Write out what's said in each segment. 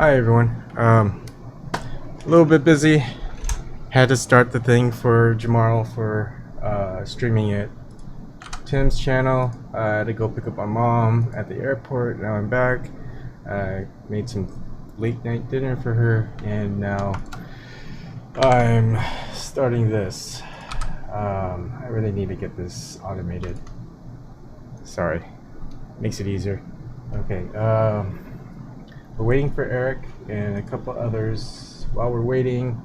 Hi everyone. A little bit busy. Had to start the thing for Jamal for streaming it. Tim's channel. I had to go pick up my mom at the airport. Now I'm back. I made some late night dinner for her, and now I'm starting this. I really need to get this automated. Sorry, makes it easier. Okay. We're waiting for Eric and a couple others. While we're waiting,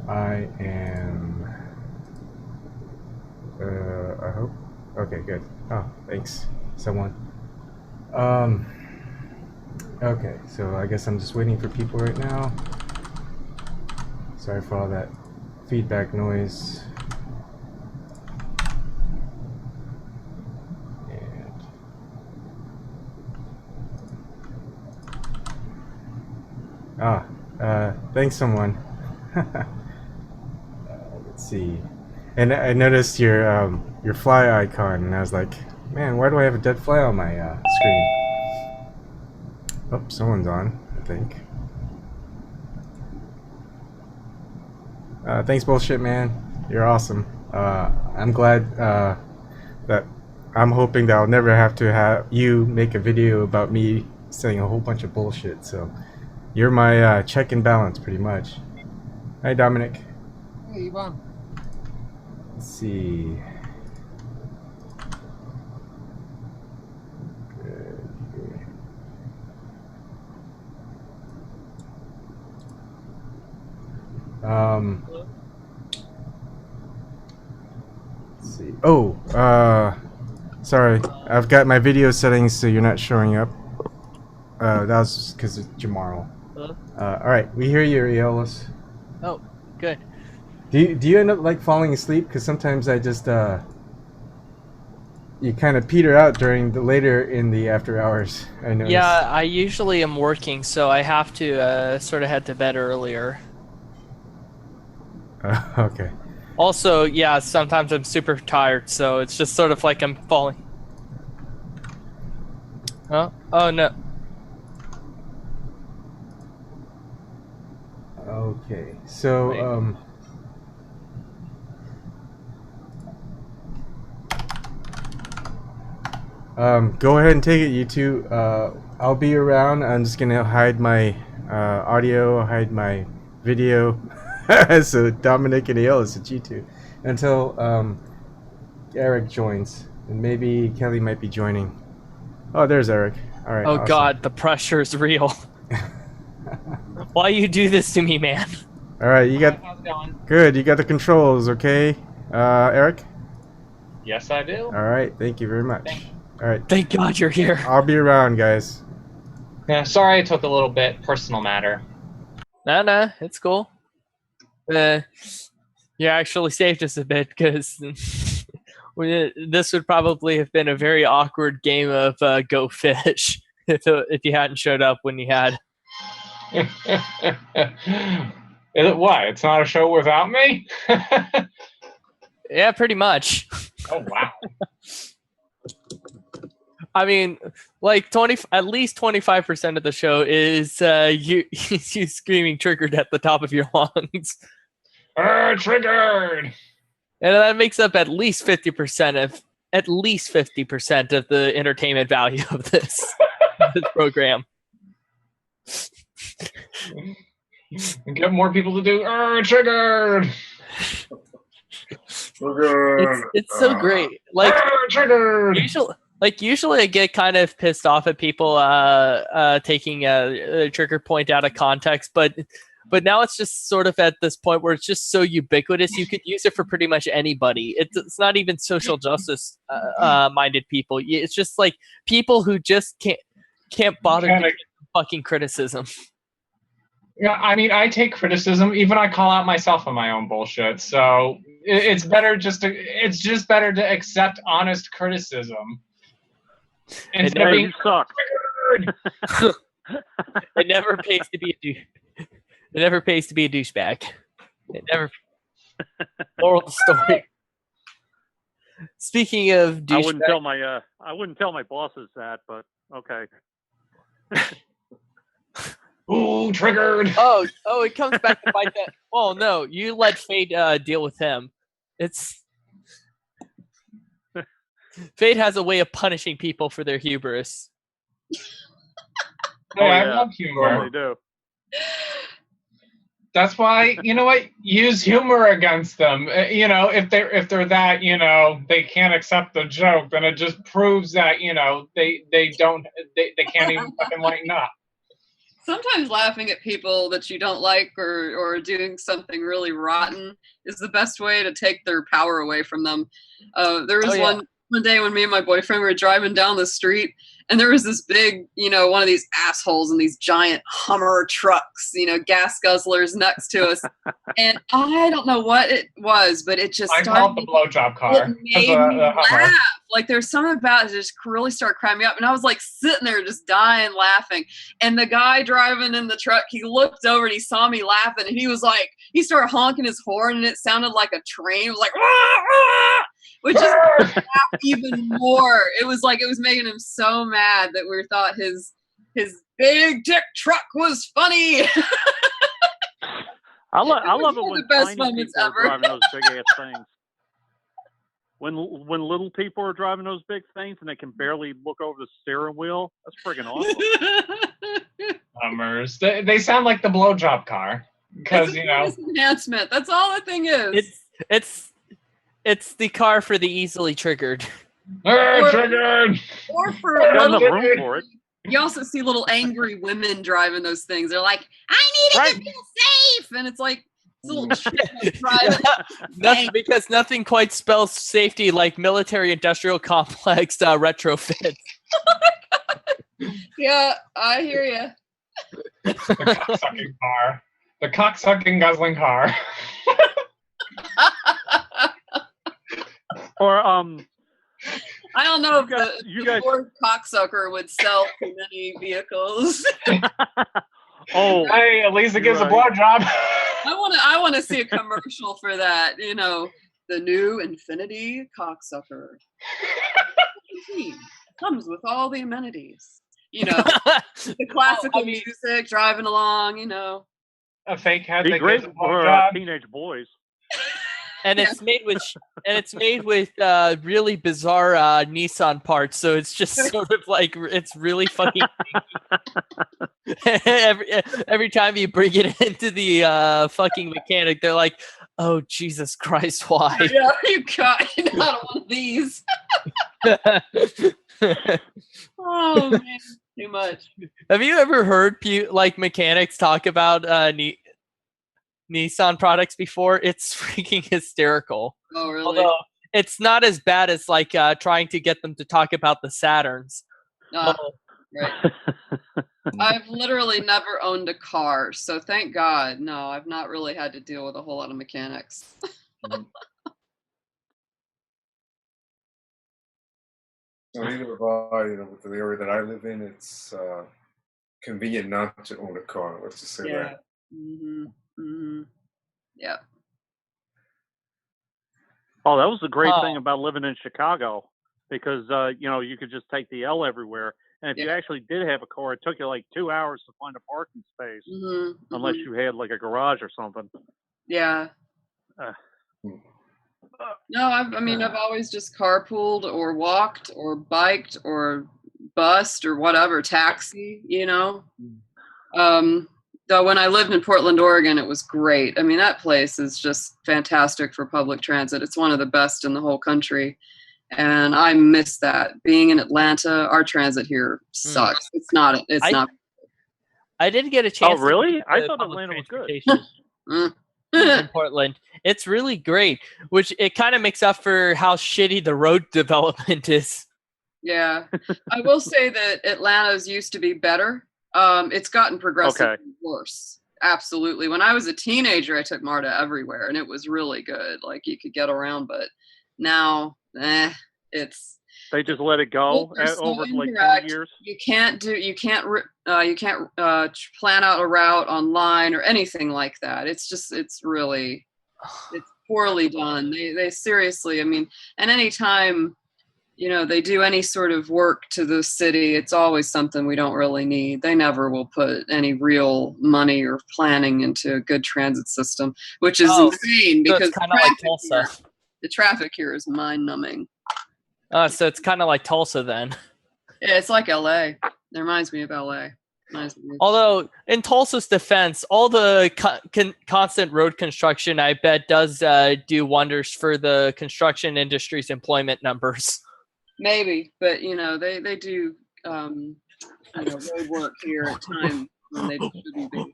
I am. I hope. Okay, good. Oh, thanks, someone. Um. Okay, so I guess I'm just waiting for people right now. Sorry for all that feedback noise. Thanks, someone. Let's see. And I noticed your fly icon, and I was like, man, why do I have a dead fly on my screen? Oh, someone's on, I think. Thanks, bullshit man. You're awesome. I'm glad that I'm hoping that I'll never have to have you make a video about me saying a whole bunch of bullshit. So you're my check and balance, pretty much. Hi, Dominic. Hey, Ivan. Let's see. Let's see. Oh, sorry. I've got my video settings so you're not showing up. That was because it's Jamaro. Hello? All right, we hear you, Aeolus. Oh, good. Do you end up like falling asleep? Because sometimes I just you kind of peter out during the later in the after hours. I noticed. Yeah, I usually am working, so I have to sort of head to bed earlier. Okay. Also, yeah, sometimes I'm super tired, so it's just sort of like I'm falling. Huh? Oh, no. Okay, so Wait. go ahead and take it, you two. I'll be around. I'm just gonna hide my audio, hide my video. So Dominic and Aeolus, it's you two, until Eric joins, and maybe Kelly might be joining. Oh, there's Eric. All right. Oh, awesome. God, the pressure is real. Why you do this to me, man? All right, you got How's it going? good. You got the controls, okay, Eric? Yes, I do. All right. Thank you very much. All right. Thank God you're here. I'll be around, guys. Yeah, sorry it took a little bit. Personal matter. Nah, it's cool. You actually saved us a bit, because this would probably have been a very awkward game of Go Fish if you hadn't showed up when you had. Is it what? It's not a show without me? Yeah, pretty much. Oh, wow. I mean, like at least 25% of the show is you screaming "triggered" at the top of your lungs, Triggered! and that makes up at least 50% of the entertainment value of this program. Get more people to do triggered! It's so great. Like Triggered! usually I get kind of pissed off at people taking a trigger point out of context, but now it's just sort of at this point where it's just so ubiquitous you could use it for pretty much anybody. It's not even social justice minded people. It's just like people who just can't bother to get fucking criticism. Yeah, I mean, I take criticism. Even I call out myself on my own bullshit. So it's just better to accept honest criticism. And you suck. It never pays to be it never pays to be a douchebag. It never. Moral of the story. Speaking of douchebag, I wouldn't tell my bosses that, but okay. Ooh, triggered. Oh, it comes back to bite that. Oh no, you let fate deal with him. It's fate has a way of punishing people for their hubris. Hey, I love humor. They do. That's why, you know what? Use humor against them. You know, if they're that, you know, they can't accept the joke, then it just proves that, you know, they can't even fucking lighten up. Sometimes laughing at people that you don't like or doing something really rotten is the best way to take their power away from them. There was one day when me and my boyfriend were driving down the street, and there was this big, you know, one of these assholes in these giant Hummer trucks, you know, gas guzzlers next to us. And I don't know what it was, but it just started. I call it the blowjob car. It made me laugh. Like there's something about it that just really started cracking me up. And I was like sitting there just dying laughing. And the guy driving in the truck, he looked over and he saw me laughing, and he was like, he started honking his horn, and it sounded like a train. It was like, "Rah, rah," which just made me laugh even more. It was like it was making him so mad that we thought his big dick truck was funny. I love it when the best tiny moments people ever. are driving those big ass things. When little people are driving those big things and they can barely look over the steering wheel, that's friggin' awesome. Hummers. They sound like the blowjob car because you know. Enhancement. That's all the thing is. It's the car for the easily triggered. Triggered. Or for Got little, enough room for it. you also see little angry women driving those things. They're like, I need it to feel safe, and it's like it's a little shit private. Because nothing quite spells safety like military-industrial complex retrofit. Yeah, I hear you. The cocksucking car. The cocksucking guzzling car. Or I don't know if you the guys Ford cocksucker would sell too many vehicles. oh, hey, at least it gives right. a blowjob. I want to see a commercial for that. You know, the new Infinity cocksucker. Comes with all the amenities. You know, the classical music, driving along. You know, A fake head be that great gives a for blowjob. teenage boys. And it's made with really bizarre Nissan parts, so it's just sort of like it's really fucking. every time you bring it into the fucking mechanic, they're like, "Oh Jesus Christ, why?" yeah, you got not one of these. Oh man, too much. Have you ever heard mechanics talk about Nissan products before? It's freaking hysterical. Oh really? Although it's not as bad as like trying to get them to talk about the Saturns. Right. I've literally never owned a car, so thank God. No, I've not really had to deal with a whole lot of mechanics. So neither have I. You know, with the area that I live in, it's convenient not to own a car. Let's just say that. Yeah. Oh, that was the great thing about living in Chicago, because you know, you could just take the L everywhere, and if you actually did have a car, it took you like 2 hours to find a parking space, unless you had like a garage or something. Yeah. No, I've always just carpooled or walked or biked or bused or whatever, taxi, you know. Though when I lived in Portland, Oregon, it was great. I mean, that place is just fantastic for public transit. It's one of the best in the whole country. And I miss that. Being in Atlanta, our transit here sucks. It's not. I didn't get a chance. Oh, really? To I thought Atlanta was good. In Portland, it's really great. Which it kind of makes up for how shitty the road development is. Yeah, I will say that Atlanta's used to be better. It's gotten progressively worse. Absolutely. When I was a teenager, I took MARTA everywhere, and it was really good. Like you could get around, but now, it's. They just let it go over like 20 years. You can't plan out a route online or anything like that. It's poorly done. They seriously. I mean, and anytime they do any sort of work to the city, it's always something we don't really need. They never will put any real money or planning into a good transit system, which is insane so because it's kind of like Tulsa. The traffic here is mind-numbing. So it's kind of like Tulsa then. Yeah, it's like LA. It reminds me of LA. Although, in Tulsa's defense, all the constant road construction, I bet, does do wonders for the construction industry's employment numbers. Maybe, but they do road work here at times when they shouldn't be.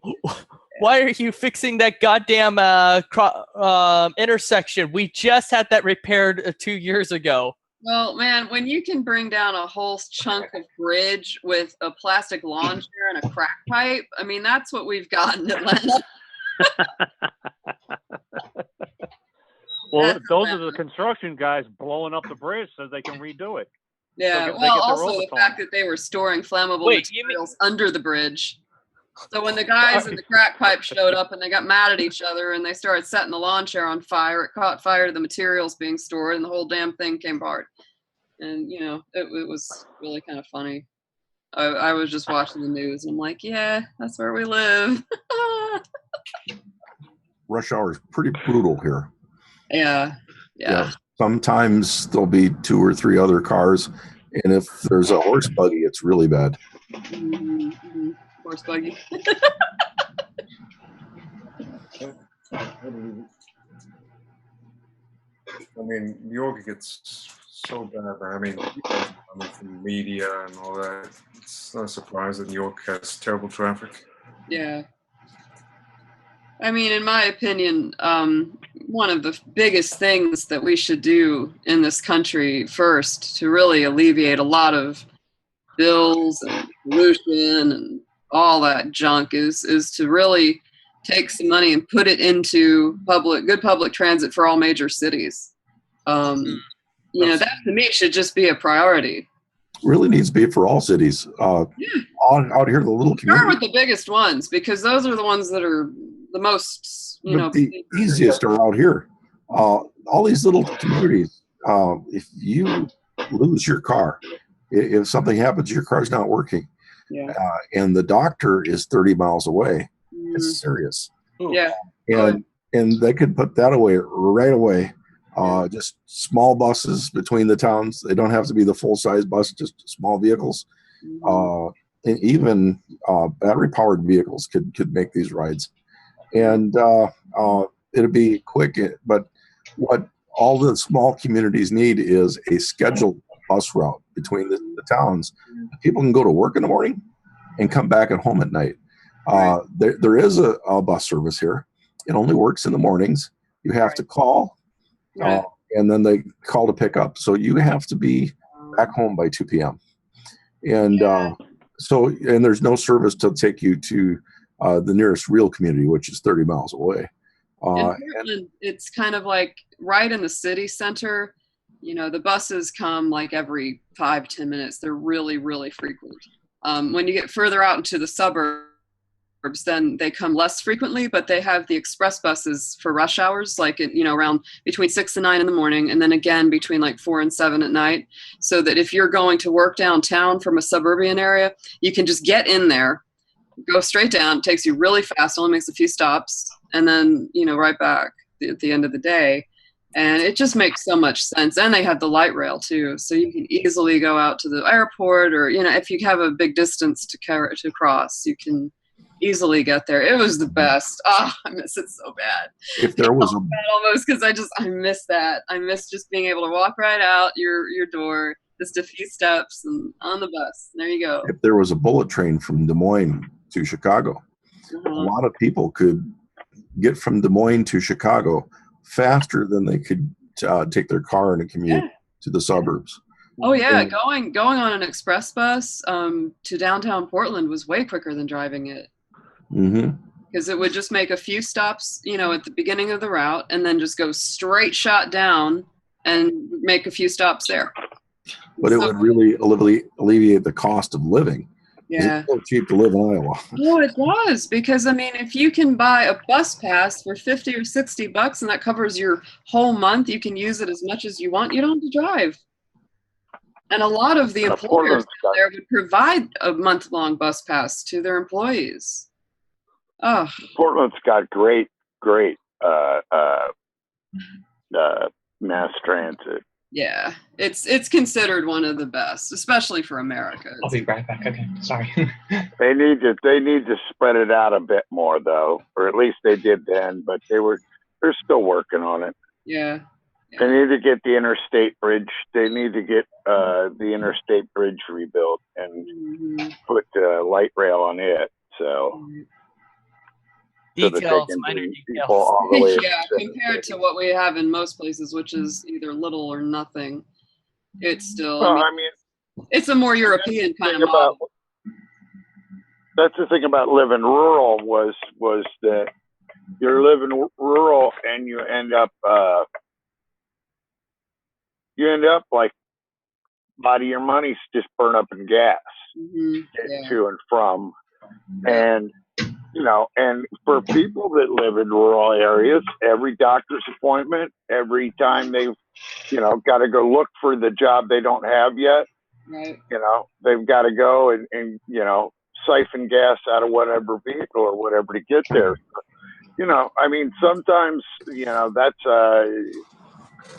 Why are you fixing that goddamn intersection? We just had that repaired 2 years ago. Well, man, when you can bring down a whole chunk of bridge with a plastic lawn chair and a crack pipe, I mean, that's what we've got in Atlanta. Well, those are the construction guys blowing up the bridge so they can redo it. Yeah, well, also the fact that they were storing flammable materials under the bridge. So when the guys in the crack pipe showed up and they got mad at each other and they started setting the lawn chair on fire, it caught fire to the materials being stored and the whole damn thing came apart. And, it was really kind of funny. I was just watching the news and I'm like, yeah, that's where we live. Rush hour is pretty brutal here. Yeah. Sometimes there'll be 2 or 3 other cars, and if there's a horse buggy, it's really bad. Mm-hmm. Horse buggy. I mean, New York gets so bad. I mean, from the media and all that. It's not a surprise that New York has terrible traffic. Yeah. I mean, in my opinion, one of the biggest things that we should do in this country first to really alleviate a lot of bills and pollution and all that junk is to really take some money and put it into good public transit for all major cities. That to me should just be a priority. Really needs to be for all cities. Out here, the little community. Start with the biggest ones because those are the ones that are the most, the easiest are out here. All these little communities. If you lose your car, if something happens, your car's not working, and the doctor is 30 miles away, it's serious. Yeah, and they could put that away right away. Just small buses between the towns. They don't have to be the full-size bus, just small vehicles. And even battery-powered vehicles could make these rides. And it'd be quick. But what all the small communities need is a scheduled bus route between the towns. People can go to work in the morning and come back at home at night. There is a bus service here. It only works in the mornings. You have to call. And then they call to pick up. So you have to be back home by 2 p.m. And and there's no service to take you to the nearest real community, which is 30 miles away. In Portland, it's kind of like right in the city center. The buses come like every 5-10 minutes. They're really, really frequent. When you get further out into the suburbs, then they come less frequently, but they have the express buses for rush hours, like around between 6 and 9 in the morning, and then again between like 4 and 7 at night. So that if you're going to work downtown from a suburban area, you can just get in there, go straight down. It takes you really fast, only makes a few stops, and then right back at the end of the day. And it just makes so much sense. And they have the light rail too, so you can easily go out to the airport, or if you have a big distance to cross, you can easily get there. It was the best. I miss it so bad. If there was almost because I miss that. I miss just being able to walk right out your door, just a few steps, and on the bus. There you go. If there was a bullet train from Des Moines to Chicago, a lot of people could get from Des Moines to Chicago faster than they could take their car and commute to the suburbs. Oh yeah, going on an express bus to downtown Portland was way quicker than driving it. Because it would just make a few stops, at the beginning of the route, and then just go straight shot down and make a few stops there. But it would really alleviate the cost of living. Yeah, it's so cheap to live in Iowa. Oh, it was, because if you can buy a bus pass for $50 or $60 and that covers your whole month, you can use it as much as you want. You don't have to drive. And a lot of the employers Portland's got, there would provide a month-long bus pass to their employees. Oh, Portland's got great mass transit. yeah. It's considered one of the best, especially for America. I'll be right back. Okay, sorry. They need to spread it out a bit more though, or at least they did then, but they're still working on it. Yeah. They need to get the interstate bridge. They need to get the interstate bridge rebuilt and put light rail on it. So that they Details, can minor bring details. people all the way. Yeah, compared to what we have in most places, which is either little or nothing, it's still. Well, I mean, I mean, it's a more European kind of about, model. that's the thing about living rural was that you're living rural and you end up like a lot of your money's just burned up in gas getting to and from. And you know, and for people that live in rural areas, every doctor's appointment, every time they've, you know, got to go look for the job they don't have yet, Right. you know, they've got to go and, you know, siphon gas out of whatever vehicle or whatever to get there. You know, I mean, sometimes, you know, that's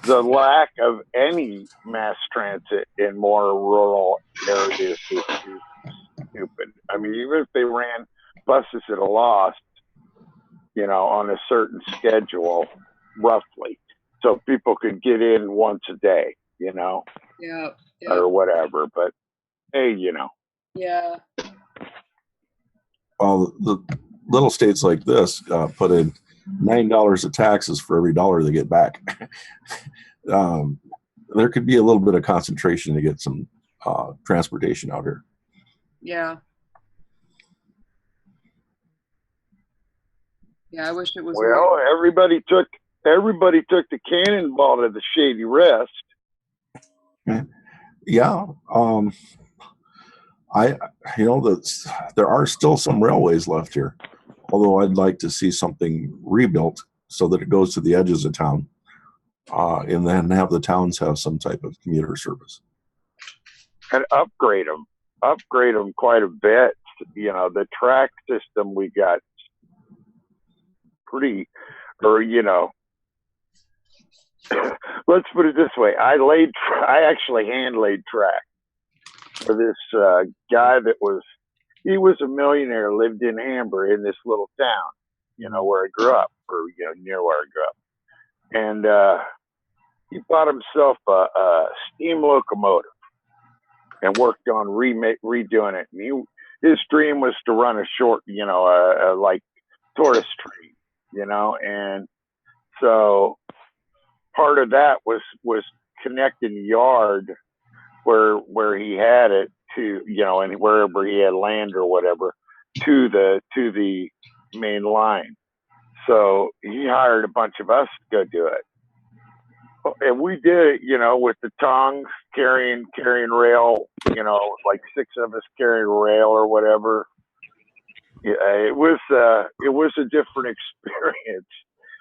the lack of any mass transit in more rural areas is stupid. I mean, even if they ran buses at a loss, you know, on a certain schedule, roughly, so people could get in once a day, you know, or whatever. But hey, you know, well, the little states like this put in $9 of taxes for every dollar they get back. There could be a little bit of concentration to get some transportation out here. Yeah. Yeah, I wish it was. Well, everybody took the cannonball to the Shady Rest. Yeah, there are still some railways left here, although I'd like to see something rebuilt so that it goes to the edges of town, and then have the towns have some type of commuter service. And upgrade them quite a bit. You know, the track system we got pretty, or you know, let's put it this way: I actually hand laid track for this guy that he was a millionaire, lived in Amber in this little town, you know, where I grew up, or you know, near where I grew up, and he bought himself a steam locomotive and worked on redoing it. And his dream was to run a short, you know, like tourist train, you know, and so part of that was connecting the yard where he had it to, you know, and wherever he had land or whatever to the main line. So he hired a bunch of us to go do it. And we did it, you know, with the tongs carrying rail, you know, like 6 of us carrying rail or whatever. Yeah, it was a different experience.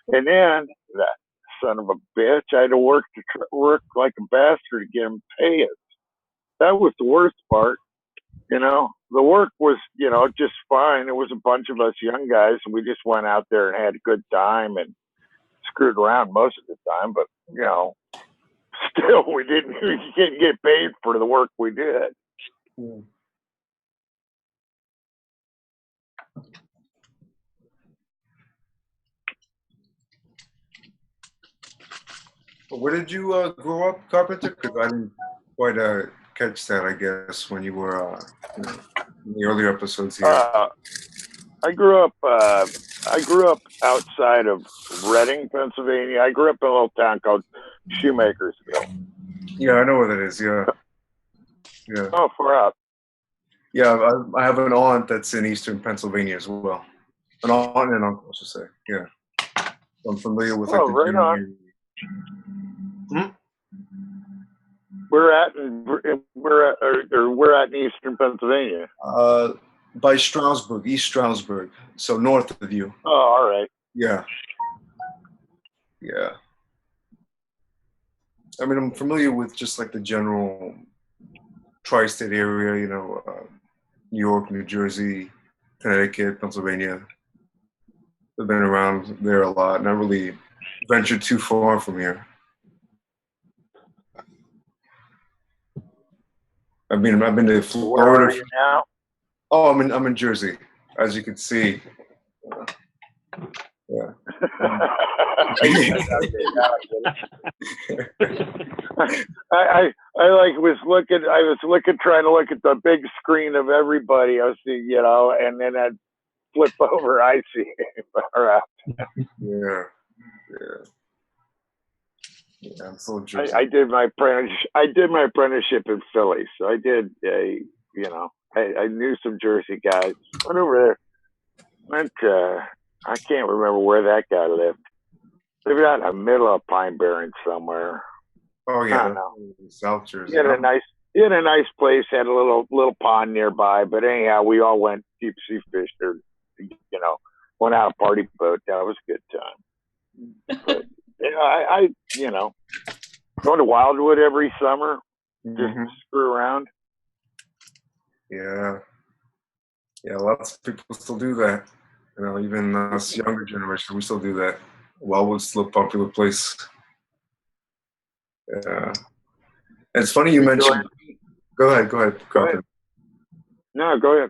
And then that son of a bitch, I had to work like a bastard to get him paid. That was the worst part. You know, the work was, you know, just fine. It was a bunch of us young guys, and we just went out there and had a good time and screwed around most of the time. But you know, still, we didn't get paid for the work we did. Where did you grow up, Carpenter? Because I didn't quite catch that, I guess, when you were you know, in the earlier episodes here. I grew up outside of Reading, Pennsylvania. I grew up in a little town called Shoemakersville. Yeah, I know where that is. Yeah. Yeah. Oh, far out. Yeah, I have an aunt that's in eastern Pennsylvania as well. An aunt and uncle, I should say. Yeah. I'm familiar with like the right on. We're at in eastern Pennsylvania. By Stroudsburg, East Stroudsburg, so north of you. Oh, all right. Yeah. Yeah. I mean, I'm familiar with just like the general tri-state area, New York, New Jersey, Connecticut, Pennsylvania. I've been around there a lot, not really ventured too far from here. I've been to Florida. Where are you now? Oh, I'm in Jersey, as you can see. Yeah. I was looking, trying to look at the big screen of everybody. I was seeing, and then I'd flip over. I see. Yeah. I'm so Jersey. I did my apprenticeship in Philly, so I did I knew some Jersey guys. Went over there. I can't remember where that guy lived. Lived out in the middle of Pine Barrens somewhere. Oh yeah, I don't know. South Jersey. He had a nice place. Had a little pond nearby. But anyhow, we all went deep sea fished or went out a party boat. That was a good time. But I going to Wildwood every summer, just screw around. Yeah, lots of people still do that. Even us younger generation, we still do that. Wildwood's still a popular place. Yeah. It's funny you mentioned. Go ahead. No, go ahead.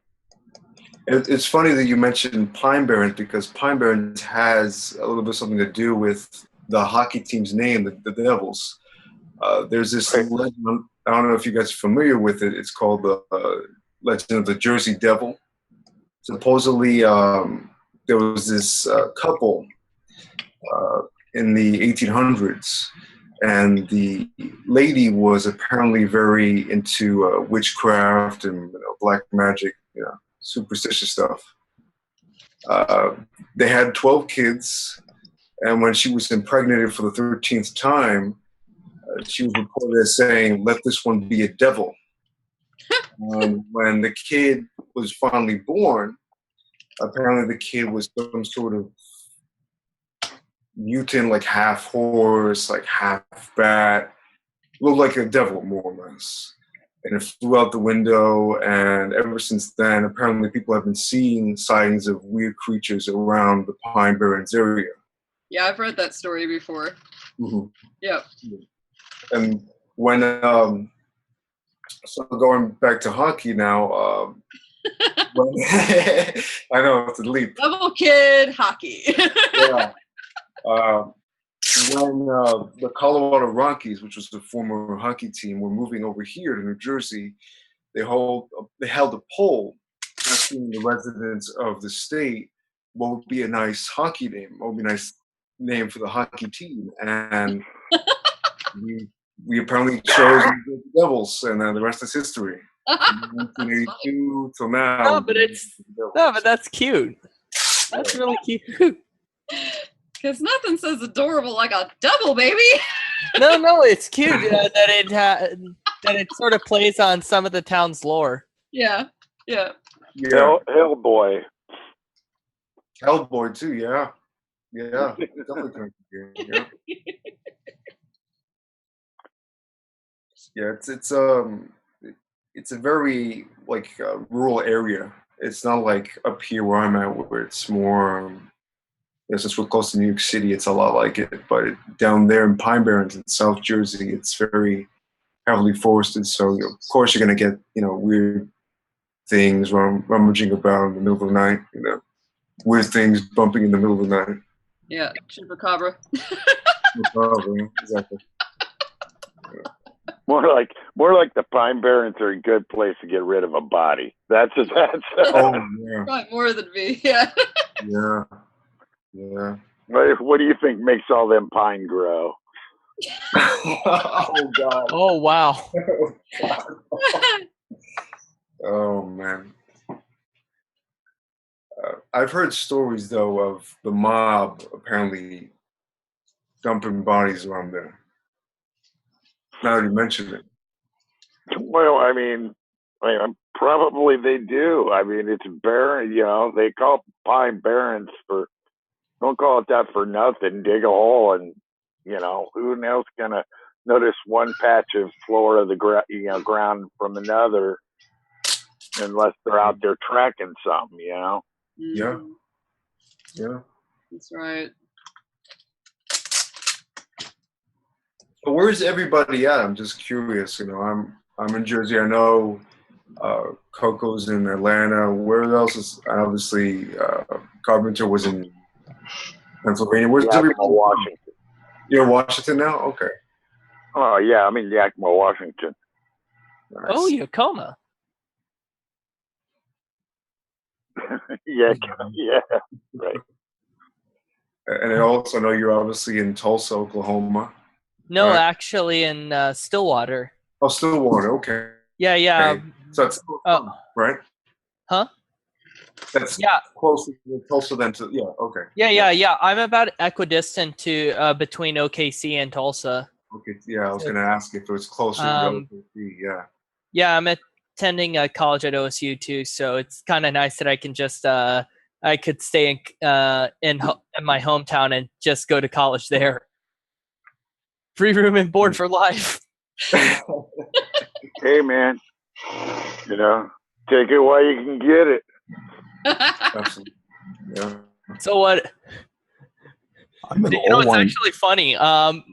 It's funny that you mentioned Pine Barrens because Pine Barrens has a little bit something to do with the hockey team's name, the Devils. There's this legend. I don't know if you guys are familiar with it. It's called the Legend of the Jersey Devil. Supposedly, there was this couple in the 1800s, and the lady was apparently very into witchcraft and black magic, superstitious stuff. They had 12 kids, and when she was impregnated for the 13th time, she was reported as saying, "Let this one be a devil." When the kid was finally born, apparently the kid was some sort of mutant, like half horse, like half bat, looked like a devil more or less. And it flew out the window, and ever since then, apparently people have been seeing sightings of weird creatures around the Pine Barrens area. Yeah, I've read that story before. Mm-hmm. Yep. And when, so going back to hockey now, I know, it's a leap. Double kid hockey. Yeah. When the Colorado Rockies, which was the former hockey team, were moving over here to New Jersey, they held a poll asking the residents of the state what would be a nice hockey name, what would be a nice name for the hockey team, and we apparently chose the Devils, and the rest is history. From 1982 till now. But that's cute. That's really cute. Because nothing says adorable like a devil, baby. No, it's cute that it sort of plays on some of the town's lore. Yeah. Hellboy too. Yeah. Definitely. Yeah. Yeah, it's a very rural area. It's not like up here where I'm at, where it's more. Since we're close to New York City, it's a lot like it. But down there in Pine Barrens in South Jersey, it's very heavily forested. So of course you're gonna get weird things rummaging about in the middle of the night. Weird things bumping in the middle of the night. Yeah, chupacabra. Exactly. More like the Pine Barrens are a good place to get rid of a body. That's. Oh yeah. Probably more than me. Yeah. Yeah. Yeah. What do you think makes all them pine grow? Oh God. Oh wow. Oh man. I've heard stories though of the mob apparently dumping bodies around there. Now that you mention it. Well, I mean, probably they do. I mean, it's barren. They call it Pine Barrens don't call it that for nothing. Dig a hole, and who knows gonna notice one patch of floor of the ground from another, unless they're out there tracking something, Yeah. Yeah. That's right. But where's everybody at? I'm just curious. I'm in Jersey. I know Coco's in Atlanta. Where else is obviously Carpenter was in Pennsylvania. Where's everybody? Washington. You're in Washington now? Okay. Oh yeah, I'm in Yakima, Washington. Nice. Oh, Yakima. Yeah, right. And I also know you're obviously in Tulsa, Oklahoma. No, Right. actually in Stillwater. Oh, Stillwater. Okay. Yeah, yeah. Okay. So that's right. Huh? That's closer to Tulsa than to Okay. Yeah. I'm about equidistant to between OKC and Tulsa. Okay. Yeah, I was going to ask if it was closer to OKC. Yeah. Yeah, I'm attending college at OSU too, so it's kind of nice that I can just I could stay in my hometown and just go to college there. Free room and board for life. Hey man, take it while you can get it. Absolutely. Yeah. So what? It's actually funny.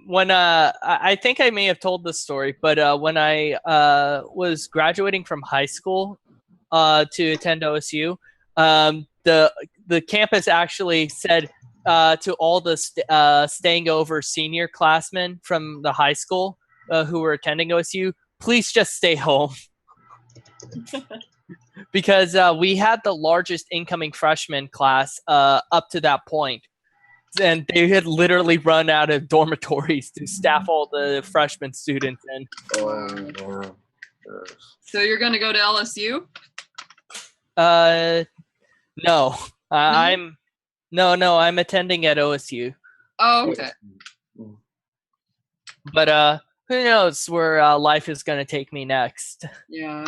When I think I may have told this story, but when I was graduating from high school to attend OSU, the campus actually said to all the staying over senior classmen from the high school who were attending OSU, please just stay home. Because we had the largest incoming freshman class up to that point. And they had literally run out of dormitories to staff all the freshman students in. So you're going to go to LSU? No. I'm attending at OSU. Oh, okay. But who knows where life is going to take me next? Yeah.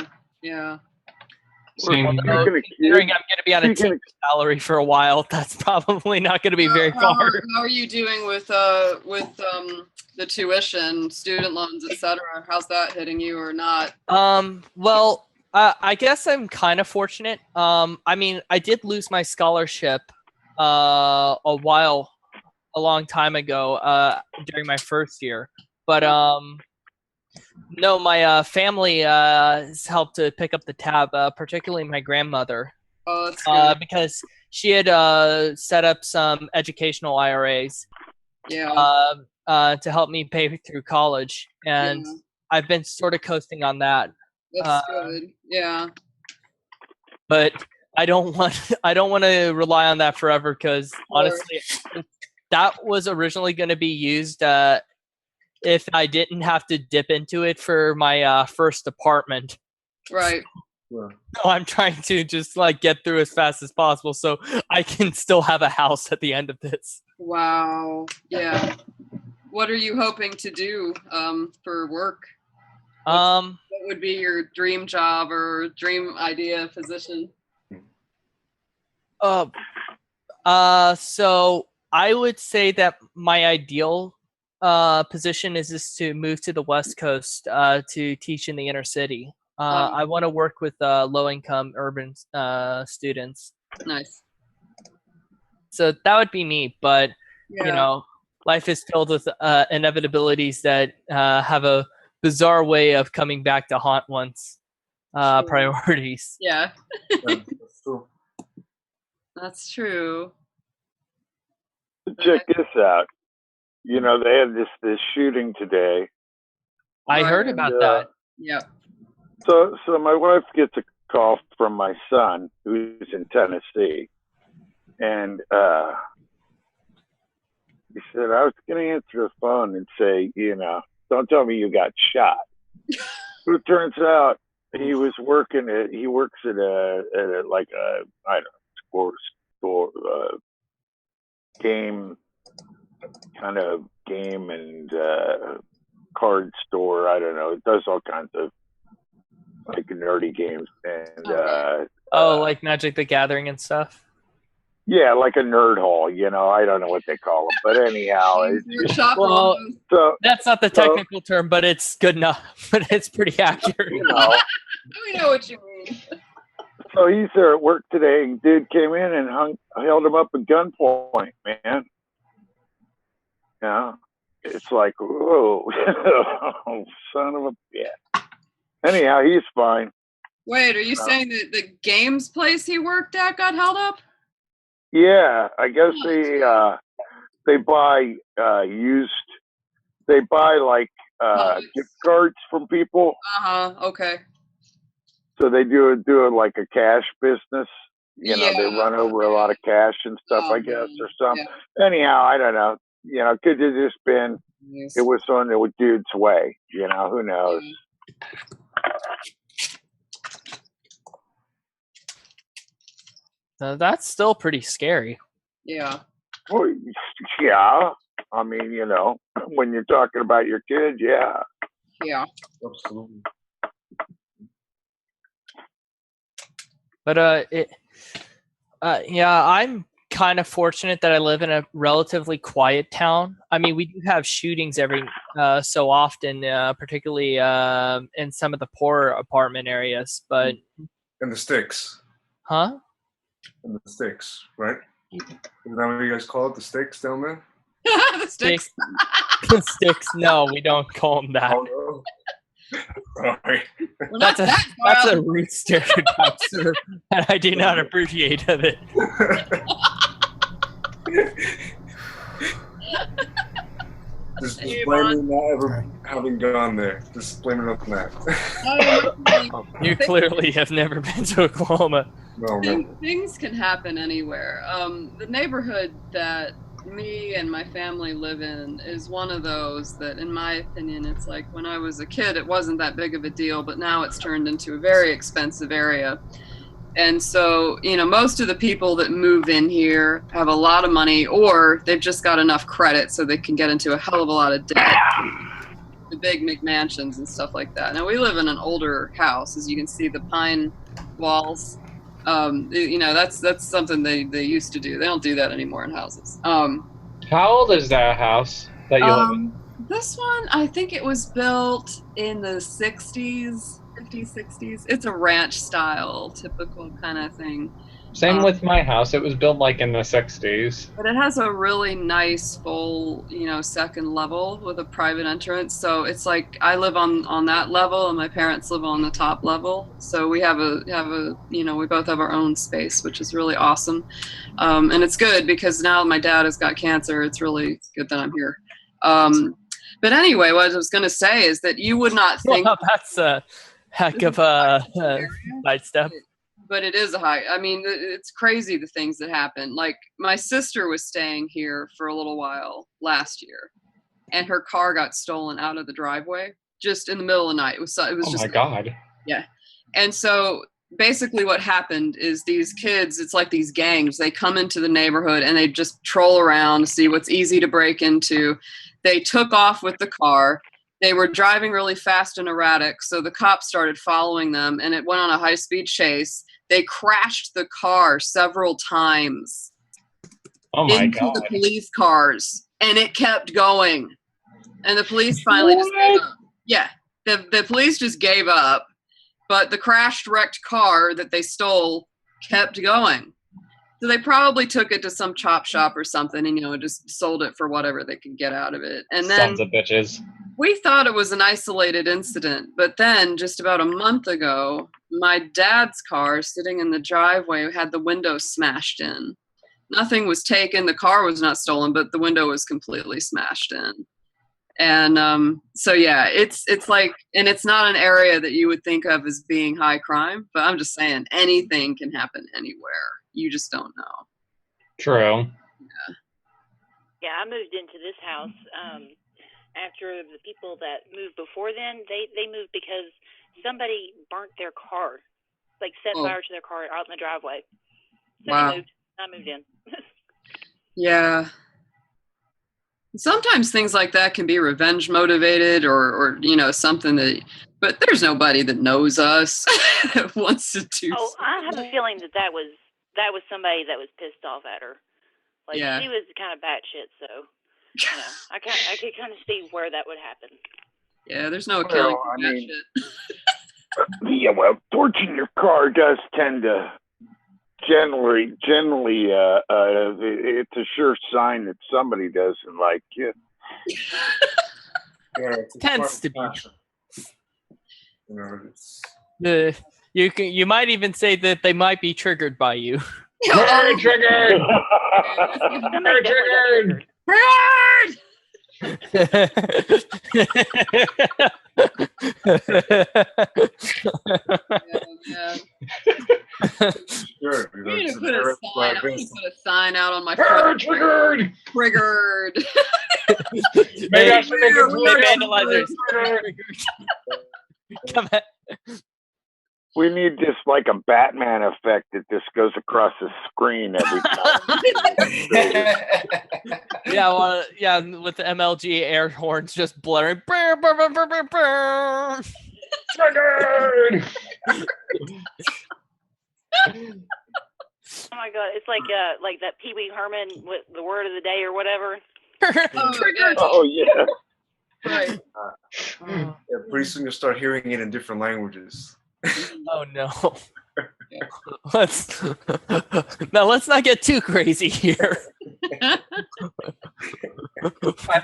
Same Although, here. considering I'm going to be on a teacher salary for a while, that's probably not going to be very far. How are you doing with the tuition, student loans, etc.? How's that hitting you or not? Well, I guess I'm kind of fortunate. I mean, I did lose my scholarship a long time ago during my first year, but no, my family has helped to pick up the tab, particularly my grandmother. Oh, that's good. Because she had set up some educational IRAs to help me pay through college, and I've been sort of coasting on that. That's good. Yeah. But I don't want to rely on that forever because honestly, that was originally going to be used if I didn't have to dip into it for my first apartment. Right. So I'm trying to just get through as fast as possible so I can still have a house at the end of this. Wow. Yeah. What are you hoping to do for work? What would be your dream job or dream idea position? So I would say that my ideal position is just to move to the West Coast to teach in the inner city. I want to work with low-income urban students. Nice. So that would be me, but life is filled with inevitabilities that have a bizarre way of coming back to haunt one's priorities. Yeah. That's true. That's true. Check this out. They had this shooting today. I heard about that. Yeah. So my wife gets a call from my son who's in Tennessee, and he said, I was going to answer the phone and say, don't tell me you got shot. But it turns out he works at a I don't know, store game and card store. I don't know. It does all kinds of nerdy games and like Magic the Gathering and stuff. Yeah, like a nerd hall, I don't know what they call them, but anyhow, well, so that's not the technical term, but it's good enough. But it's pretty accurate. We know what you mean. So he's there at work today, and dude came in and held him up at gunpoint, man. Yeah, it's like, whoa, son of a bitch. Anyhow, he's fine. Wait, are you saying that the games place he worked at got held up? Yeah, I guess they buy they buy like gift cards from people. Okay. So they do like a cash business. They run over a lot of cash and stuff, I guess, or something. Yeah. Anyhow, I don't know. Could have just been it was on the dude's way. Who knows? That's still pretty scary. Yeah. Well, yeah. I mean, when you're talking about your kid, yeah. Yeah. Absolutely. But I'm kind of fortunate that I live in a relatively quiet town. I mean, we do have shootings every so often, particularly in some of the poorer apartment areas. But in the sticks. Huh? In the sticks, right? Is that what you guys call it? The sticks down there? The sticks. The sticks. No, we don't call them that. Oh, no. Sorry. That's a rude stereotype, sir, and I do not appreciate of it. Just blame me not ever having gone there. Just blame it on that. You clearly have never been to Oklahoma. No, things can happen anywhere. The neighborhood that me and my family live in is one of those that, in my opinion, it's like when I was a kid, it wasn't that big of a deal, but now it's turned into a very expensive area. And so, most of the people that move in here have a lot of money, or they've just got enough credit so they can get into a hell of a lot of debt. The big McMansions and stuff like that. Now, we live in an older house, as you can see, the pine walls. That's something they used to do. They don't do that anymore in houses. How old is that house that you live in? This one, I think it was built in the 60s. 50s, 60s. It's a ranch style, typical kind of thing. Same with my house. It was built like in the 60s. But it has a really nice full, second level with a private entrance. So it's like I live on that level and my parents live on the top level. So we have we both have our own space, which is really awesome. And it's good because now my dad has got cancer. It's really good that I'm here. But anyway, what I was going to say is that you would not think that's a heck of a side step. But it is a high. I mean, it's crazy the things that happen. Like my sister was staying here for a little while last year, and her car got stolen out of the driveway just in the middle of the night. It was oh just my God. Yeah. And so basically what happened is these kids, it's like these gangs, they come into the neighborhood and they just troll around, see what's easy to break into. They took off with the car. They were driving really fast and erratic, so the cops started following them, and it went on a high-speed chase. They crashed the car several times into the police cars, and it kept going. And the police finally just gave up. Yeah, the police just gave up, but the crashed, wrecked car that they stole kept going. So they probably took it to some chop shop or something and, just sold it for whatever they could get out of it. And then sons of bitches. We thought it was an isolated incident, but then just about a month ago, my dad's car sitting in the driveway had the window smashed in. Nothing was taken. The car was not stolen, but the window was completely smashed in. And so, yeah, it's like, and it's not an area that you would think of as being high crime, but I'm just saying anything can happen anywhere. You just don't know. True. Yeah, I moved into this house after the people that moved before then. They moved because somebody burnt their car, like set fire to their car out in the driveway. So wow. They moved. I moved in. Yeah. Sometimes things like that can be revenge motivated or something that, but there's nobody that knows us that wants to do. Oh, I have a feeling that was that was somebody that was pissed off at her. Like Yeah. she was kind of batshit, so you know, I could kind of see where that would happen. Yeah, there's no accounting Well, for I that mean- shit. Yeah, well, torching your car does tend to generally, it's a sure sign that somebody doesn't like you. Yeah, Tends to be. You know, it's You might even say that they might be triggered by you. Very triggered. Somebody definitely got Bird! Yeah. sure. I need to put a Eric, sign. I'm gonna put a sign out on my Very front. triggered. Triggered. Maybe I should make a We are vandalizers. Come on. We need just like a Batman effect that just goes across the screen every time. Yeah, well, yeah, with the MLG air horns just blaring. Brr, brr, brr, brr, brr, brr. Triggered. Oh my god, it's like that Pee Wee Herman with the word of the day or whatever. Triggered. Oh yeah. Right. Yeah, pretty soon you'll start hearing it in different languages. Oh no. Let's not get too crazy here. I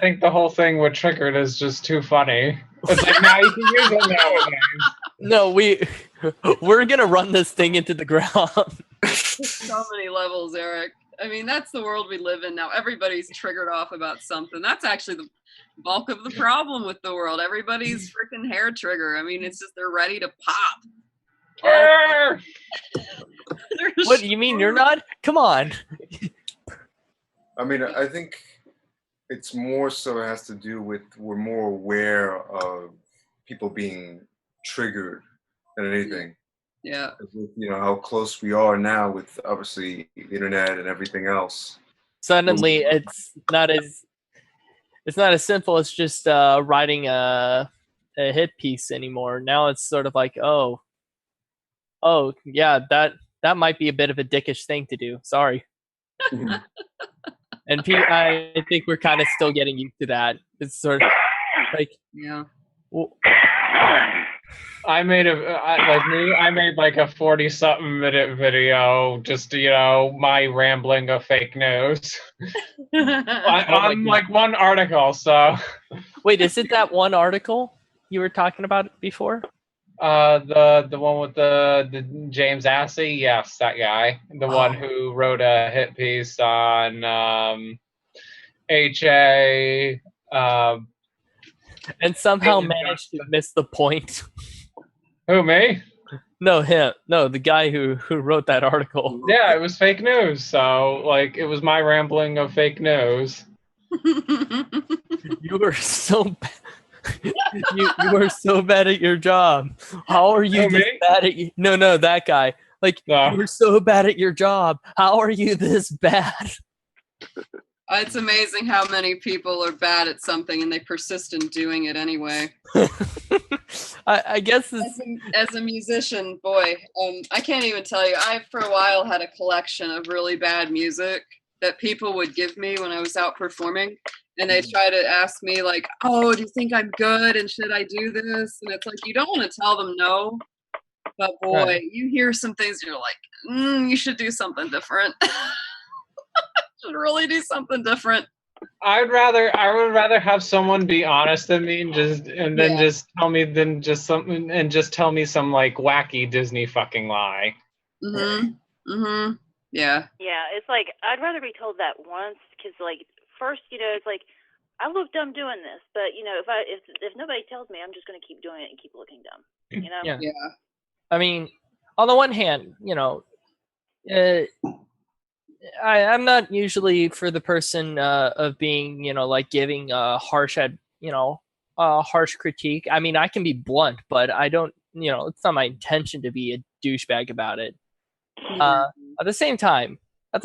think the whole thing with triggered is just too funny. It's like now you can use it nowadays. No, we're gonna run this thing into the ground. So many levels, Eric. I mean, that's the world we live in now. Everybody's triggered off about something. That's actually the bulk of the problem with the world. Everybody's freaking hair trigger. I mean, it's just they're ready to pop. Brr. What you mean you're not? Come on. I mean, I think it's more so it has to do with we're more aware of people being triggered than anything. Yeah. You know how close we are now with obviously the internet and everything else. Suddenly, it's not as simple as just writing a hit piece anymore. Now it's sort of like, oh yeah, that might be a bit of a dickish thing to do. Sorry. And I think we're kind of still getting used to that. It's sort of like, Yeah. well, I made like a 40-something minute video, just my rambling of fake news on like one article. So, wait, is it that one article you were talking about before? the one with the James Assey, yes, that guy, the one who wrote a hit piece on HA, and somehow managed to miss the point. Who, me? No, him. No, the guy who wrote that article. Yeah, it was fake news. So, like, it was my rambling of fake news. You were so you were so bad at your job. How are you this bad at you? No, that guy. Like, No. you were so bad at your job. How are you this bad? It's amazing how many people are bad at something and they persist in doing it anyway. I guess as a musician, boy, I can't even tell you. I, for a while, had a collection of really bad music that people would give me when I was out performing. And they'd try to ask me, like, oh, do you think I'm good? And should I do this? And it's like, you don't want to tell them no. But boy, you hear some things and you're like, you should do something different. Should really do something different. I would rather have someone be honest than me and then just tell me some like wacky Disney fucking lie. Yeah. Yeah, it's like I'd rather be told that once, because like first, it's like I look dumb doing this, but if nobody tells me, I'm just gonna keep doing it and keep looking dumb. Yeah. Yeah. I mean, on the one hand, I'm not usually for the person of being, like giving harsh critique. I mean, I can be blunt, but I don't, it's not my intention to be a douchebag about it. At the same time, there's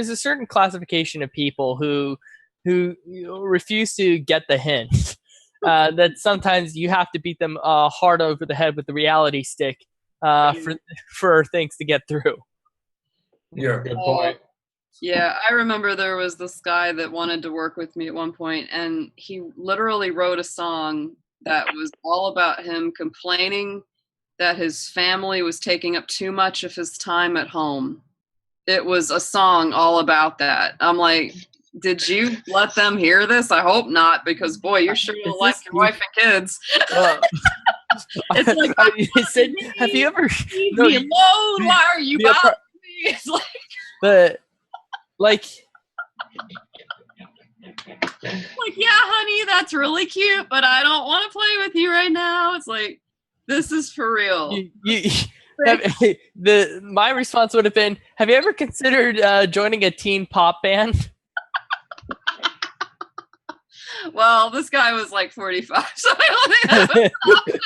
a certain classification of people who refuse to get the hint that sometimes you have to beat them hard over the head with the reality stick for things to get through. Yeah. Good point. Yeah, I remember there was this guy that wanted to work with me at one point, and he literally wrote a song that was all about him complaining that his family was taking up too much of his time at home. It was a song all about that. I'm like, did you let them hear this? I hope not, because boy, you sure don't like your wife and kids. It's like, you said, have you ever? leave No, me alone. Why are you bothering me? It's like yeah, honey, that's really cute, but I don't want to play with you right now. It's like, this is for real. My response would have been, have you ever considered joining a teen pop band? Well, this guy was like 45, so I don't think that's an option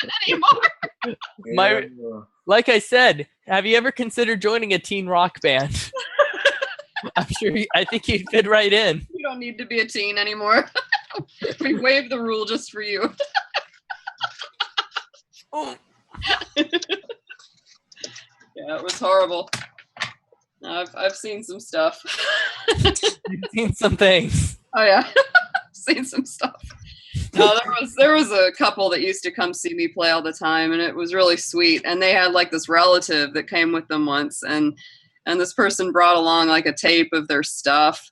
anymore. Like I said, have you ever considered joining a teen rock band? I think you'd fit right in. You don't need to be a teen anymore. We waived the rule just for you. Yeah, it was horrible. I've seen some stuff. You've seen some things. Oh yeah, seen some stuff. No, there was a couple that used to come see me play all the time, and it was really sweet. And they had like this relative that came with them once, and this person brought along like a tape of their stuff.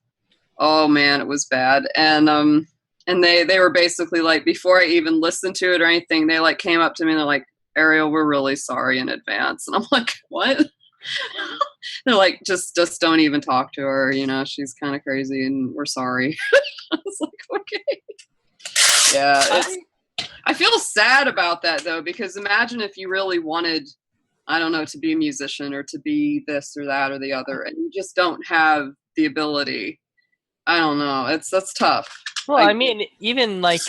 Oh man, it was bad. And they were basically like, before I even listened to it or anything, they like came up to me and they're like, Ariel, we're really sorry in advance. And I'm like, what? They're like, just don't even talk to her. You know, she's kind of crazy and we're sorry. I was like, okay. Yeah. I feel sad about that though, because imagine if you really wanted, I don't know, to be a musician or to be this or that or the other, and you just don't have the ability. I don't know. That's tough. Well, I mean, even like,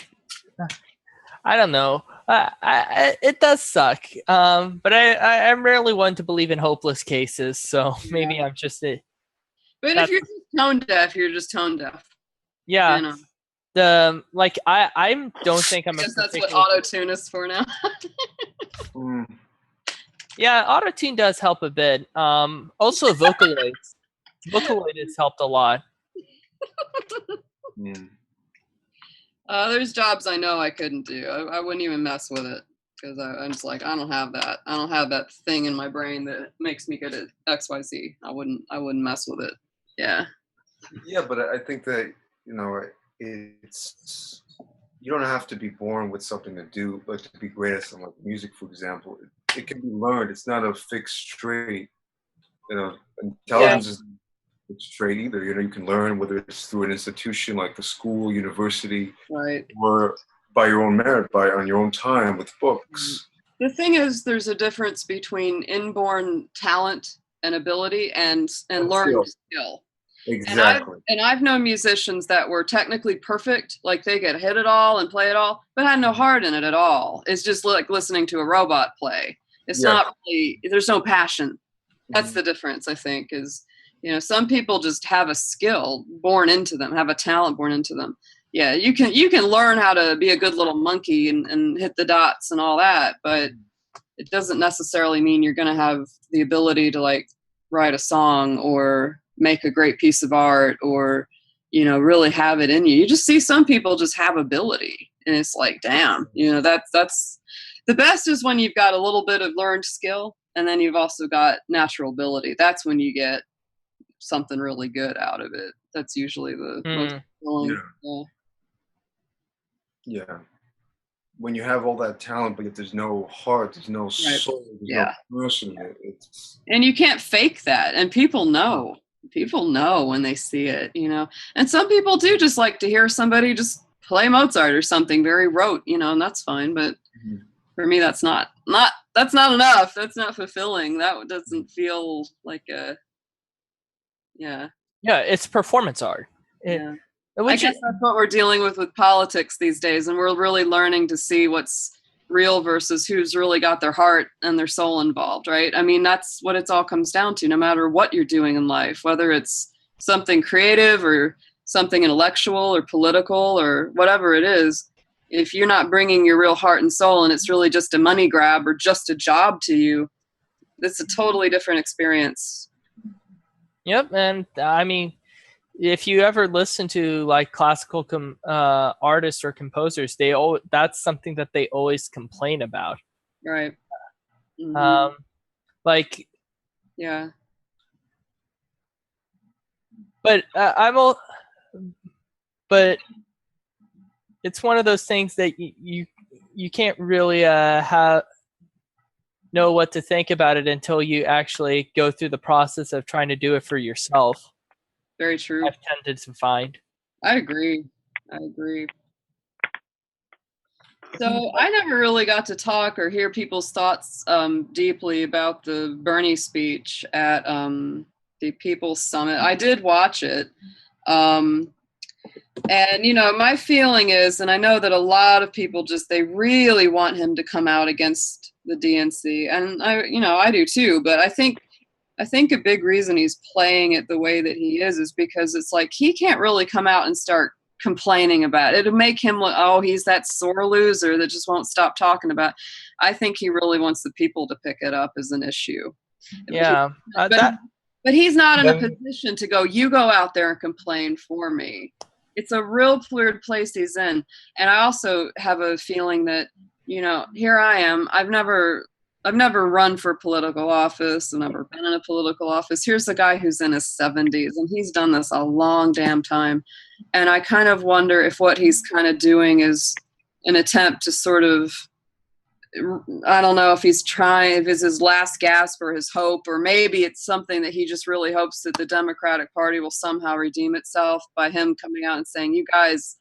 I don't know. It does suck. But I'm rarely one to believe in hopeless cases. So maybe I'm just it. But if you're just tone deaf, you're just tone deaf. Yeah. You know? I don't think I'm. I guess that's what auto tune is for now. Yeah, auto tune does help a bit. Also Vocaloids. Vocaloid has helped a lot. There's jobs I know I couldn't do. I wouldn't even mess with it because I'm just like, I don't have that. I don't have that thing in my brain that makes me good at XYZ. I wouldn't mess with it. Yeah. Yeah, but I think that, you know, it's, you don't have to be born with something to do, like to be great at something like music, for example. It can be learned. It's not a fixed trait. You know, intelligence is not straight either. You know, you can learn whether it's through an institution like a school, university, right, or by your own merit, on your own time with books. The thing is, there's a difference between inborn talent and ability and learned skill. Exactly. And I've known musicians that were technically perfect, like they could hit it all and play it all, but had no heart in it at all. It's just like listening to a robot play. It's not really, there's no passion. That's the difference, I think, is, you know, some people just have a skill born into them, have a talent born into them. Yeah, you can learn how to be a good little monkey and hit the dots and all that, but it doesn't necessarily mean you're going to have the ability to like write a song or make a great piece of art or, you know, really have it in you. You just see some people just have ability and it's like, damn, you know, that's the best is when you've got a little bit of learned skill and then you've also got natural ability. That's when you get something really good out of it. That's usually the most fulfilling. Yeah. When you have all that talent, but yet there's no heart, there's no soul, there's no person in it. And you can't fake that. And people know. People know when they see it, you know. And some people do just like to hear somebody just play Mozart or something very rote, you know, and that's fine. But for me, that's not enough. That's not fulfilling. That doesn't feel like a, yeah, it's performance art. I guess that's what we're dealing with politics these days, and we're really learning to see what's real versus who's really got their heart and their soul involved, right? I mean, that's what it all comes down to, no matter what you're doing in life, whether it's something creative or something intellectual or political or whatever it is. If you're not bringing your real heart and soul and it's really just a money grab or just a job to you, it's a totally different experience. Yep, and I mean, if you ever listen to like classical artists or composers, that's something that they always complain about. Right. Mm-hmm. Like, yeah. But but it's one of those things that you can't really know what to think about it until you actually go through the process of trying to do it for yourself. Very true. I've tended to find. I agree. So I never really got to talk or hear people's thoughts deeply about the Bernie speech at the People's Summit. I did watch it. And, you know, my feeling is, and I know that a lot of people they really want him to come out against the DNC. And I do too, but I think a big reason he's playing it the way that he is because it's like he can't really come out and start complaining about it. It'll make him look, oh, he's that sore loser that just won't stop talking about it. I think he really wants the people to pick it up as an issue. Yeah. But he's not in a position to go, you go out there and complain for me. It's a real weird place he's in. And I also have a feeling that, you know, here I am. I've never run for political office. I've never been in a political office. Here's a guy who's in his 70s, and he's done this a long damn time. And I kind of wonder if what he's kind of doing is an attempt to sort of, I don't know if if it's his last gasp or his hope, or maybe it's something that he just really hopes that the Democratic Party will somehow redeem itself by him coming out and saying, you guys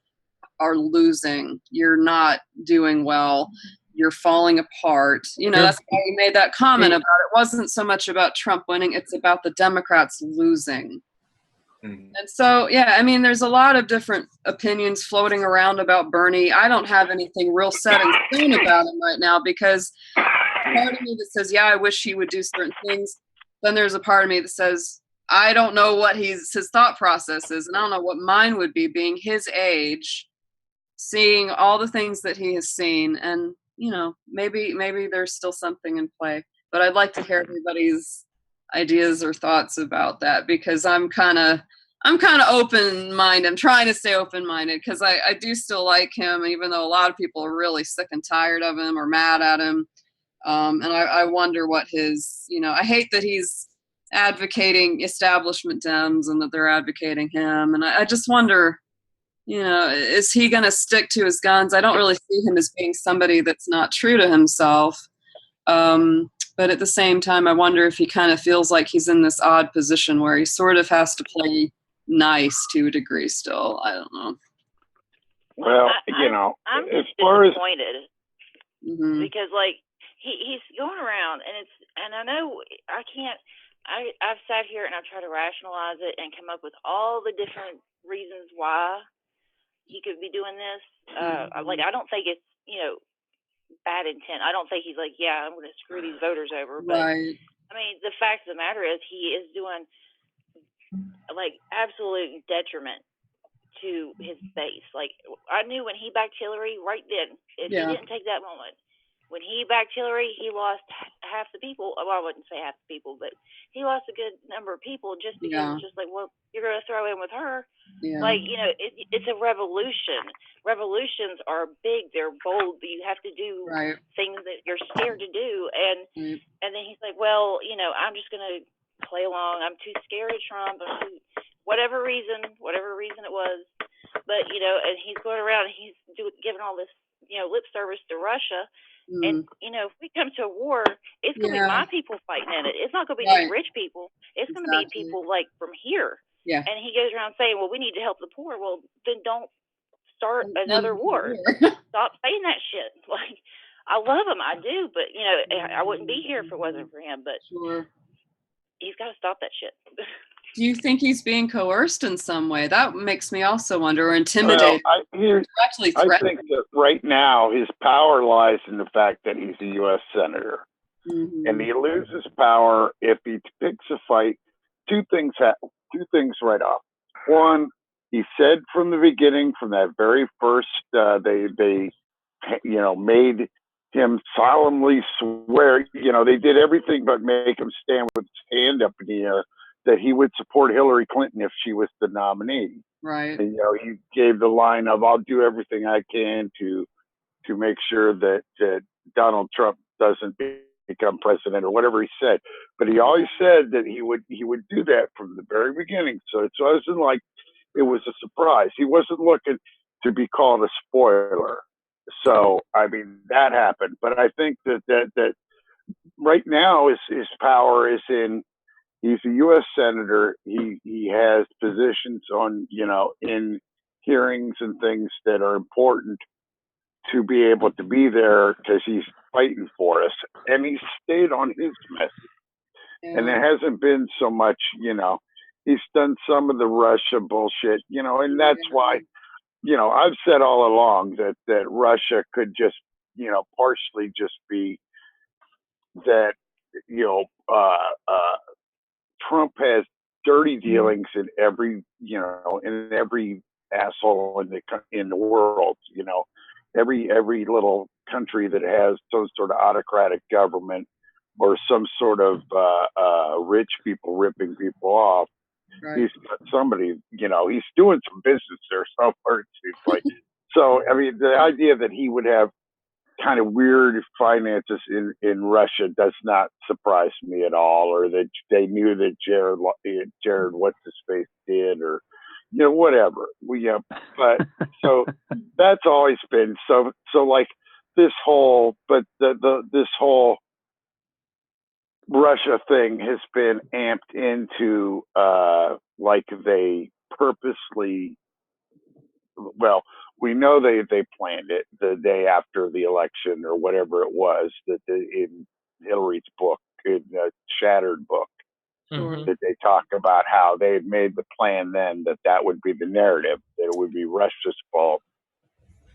are losing. You're not doing well. You're falling apart. You know, that's why he made that comment about it. Wasn't so much about Trump winning. It's about the Democrats losing. And so, yeah, I mean, there's a lot of different opinions floating around about Bernie. I don't have anything real set in stone about him right now because part of me that says, yeah, I wish he would do certain things. Then there's a part of me that says, I don't know what his thought process is. And I don't know what mine would be being his age, seeing all the things that he has seen. And, you know, maybe there's still something in play. But I'd like to hear everybody's ideas or thoughts about that because I'm kind of open-minded. I'm trying to stay open-minded because I do still like him, even though a lot of people are really sick and tired of him or mad at him. And I wonder what his, you know, I hate that he's advocating establishment Dems and that they're advocating him. And I just wonder, you know, is he going to stick to his guns? I don't really see him as being somebody that's not true to himself. But at the same time, I wonder if he kind of feels like he's in this odd position where he sort of has to play nice to a degree still. I don't know. Well, I'm as just far as disappointed because, like, he's going around, and I know I can't. I've sat here and I've tried to rationalize it and come up with all the different reasons why he could be doing this. Like, I don't think it's, you know, bad intent. I don't think he's like, yeah, I'm going to screw these voters over. But right. I mean, the fact of the matter is he is doing like absolute detriment to his base. Like, I knew when he backed Hillary right then, if he didn't take that moment, when he backed Hillary, he lost half the people. Well, I wouldn't say half the people, but he lost a good number of people just because it's just like, well, you're going to throw in with her. Yeah. Like, you know, it's a revolution. Revolutions are big. They're bold. You have to do things that you're scared to do. And then he's like, well, you know, I'm just going to play along. I'm too scared of Trump. Whatever reason it was. But, you know, and he's going around and he's giving all this, you know, lip service to Russia. And, you know, if we come to a war, it's going to be my people fighting in it. It's not going to be these rich people. It's going to be people like from here. Yeah. And he goes around saying, well, we need to help the poor. Well, then don't start another war. Stop saying that shit. Like, I love him. I do. But, you know, I wouldn't be here if it wasn't for him. But he's got to stop that shit. Do you think he's being coerced in some way? That makes me also wonder, or intimidated. Well, I think that right now his power lies in the fact that he's a U.S. senator. And he loses power if he picks a fight. Two things right off. One, he said from the beginning, from that very first, they you know, made him solemnly swear, they did everything but make him stand with his hand up in the air that he would support Hillary Clinton if she was the nominee. Right. And, he gave the line of, "I'll do everything I can to make sure that Donald Trump doesn't become president," or whatever he said. But he always said that he would do that from the very beginning. So it wasn't like it was a surprise. He wasn't looking to be called a spoiler. So I mean that happened. But I think that right now his power is in. He's a U.S. senator. He has positions on in hearings and things that are important to be able to be there because he's fighting for us, and he stayed on his message. Yeah. And there hasn't been so much, he's done some of the Russia bullshit, and that's why, I've said all along that Russia could just, partially just be that, Trump has dirty dealings in every, in every asshole in the world, every little country that has some sort of autocratic government or some sort of rich people ripping people off. Right. He's got somebody, he's doing some business there somewhere, it seems like. So, I mean, the idea that he would have kind of weird finances in Russia does not surprise me at all, or that they knew that Jared what's his face did, or whatever. But so that's always been so like this whole, but this whole Russia thing has been amped into like they purposely. Well, we know they planned it the day after the election or whatever it was that in Hillary's book, in the Shattered book, that they talk about how they made the plan then that would be the narrative, that it would be Russia's fault.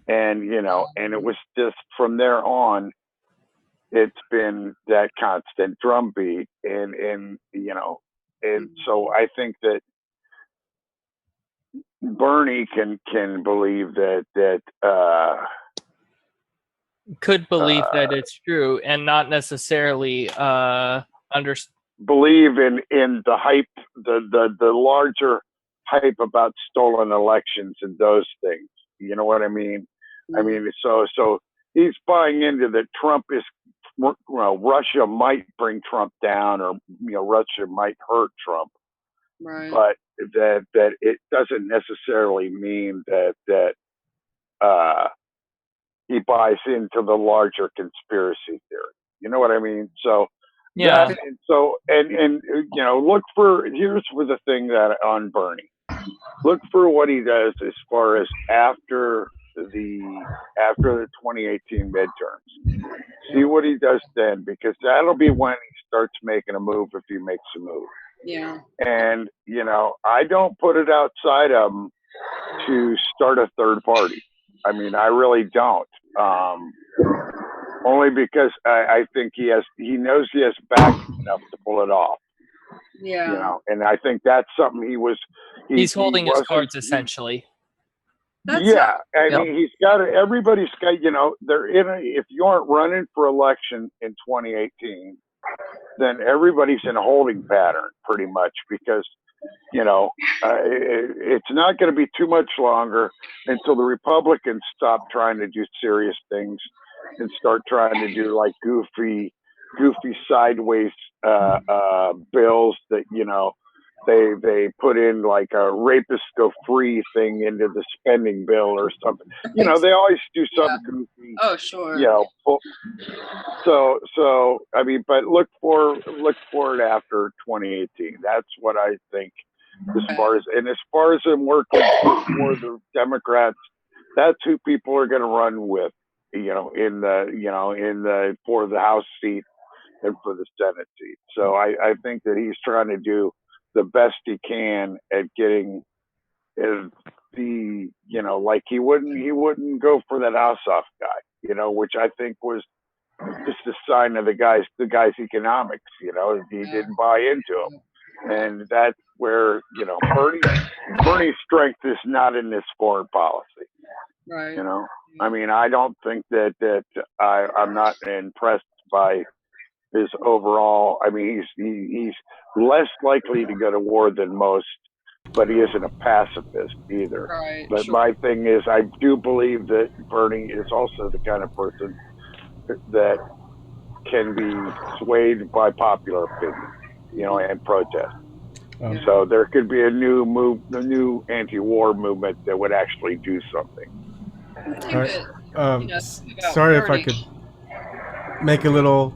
And, and it was just from there on, it's been that constant drumbeat. And so I think that Bernie can believe that could believe that it's true and not necessarily believe in the hype, the larger hype about stolen elections and those things. You know what I mean? I mean, so he's buying into that Trump is, Russia might bring Trump down, or Russia might hurt Trump. Right. But that it doesn't necessarily mean that he buys into the larger conspiracy theory. You know what I mean? So yeah. Look for, here's for the thing that on Bernie, look for what he does as far as after the 2018 midterms. See what he does then, because that'll be when he starts making a move, if he makes a move. Yeah. And, I don't put it outside of him to start a third party. I mean, I really don't. Only because I think he knows he has back enough to pull it off. Yeah. And I think that's something he's holding his cards essentially. I mean, he's got everybody's got, they're if you aren't running for election in 2018, then everybody's in a holding pattern pretty much, because it's not going to be too much longer until the Republicans stop trying to do serious things and start trying to do like goofy sideways bills that they put in, like a rapist go free thing into the spending bill or something. They always do something goofy. Oh, sure. So I mean, but look for it after 2018. That's what I think. As far as them working for the Democrats, that's who people are going to run with. For the House seat and for the Senate seat. So I think that he's trying to do the best he can at getting like he wouldn't go for that Ossoff guy, which I think was just a sign of the guy's economics. He didn't buy into him, and that's where Bernie's strength is not in this foreign policy. Right. I mean, I don't think that I'm not impressed by his overall. I mean, he's less likely to go to war than most, but he isn't a pacifist either. Right. But Sure. my thing is, I do believe that Bernie is also the kind of person that can be swayed by popular opinion, and protest. So there could be a new anti-war movement that would actually do something. I think All right. that, Sorry if I could make a little.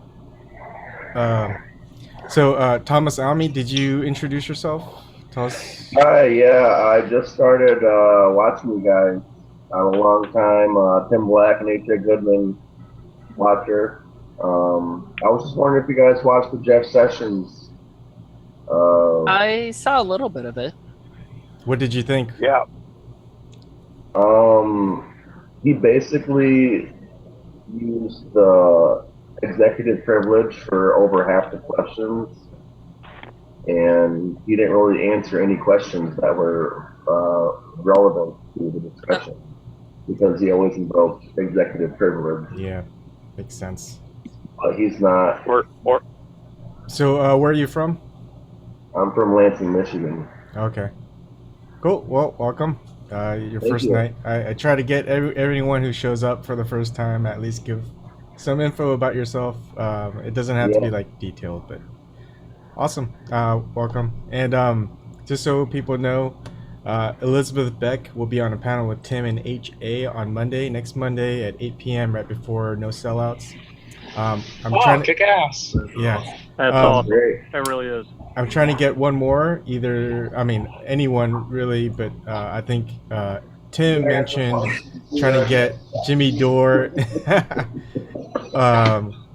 Thomas Almy, did you introduce yourself? Tell us. Hi, yeah, I just started watching you guys. I'm a long time Tim Black and H.A. Goodman watcher. I was just wondering if you guys watched the Jeff Sessions. I saw a little bit of it. What did you think? Yeah. He basically used the executive privilege for over half the questions, and he didn't really answer any questions that were relevant to the discussion because he always invoked executive privilege. Yeah, makes sense. But he's not. So, where are you from? I'm from Lansing, Michigan. Okay. Cool. Well, welcome. Your Thank first you. night. I try to get everyone who shows up for the first time at least give some info about yourself. It doesn't have to be like detailed, but awesome. Welcome. And just so people know, Elizabeth Beck will be on a panel with Tim and HA on next Monday at 8 p.m. right before No Sellouts. I'm trying to kick ass. Yeah. That's awesome. That really is. I'm trying to get one more, anyone really, but I think Tim mentioned trying to get Jimmy Dore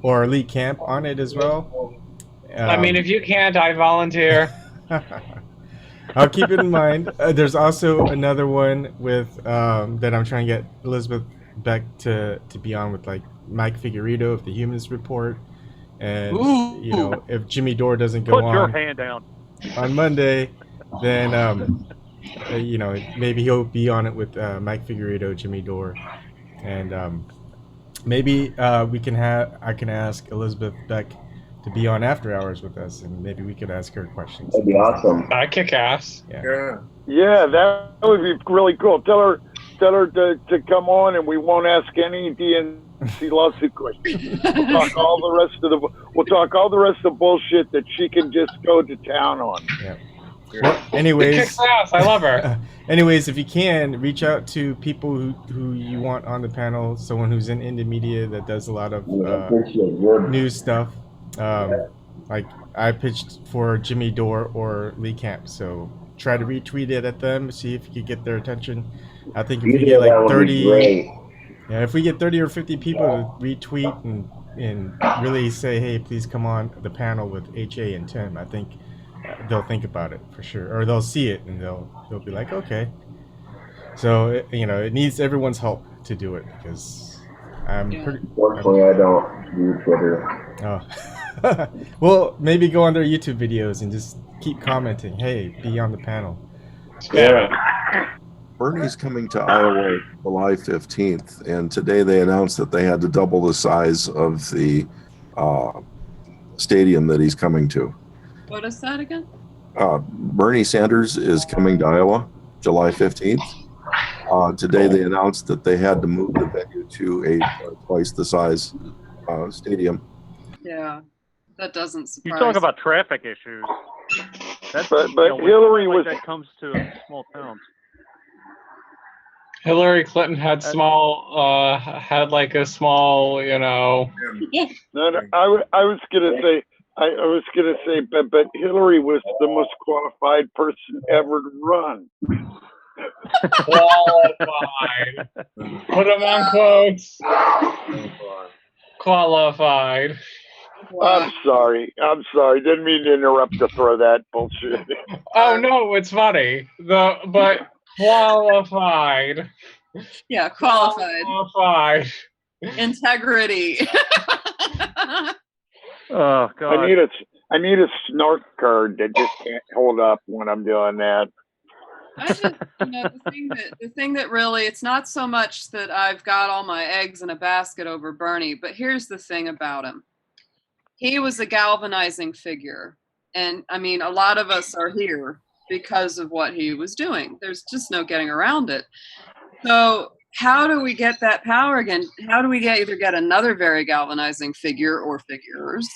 or Lee Camp on it as well. I mean, if you can't, I volunteer. I'll keep it in mind. There's also another one with that I'm trying to get Elizabeth Beck to be on with, like Mike Figueredo of the Humanist Report. And if Jimmy Dore doesn't go Put on your hand down on Monday, then maybe he'll be on it with Mike Figueredo, Jimmy Dore, and maybe I can ask Elizabeth Beck to be on After Hours with us, and maybe we could ask her questions. That'd be awesome. I kick ass. Yeah, that would be really cool. Tell her to come on, and we won't ask any DNC lawsuit questions. We'll talk all the rest of the bullshit that she can just go to town on. Yeah. Well, anyways, Kicks ass. I love her. Anyways, if you can reach out to people who you want on the panel, someone who's in indie media that does a lot of news stuff. Like I pitched for Jimmy Dore or Lee Camp, so try to retweet it at them, see if you can get their attention. I think if we get like 30, if we get 30 or 50 people to retweet and really say, hey, please come on the panel with HA and Tim, I think they'll think about it for sure, or they'll see it and they'll be like, okay. So it needs everyone's help to do it because Unfortunately, I don't do Twitter. Oh. Well, maybe go on their YouTube videos and just keep commenting. Hey, be on the panel. Yeah. Bernie's coming to Iowa July 15th, and today they announced that they had to double the size of the stadium that he's coming to. What is that again? Bernie Sanders is coming to Iowa July 15th. Today they announced that they had to move the venue to a twice the size stadium. Yeah, that doesn't surprise. You talk about traffic issues. That's, but Hillary was that comes to small towns. Hillary Clinton had a small, No, I was gonna say, but Hillary was the most qualified person ever to run. Qualified. Put them on quotes. Qualified. I'm sorry. Didn't mean to interrupt to throw that bullshit. Oh no, it's funny. But qualified. Yeah, qualified. Qualified. Integrity. Oh God. I need a snort card that just can't hold up when I'm doing that. I just, the thing that really, it's not so much that I've got all my eggs in a basket over Bernie, but here's the thing about him. He was a galvanizing figure. And I mean, a lot of us are here because of what he was doing. There's just no getting around it. So how do we get that power again? How do we either get another very galvanizing figure or figures,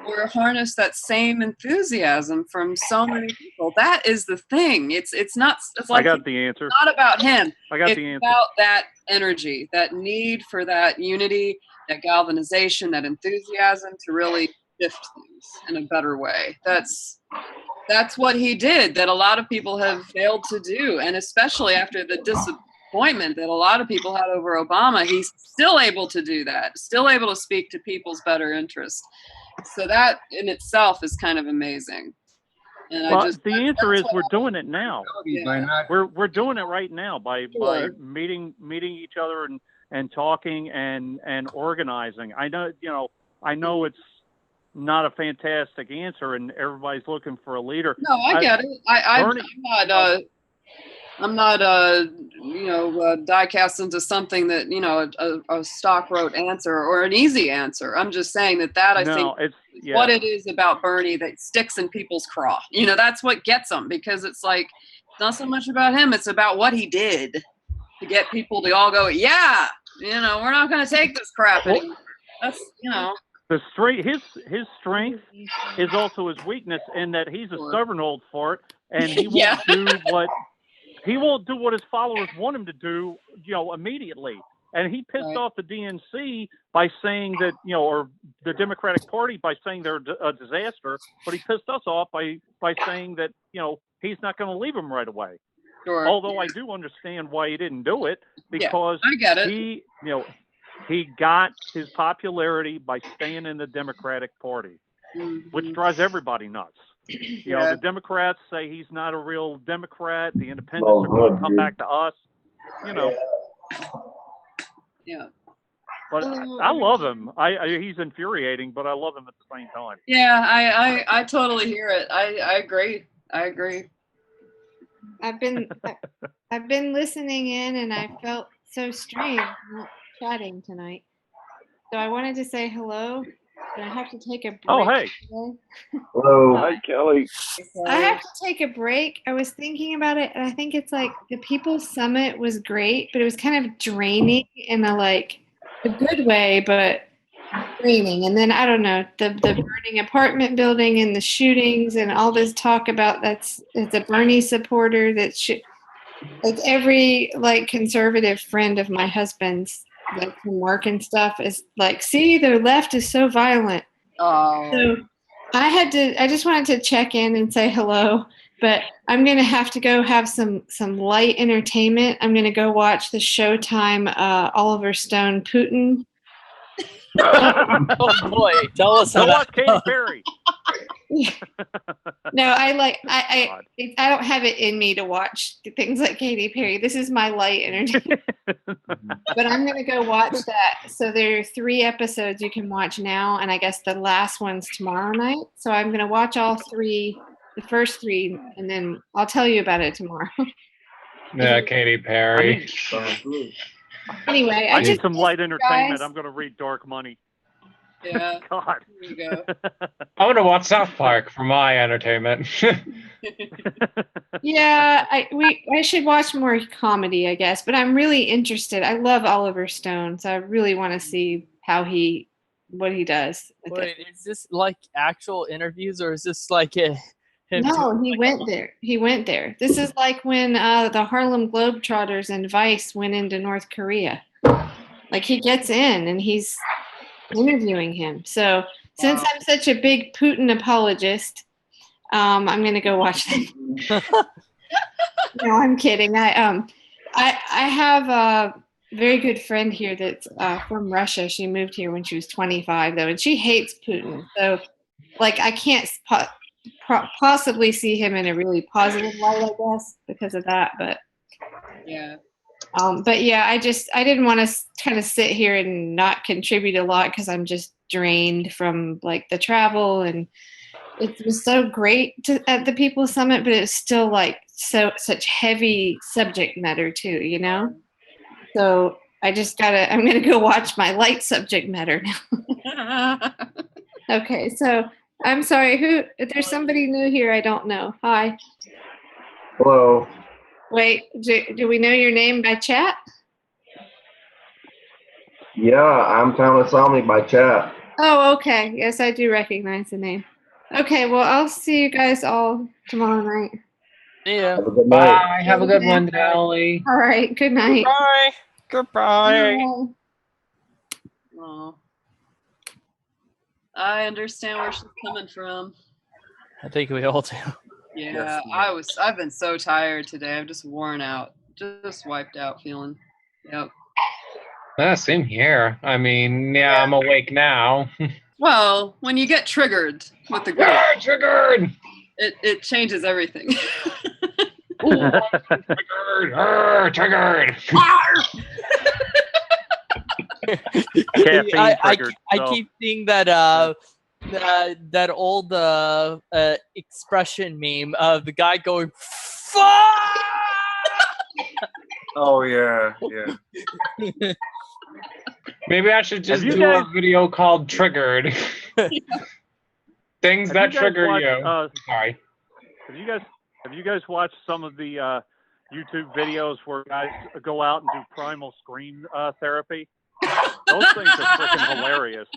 or harness that same enthusiasm from so many people? That is the thing. It's not. It's like, I got the answer. It's not about him. I got it's the answer. about that energy, that need for that unity, that galvanization, that enthusiasm to really shift things in a better way. That's what he did, that a lot of people have failed to do, and especially after the disappointment that a lot of people had over Obama, he's still able to do that, still able to speak to people's better interests. So that in itself is kind of amazing. And well, the answer is we're doing it now. Yeah. We're doing it right now by meeting each other and talking and organizing. I know it's not a fantastic answer, and everybody's looking for a leader. No, I get it. I'm not die cast into something that a stock rote answer or an easy answer. I'm just saying that I think it's what it is about Bernie that sticks in people's craw. That's what gets them, because it's like it's not so much about him, it's about what he did to get people to all go, yeah, we're not going to take this crap anymore. That's his strength is also his weakness, in that he's a stubborn old fart, and he won't do what his followers want him to do, immediately. And he pissed off the DNC by saying that, or the Democratic Party by saying they're a disaster, but he pissed us off by saying that, he's not going to leave them right away. Sure. Although I do understand why he didn't do it, because I get it. he got his popularity by staying in the Democratic Party, which drives everybody nuts. The Democrats say he's not a real Democrat. The independents are going to come back to us. Yeah. But I love him. He's infuriating, but I love him at the same time. Yeah, I totally hear it. I agree. I've been listening in, and I felt so strange not chatting tonight. So I wanted to say hello, but I have to take a break. Oh, hey. Hello. Hi, Kelly. I have to take a break. I was thinking about it, and I think it's like the People's Summit was great, but it was kind of draining in a good way, but draining. And then I don't know, the burning apartment building and the shootings and all this talk about it's a Bernie supporter that should, like, every conservative friend of my husband's, from work and stuff, is like, see, their left is so violent. Oh. So I just wanted to check in and say hello, but I'm going to have to go have some light entertainment. I'm going to go watch the Showtime Oliver Stone Putin. Oh boy, tell us about Katy Perry. No, I don't have it in me to watch things like Katy Perry. This is my light entertainment. But I'm going to go watch that. So there are 3 episodes you can watch now, and I guess the last one's tomorrow night. So I'm going to watch all 3, the first 3, and then I'll tell you about it tomorrow. Yeah, Katy Perry. Anyway, I need some light entertainment. I'm going to read Dark Money. Yeah. God. There you go. I want to watch South Park for my entertainment. Yeah, I should watch more comedy, I guess. But I'm really interested. I love Oliver Stone, so I really want to see what he does. Wait, is this like actual interviews, or is this like him? No, he went there. He went there. This is like when the Harlem Globetrotters and Vice went into North Korea. Like, he gets in and he's interviewing him. So since I'm such a big Putin apologist, I'm going to go watch that. No, I'm kidding. I have a very good friend here that's from Russia. She moved here when she was 25, though, and she hates Putin. So, I can't possibly see him in a really positive light, I guess, because of that. But yeah. But yeah, I didn't want to kind of sit here and not contribute a lot because I'm just drained from the travel, and it was so great at the People's Summit, but it's still such heavy subject matter too, you know? So I'm gonna go watch my light subject matter now. Okay, so I'm sorry, there's somebody new here I don't know. Hi. Hello. Wait, do we know your name by chat? Yeah, I'm Thomas Omni by chat. Oh, okay. Yes, I do recognize the name. Okay, well, I'll see you guys all tomorrow night. Yeah. Have a good night. Bye. Have a good one, Dolly. All right, good night. Goodbye. Goodbye. Bye. Oh. I understand where she's coming from. I think we all do. Yeah, I've been so tired today. I'm just worn out. Just wiped out feeling. Yep. Same here. I mean, yeah, I'm awake now. Well, when you get triggered with the group, Triggered! it changes everything. Ooh, triggered! Triggered! I keep seeing that that old expression meme of the guy going fuck. Oh yeah. Maybe I should just Have you do guys- a video called Triggered. Things that you guys trigger watched, you. Sorry. Have you guys watched some of the YouTube videos where guys go out and do primal scream therapy? Those things are freaking hilarious.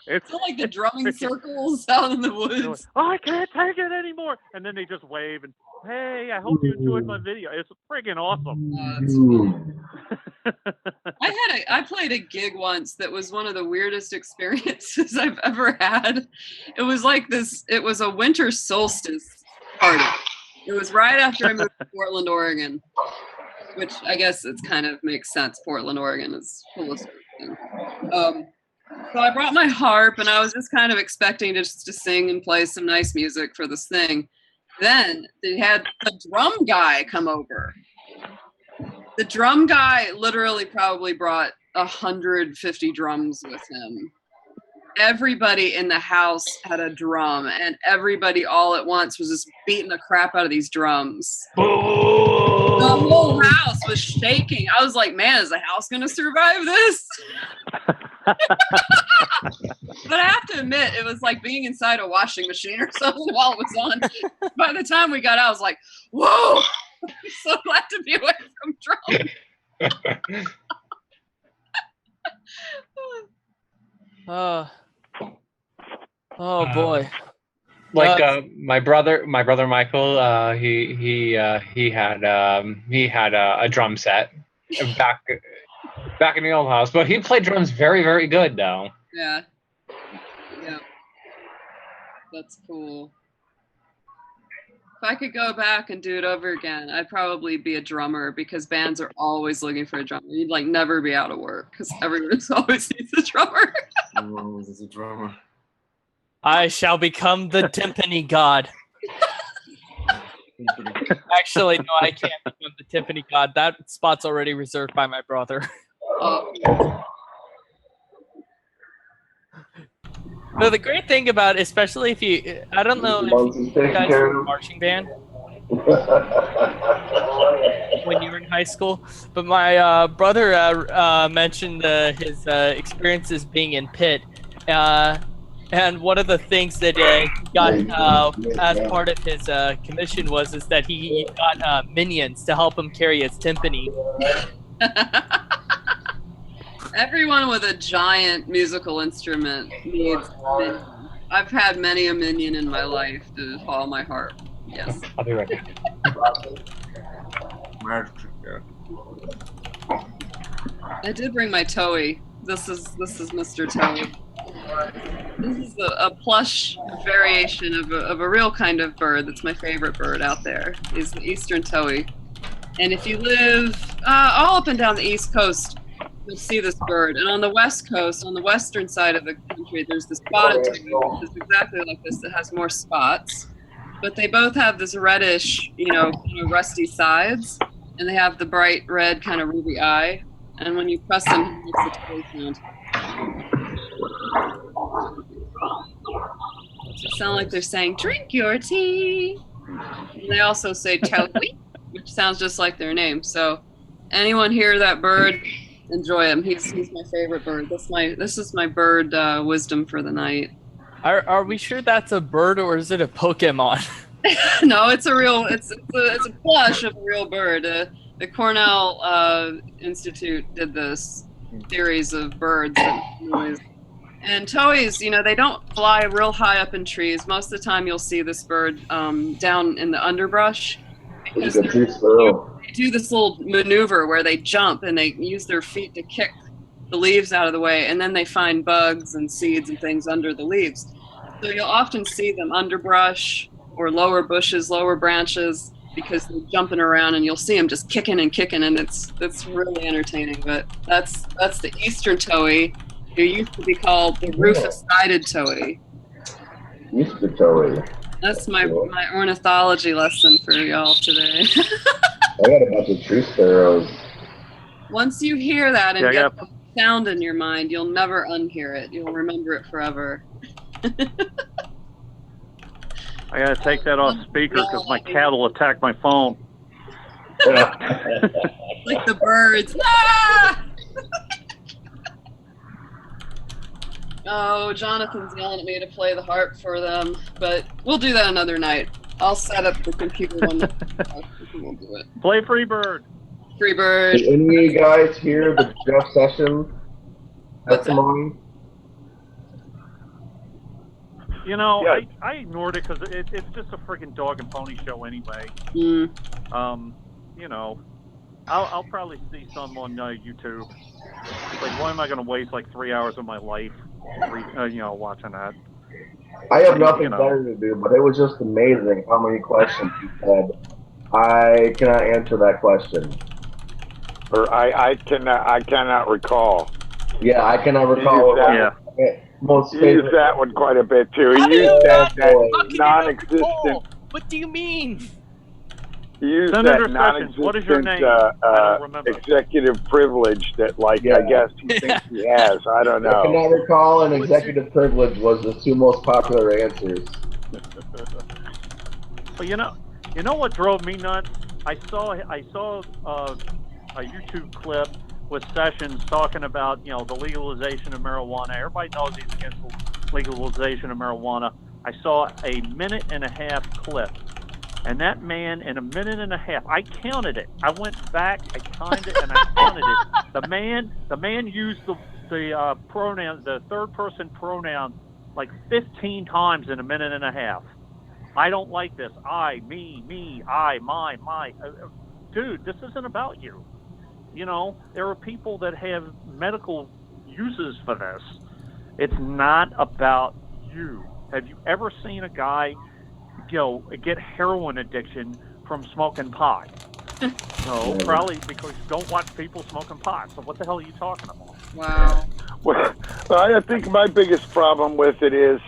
It's like the drumming circles out in the woods. like, oh, I can't take it anymore, and then they just wave and, hey, I hope you enjoyed my video. It's freaking awesome. I played a gig once that was one of the weirdest experiences I've ever had. It was like this. It was a winter solstice party. It was right after I moved to Portland, Oregon, which I guess it kind of makes sense. Portland, Oregon is full of surfing. So I brought my harp, and I was just kind of expecting to sing and play some nice music for this thing. Then they had the drum guy come over. The drum guy literally probably brought 150 drums with him. Everybody in the house had a drum, and everybody all at once was just beating the crap out of these drums. The whole house was shaking. I was like, man, is the house going to survive this? But I have to admit, it was like being inside a washing machine or something while it was on. By the time we got out, I was like, whoa, I'm so glad to be away from drums. Oh boy. Like my brother Michael, he had a drum set back in the old house, but he played drums very, very good though. Yeah. That's cool. If I could go back and do it over again, I'd probably be a drummer, because bands are always looking for a drummer. You'd like never be out of work because everyone always needs a drummer. Everyone is a drummer. I shall become the timpani god. Actually, no, I can't become the timpani god. That spot's already reserved by my brother. No, the great thing about, especially if you, I don't know if you guys were in a marching band when you were in high school, but my brother mentioned his experiences being in pit. And one of the things that he got as part of his commission is that he got minions to help him carry his timpani. Everyone with a giant musical instrument needs a minion. I've had many a minion in my life to follow my heart. Yes. I'll be right back. I did bring my Toei. This is Mr. Toei. This is a plush variation of a real kind of bird that's my favorite bird out there, is the eastern towhee. And if you live all up and down the East Coast, you'll see this bird. And on the West Coast, on the western side of the country, there's this spotted towhee, which is exactly like this, that has more spots. But they both have this reddish, kind of rusty sides, and they have the bright red kind of ruby eye. And when you press them, it makes the towhee sound. They sound like they're saying, "Drink your tea." They also say Towie, which sounds just like their name. So, anyone hear that bird? Enjoy him. He's my favorite bird. This is my bird wisdom for the night. Are we sure that's a bird or is it a Pokemon? No, it's a plush of a real bird. The Cornell Institute did this series of birds. And towies, they don't fly real high up in trees. Most of the time, you'll see this bird down in the underbrush. Because they do this little maneuver where they jump and they use their feet to kick the leaves out of the way, and then they find bugs and seeds and things under the leaves. So you'll often see them underbrush or lower bushes, lower branches, because they're jumping around, and you'll see them just kicking and kicking, and it's really entertaining. But that's the eastern towhee, who used to be called the rufous-sided towhee. Eastern towhee. That's my ornithology lesson for y'all today. I got a bunch of tree sparrows. Once you hear that and get that sound in your mind, you'll never unhear it. You'll remember it forever. I gotta take that off speaker because my cat will attack my phone. Like the birds. Ah! Oh, Jonathan's yelling at me to play the harp for them, but we'll do that another night. I'll set up the computer one. We'll do it. Play Freebird. Freebird. Did any of you guys hear the Jeff Sessions testimony? I ignored it because it's just a freaking dog and pony show anyway. I'll probably see some on YouTube. Like, why am I going to waste like 3 hours of my life, watching that? I have nothing better to do, but it was just amazing how many questions you said. I cannot answer that question. Or I cannot recall. Yeah, I cannot recall. Most he used that one quite a bit too. He used that non-existent. What do you mean? He used Senator that non-existent what is your name? I don't remember. Executive privilege that, I guess he thinks he has. I don't know. I cannot recall, and executive privilege was the two most popular answers. But you know what drove me nuts? I saw a YouTube clip with Sessions talking about the legalization of marijuana. Everybody knows he's against legalization of marijuana. I saw a 1.5-minute clip, and that man in a 1.5 minutes, I counted it. I went back, I timed it, and I counted it. The man used the pronoun, the third person pronoun, like 15 times in a 1.5 minutes. I don't like this. I, me, I, my. Dude, this isn't about you. There are people that have medical uses for this. It's not about you. Have you ever seen a guy, get heroin addiction from smoking pot? No, probably because you don't watch people smoking pot. So what the hell are you talking about? Wow. Well, I think my biggest problem with it is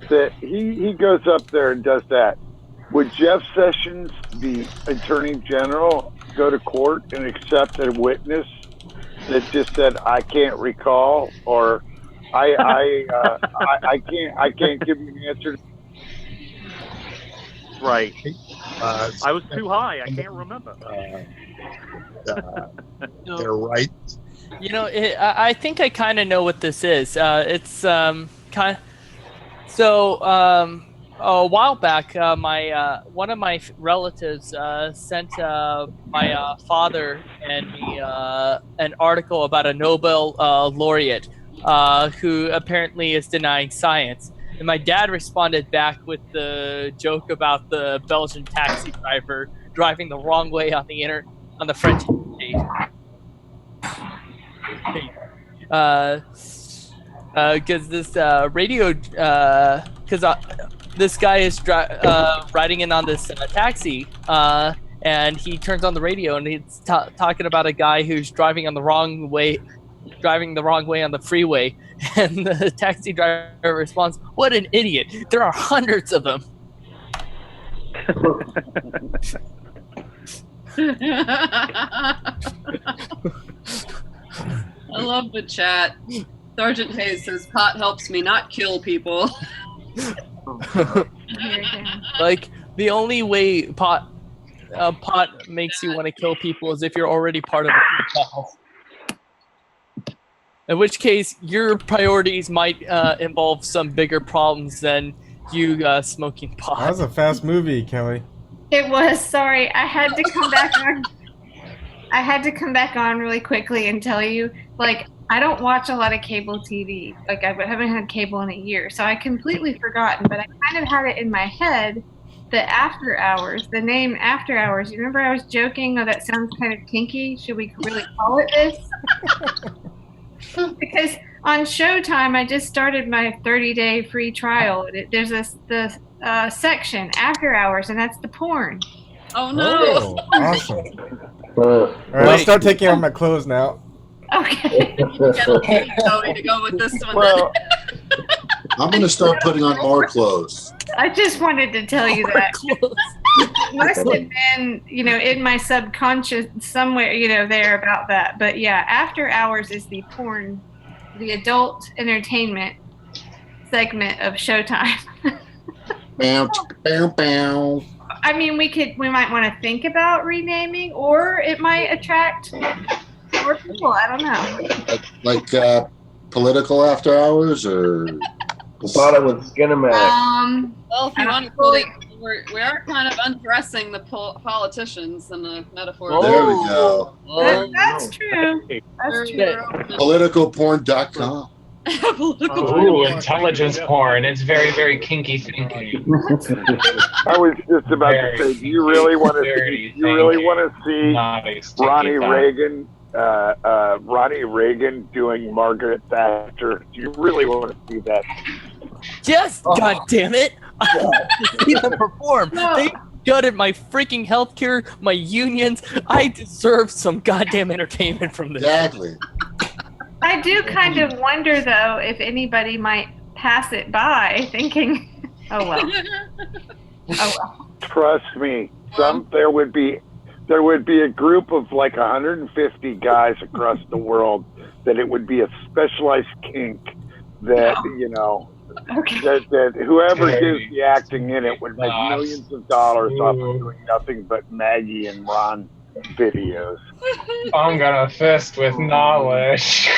that he goes up there and does that. Would Jeff Sessions, the Attorney General, go to court and accept a witness that just said, "I can't recall," or I can't give you an answer? Right. I was too high. I can't remember. They're right. I think I kind of know what this is. It's a while back, one of my relatives sent my father and me an article about a Nobel laureate who apparently is denying science. And my dad responded back with the joke about the Belgian taxi driver driving the wrong way on the French interstate. Because this radio, this guy is riding in on this taxi, and he turns on the radio, and he's talking about a guy who's driving the wrong way on the freeway, and the taxi driver responds, "What an idiot! There are hundreds of them." I love the chat. Sergeant Hayes says pot helps me not kill people. the only way pot makes you want to kill people is if you're already part of a cartel. In which case, your priorities might involve some bigger problems than you smoking pot. That was a fast movie, Kelly. It was. Sorry, I had to come back on. I had to come back on really quickly and tell you, like, I don't watch a lot of cable TV. Like, I haven't had cable in a year, so I completely forgotten. But I kind of had it in my head that After Hours, the name After Hours. You remember I was joking? Oh, that sounds kind of kinky. Should we really call it this? Because on Showtime, I just started my 30-day free trial. There's the section After Hours, and that's the porn. Oh no! Oh, awesome. All right, I'll start taking off my clothes now. Okay. Tony to go with this one. Well, I'm going to start putting on more clothes. I just wanted to tell you that. It must have been, in my subconscious somewhere, there about that. But yeah, After Hours is the porn, the adult entertainment segment of Showtime. Bow, bow, bow. I mean, we might want to think about renaming, or it might attract more people. I don't know. Like political After Hours, or I thought it was Skinemax. Well, if you want to put it, we are kind of undressing the politicians in the metaphor. There we go. That's true. That's true. Politicalporn.com. Ooh, intelligence porn. It's very, very kinky thinking. I was just about to say, do you really want to see Ronnie Reagan doing Margaret Thatcher? Do you really want to see that? Yes, God damn it! I want to see them perform. They gutted my freaking healthcare, my unions. I deserve some goddamn entertainment from this. Exactly. I do kind of wonder, though, if anybody might pass it by thinking, oh well. Oh well. Trust me, there would be a group of like 150 guys across the world that it would be a specialized kink that that whoever does the acting in it would make millions of dollars off of doing nothing but Maggie and Ron videos. I'm gonna fist with knowledge.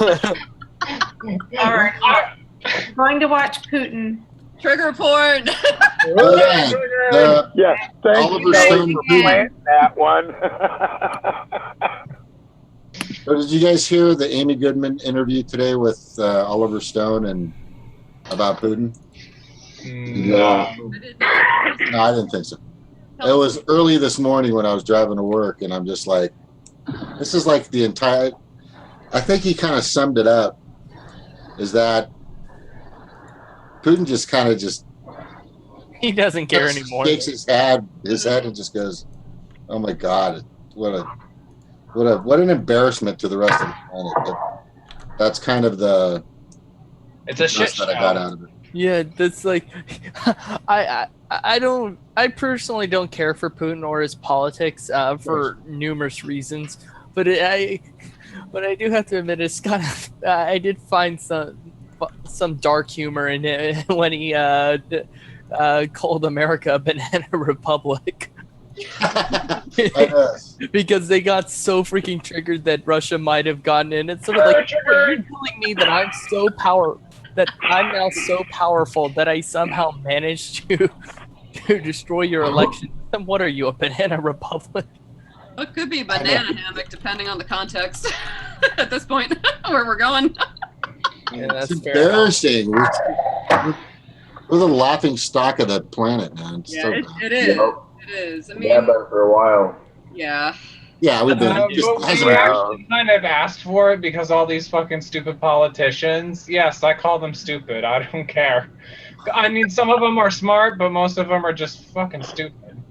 All right. I'm going to watch Putin. Trigger porn. Yeah, thank you for planting that one. So did you guys hear the Amy Goodman interview today with Oliver Stone and about Putin? No. No, I didn't think so. It was early this morning when I was driving to work, and I'm just like, this is like the entire, I think he kind of summed it up, is that Putin just kind of he doesn't care anymore. Shakes his head and just goes, oh my God, what an embarrassment to the rest of the planet. That's kind of it's a shit that I got out of it. Yeah, that's like, I personally don't care for Putin or his politics for numerous reasons, but I do have to admit it's kind of I did find some dark humor in it when he called America a banana republic. Because they got so freaking triggered that Russia might have gotten in. It's sort of like, you're telling me that I'm now so powerful that I somehow managed to destroy your election. Then what are you, a banana republic? It could be banana hammock, depending on the context. At this point, where we're going. Yeah, that's it's embarrassing. We're the laughing stock of the planet, man. Yeah, so it is. It is. I mean, yeah, but for a while. Yeah. Yeah, we've been. We actually kind of asked for it because all these fucking stupid politicians. Yes, I call them stupid. I don't care. I mean, some of them are smart, but most of them are just fucking stupid.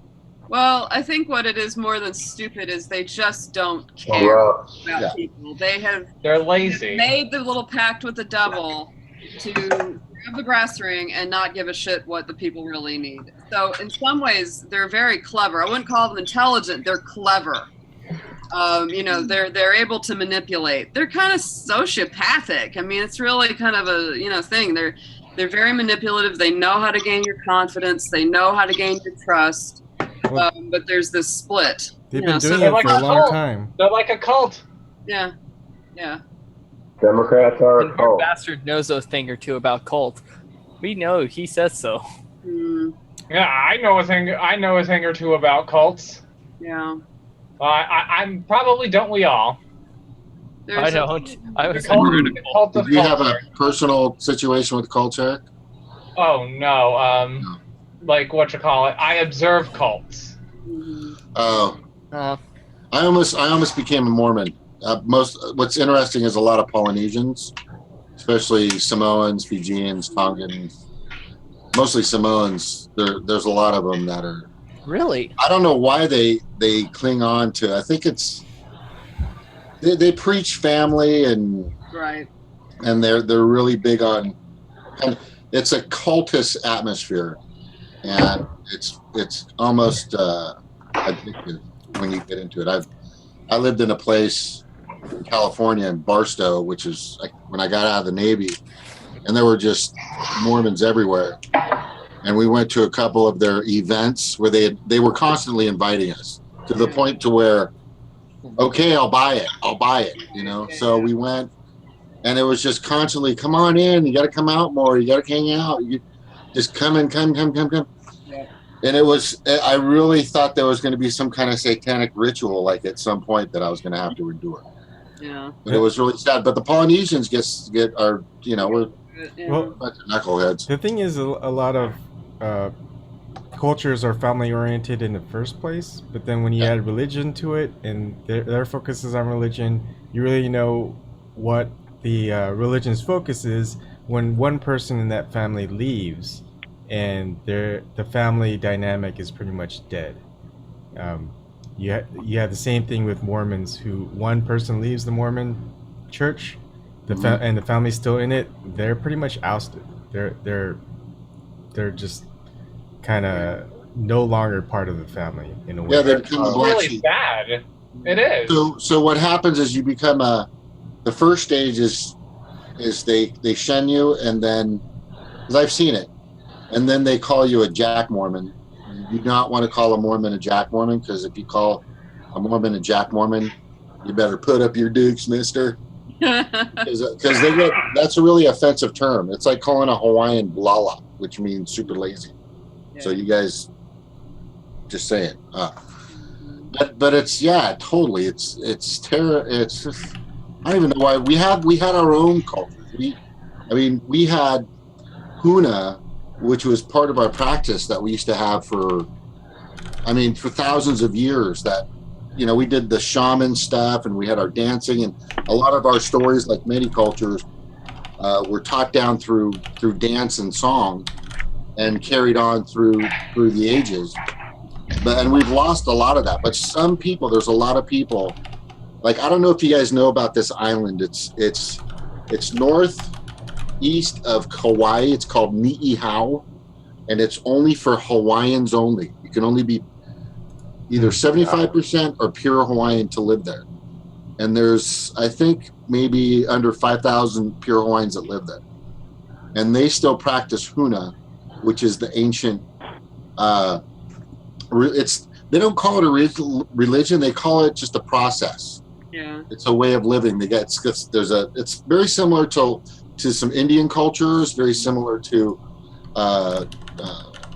Well, I think what it is more than stupid is they just don't care about people. They're lazy. Made the little pact with the devil to grab the brass ring and not give a shit what the people really need. So in some ways, they're very clever. I wouldn't call them intelligent. They're clever. They're able to manipulate. They're kind of sociopathic. I mean, it's really kind of a thing. They're very manipulative. They know how to gain your confidence. They know how to gain your trust. But there's this split. They've been doing they're it like for a a long cult. time. They're like a cult. Yeah. Yeah. Democrats are a And your cult. bastard knows a thing or two about cult. We know he says so. Yeah, I know a thing or two about cults. Yeah. I'm probably, don't we all? I don't. I was Cult Did of you have a culture. personal situation with cults, Eric? Oh no. Like what you call it? I observe cults. Oh, I almost became a Mormon. What's interesting is a lot of Polynesians, especially Samoans, Fijians, Tongans, mostly Samoans. There's a lot of them that are really. I don't know why they cling on to. I think it's they preach family and right, and they're really big on. And it's a cultist atmosphere, and it's almost addictive when you get into it. I lived in a place in California in Barstow, which is like when I got out of the Navy, and there were just Mormons everywhere. And we went to a couple of their events where they were constantly inviting us to the point to where, okay, I'll buy it, you know. So we went, and it was just constantly, come on in, you got to come out more, you got to hang out, you just come. And I really thought there was going to be some kind of satanic ritual, like at some point that I was going to have to endure. Yeah. But it was really sad. But the Polynesians we're Well, a bunch of knuckleheads. The thing is, a lot of cultures are family oriented in the first place, but then when you add religion to it and their focus is on religion, you really know what the religion's focus is when one person in that family leaves, and the family dynamic is pretty much dead. You have the same thing with Mormons, who one person leaves the Mormon church, and the family's still in it. They're pretty much ousted. They're just kind of no longer part of the family in a way. Yeah, they become the black really sheep. bad. It is. So what happens is you become the first stage is they shun you, and then, because I've seen it, and then they call you a Jack Mormon. You do not want to call a Mormon a Jack Mormon, because if you call a Mormon a Jack Mormon, you better put up your dukes, mister. Because that's a really offensive term. It's like calling a Hawaiian blala, which means super lazy. Yeah. So you guys, just saying. But it's totally. It's terror. It's just, I don't even know why we had our own culture. We had Huna, which was part of our practice that we used to have for thousands of years. That we did the shaman stuff, and we had our dancing, and a lot of our stories, like many cultures, were taught down through dance and song, and carried on through the ages. And we've lost a lot of that. But there's a lot of people. Like, I don't know if you guys know about this island. It's northeast of Hawaii. It's called Ni'ihau, and it's only for Hawaiians only. You can only be either 75% or pure Hawaiian to live there. And there's, I think, maybe under 5,000 pure Hawaiians that live there. And they still practice Huna, which is the ancient, they don't call it a religion, they call it just a process. Yeah. It's a way of living. It's very similar to some Indian cultures, very similar to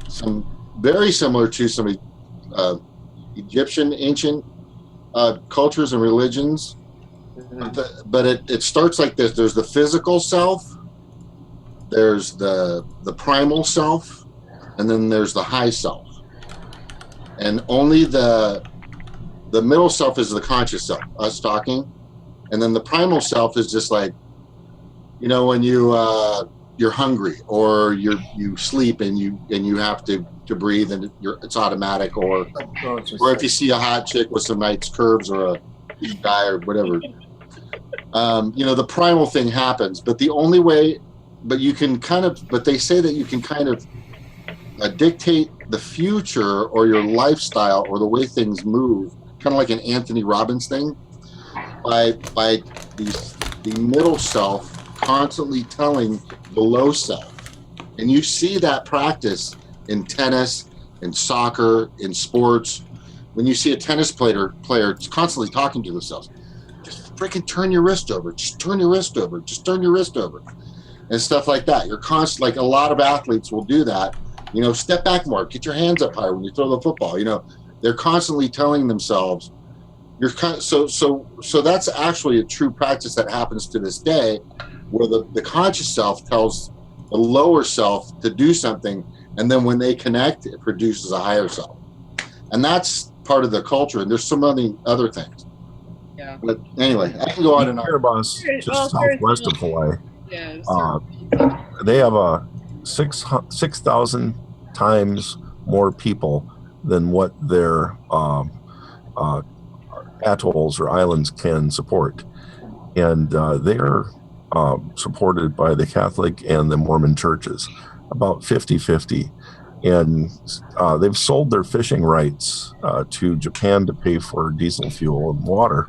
some Egyptian ancient cultures and religions. But it starts like this. There's the physical self, there's the primal self, and then there's the high self. And only the middle self is the conscious self, us talking. And then the primal self is just like, when you're hungry, or you sleep and you have to breathe, and it's automatic, or if you see a hot chick with some nice curves, or a guy or whatever, the primal thing happens. But the only way, but they say that you can kind of dictate the future or your lifestyle or the way things move, kind of like an Anthony Robbins thing, by the middle self constantly telling the low self And you see that practice in tennis, in soccer, in sports. When you see a tennis player constantly talking to themselves, just freaking turn your wrist over, just turn your wrist over, just turn your wrist over, and stuff like that. You're constant, like a lot of athletes will do that. You know, step back more, get your hands up higher when you throw the football. You know, they're constantly telling themselves. So that's actually a true practice that happens to this day, where the conscious self tells the lower self to do something, and then when they connect, it produces a higher self, and that's part of the culture. And there's so many other things. Yeah. But anyway, I can go on and on. Kiribati, just southwest of Hawaii. Yeah. They have 6,000 times more people than what their atolls or islands can support, and they are supported by the Catholic and the Mormon churches, about 50-50. And they've sold their fishing rights to Japan to pay for diesel fuel and water.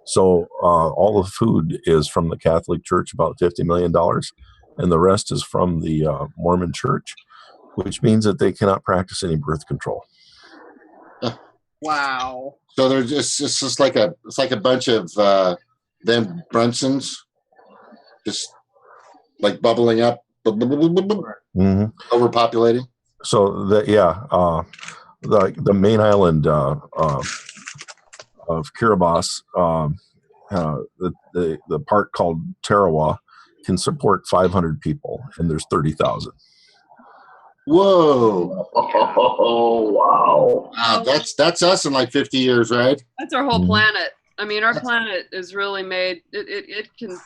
So all the food is from the Catholic Church, about $50 million, and the rest is from the Mormon Church, which means that they cannot practice any birth control. Wow. So there's just it's just like a bunch of them Brunsons, just like bubbling up, overpopulating. So the main island of Kiribati, the part called Tarawa, can support 500 people, and there's 30,000. Whoa! Oh wow! That's us in like 50 years, right? That's our whole planet. I mean, our planet is really made. It can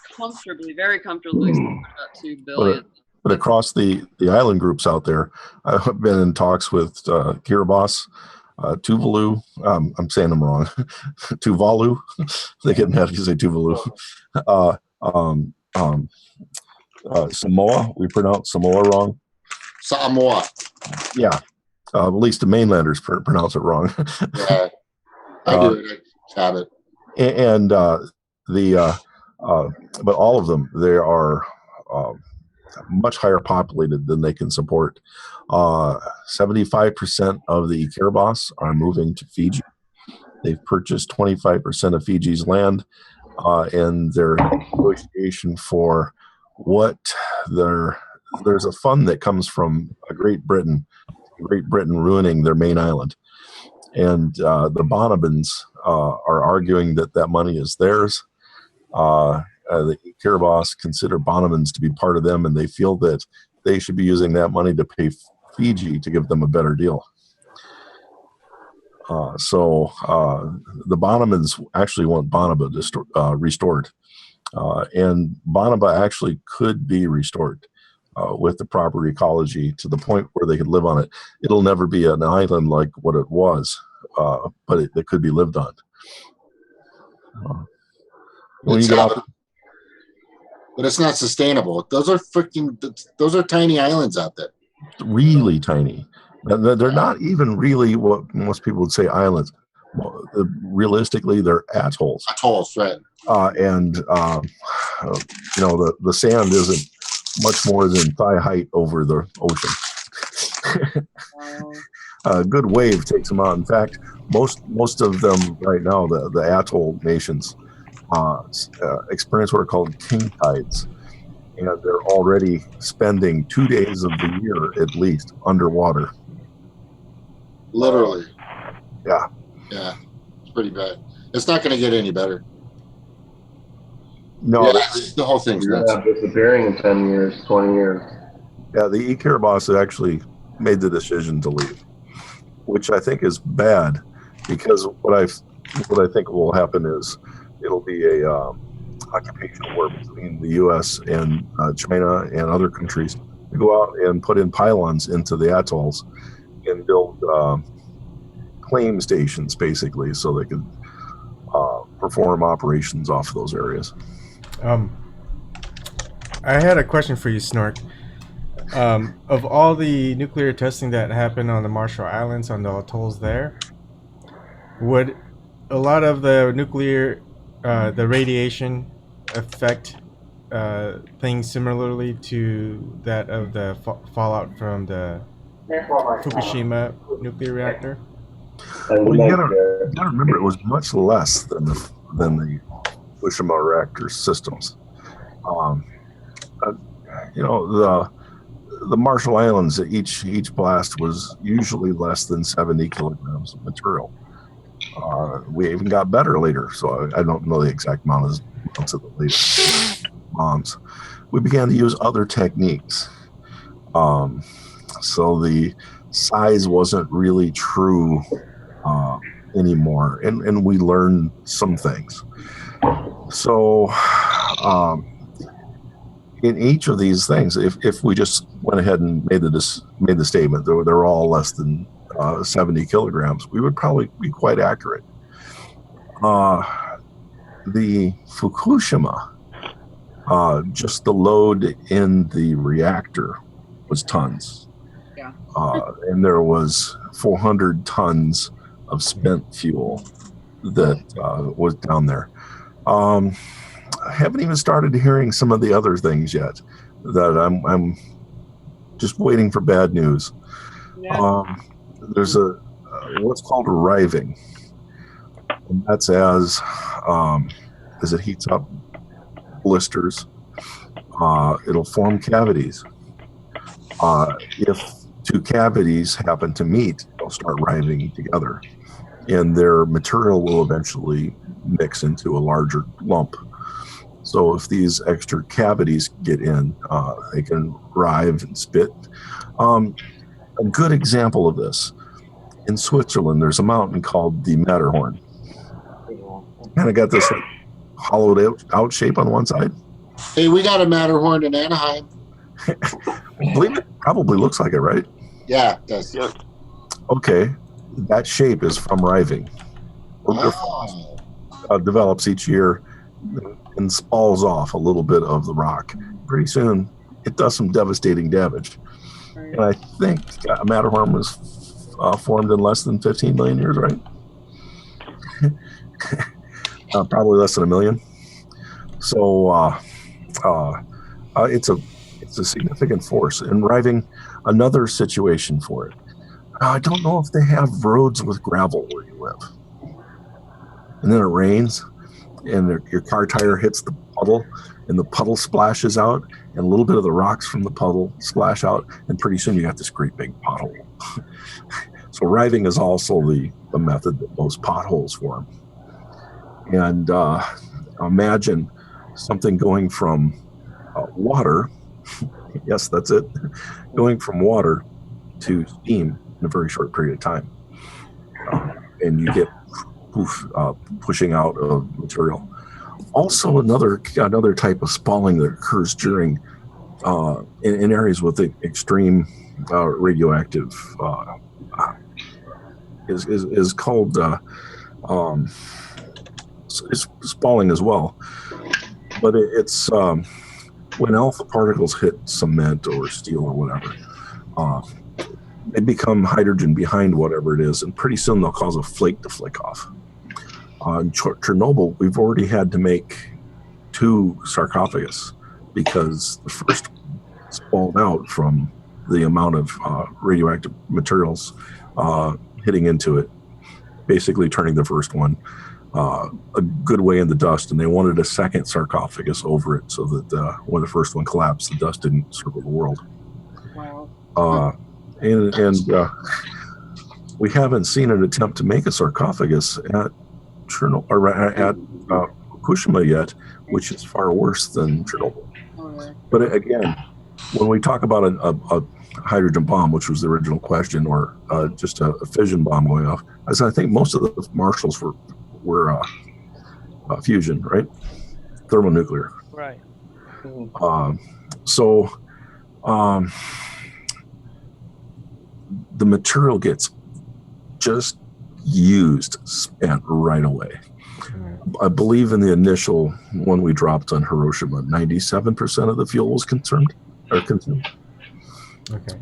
very comfortably support about 2 billion. But across the island groups out there, I've been in talks with Kiribati, Tuvalu. I'm saying them wrong. Tuvalu. They get mad if you say Tuvalu. Samoa. We pronounce Samoa wrong. Samoa. Yeah. At least the mainlanders pronounce it wrong. Yeah. I do it. I have it. And but all of them, they are much higher populated than they can support. 75% of the Kiribati are moving to Fiji. They've purchased 25% of Fiji's land, and their negotiation for what there's a fund that comes from Great Britain ruining their main island. And the Bonobans are arguing that money is theirs. The Kiribati consider Bonobans to be part of them, and they feel that they should be using that money to pay Fiji to give them a better deal. So the Bonobans actually want Bonobo restored. And Bonobo actually could be restored with the proper ecology to the point where they could live on it. It'll never be an island like what it was, but it could be lived on. When you get out, but it's not sustainable. Those are tiny islands out there. Really tiny. They're not even really what most people would say islands. Realistically, they're atolls. Atolls, right? And the sand isn't much more than thigh height over the ocean. A good wave takes them out. In fact, most of them right now, the atoll nations, experience what are called king tides, and they're already spending 2 days of the year at least underwater. Literally. Yeah. Yeah. It's pretty bad. It's not going to get any better. No, yeah, the whole thing's nuts. Disappearing in 10 years, 20 years. Yeah, the Kiribati actually made the decision to leave, which I think is bad, because what I think will happen is it'll be a occupational war between the U.S. and China and other countries to go out and put in pylons into the atolls and build claim stations, basically, so they could perform operations off of those areas. I had a question for you, Snork. Of all the nuclear testing that happened on the Marshall Islands, on the atolls there, would a lot of the nuclear, the radiation affect things similarly to that of the fallout from the Fukushima nuclear reactor? Well, you gotta remember it was much less than the Fukushima reactor systems. You know, the Marshall Islands, each blast was usually less than 70 kilograms of material. We even got better later, so I don't know the exact amounts of the latest bombs. We began to use other techniques. So the size wasn't really true anymore, and we learned some things. So in each of these things, if we just went ahead and made the statement that they're all less than 70 kilograms, we would probably be quite accurate. The Fukushima, just the load in the reactor was tons. Yeah. And there was 400 tons of spent fuel that was down there. I haven't even started hearing some of the other things yet. That I'm just waiting for bad news. Yeah. There's what's called riving, and that's as it heats up blisters, it'll form cavities. If two cavities happen to meet, they'll start riving together, and their material will eventually mix into a larger lump. So if these extra cavities get in, they can rive and spit. A good example of this, in Switzerland, there's a mountain called the Matterhorn. Kind of got this like, hollowed out shape on one side. Hey, we got a Matterhorn in Anaheim. I believe it probably looks like it, right? Yeah, it does. Yeah. Okay, that shape is from riving. Oh. Develops each year and spalls off a little bit of the rock. Pretty soon, it does some devastating damage. And I think Matterhorn was formed in less than 15 million years, right? Probably less than a million. So it's a significant force. And riving, another situation for it. I don't know if they have roads with gravel where you live. And then it rains, and your car tire hits the puddle, and the puddle splashes out, and a little bit of the rocks from the puddle splash out, and pretty soon you got this great big pothole. So riving is also the method that most potholes form. And imagine something going from water, yes, that's it, going from water to steam in a very short period of time. And you get pushing out of material. Also, another type of spalling that occurs during in areas with extreme radioactive is called it's spalling as well, but it's when alpha particles hit cement or steel or whatever, they become hydrogen behind whatever it is, and pretty soon they'll cause a flake to flick off. In Chernobyl, we've already had to make 2 sarcophagus because the first spalled out from the amount of radioactive materials hitting into it, basically turning the first one a good way in the dust, and they wanted a second sarcophagus over it so that when the first one collapsed, the dust didn't circle the world. Wow. And we haven't seen an attempt to make a sarcophagus at Chernobyl or at Fukushima yet, which is far worse than Chernobyl. Okay. But again, when we talk about a hydrogen bomb, which was the original question, or just a fission bomb going off, as I think most of the Marshalls were fusion, right? Thermonuclear. Right. So the material gets just spent right away. I believe in the initial one we dropped on Hiroshima, 97% of the fuel was consumed. Okay.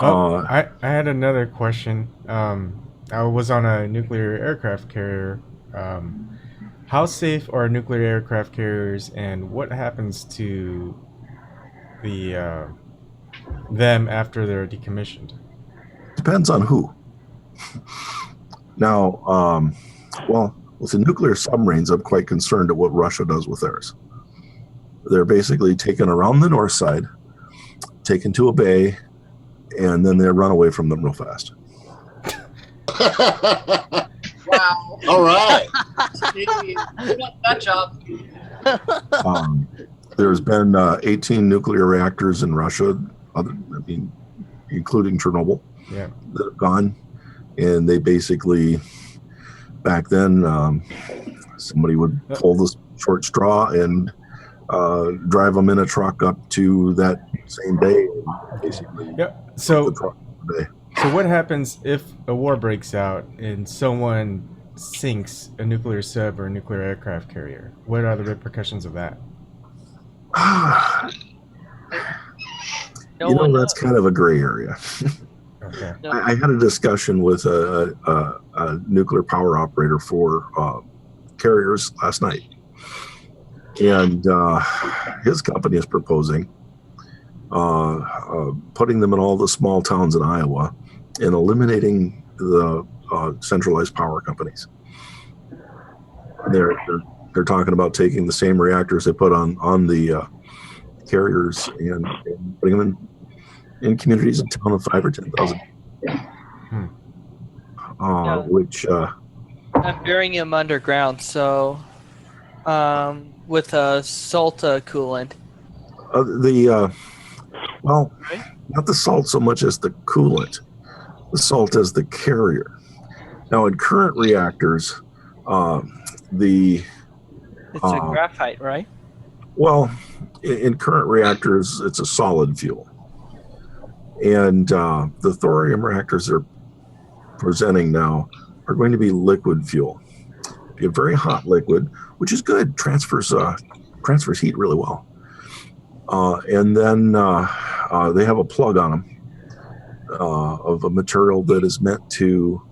I had another question. I was on a nuclear aircraft carrier How safe are nuclear aircraft carriers, and what happens to the them after they're decommissioned? Depends on who. Now, well, with the nuclear submarines, I'm quite concerned at what Russia does with theirs. They're basically taken around the north side, taken to a bay, and then they run away from them real fast. Wow. All right. Jeez. Who wants that job? There's been 18 nuclear reactors in Russia, including Chernobyl, Yeah. that have gone. And they basically, back then, somebody would pull the short straw and drive them in a truck up to that same bay. And basically, Yeah. So, the truck bay. so what happens if a war breaks out and someone sinks a nuclear sub or a nuclear aircraft carrier? What are the repercussions of that? That's kind of a gray area. Okay. I had a discussion with a nuclear power operator for carriers last night, and his company is proposing putting them in all the small towns in Iowa and eliminating the centralized power companies. They're talking about taking the same reactors they put on the carriers and putting them in communities in town of 5,000 or 10,000. Which I'm burying them underground, so with a salt coolant. Well, Right? not the salt so much as the coolant. The salt as the carrier. Now, in current reactors, It's a graphite, right? Well, in current reactors, it's a solid fuel. And the thorium reactors they're presenting now are going to be liquid fuel. Be a very hot liquid, which is good, transfers heat really well. And then they have a plug on them of a material that is meant to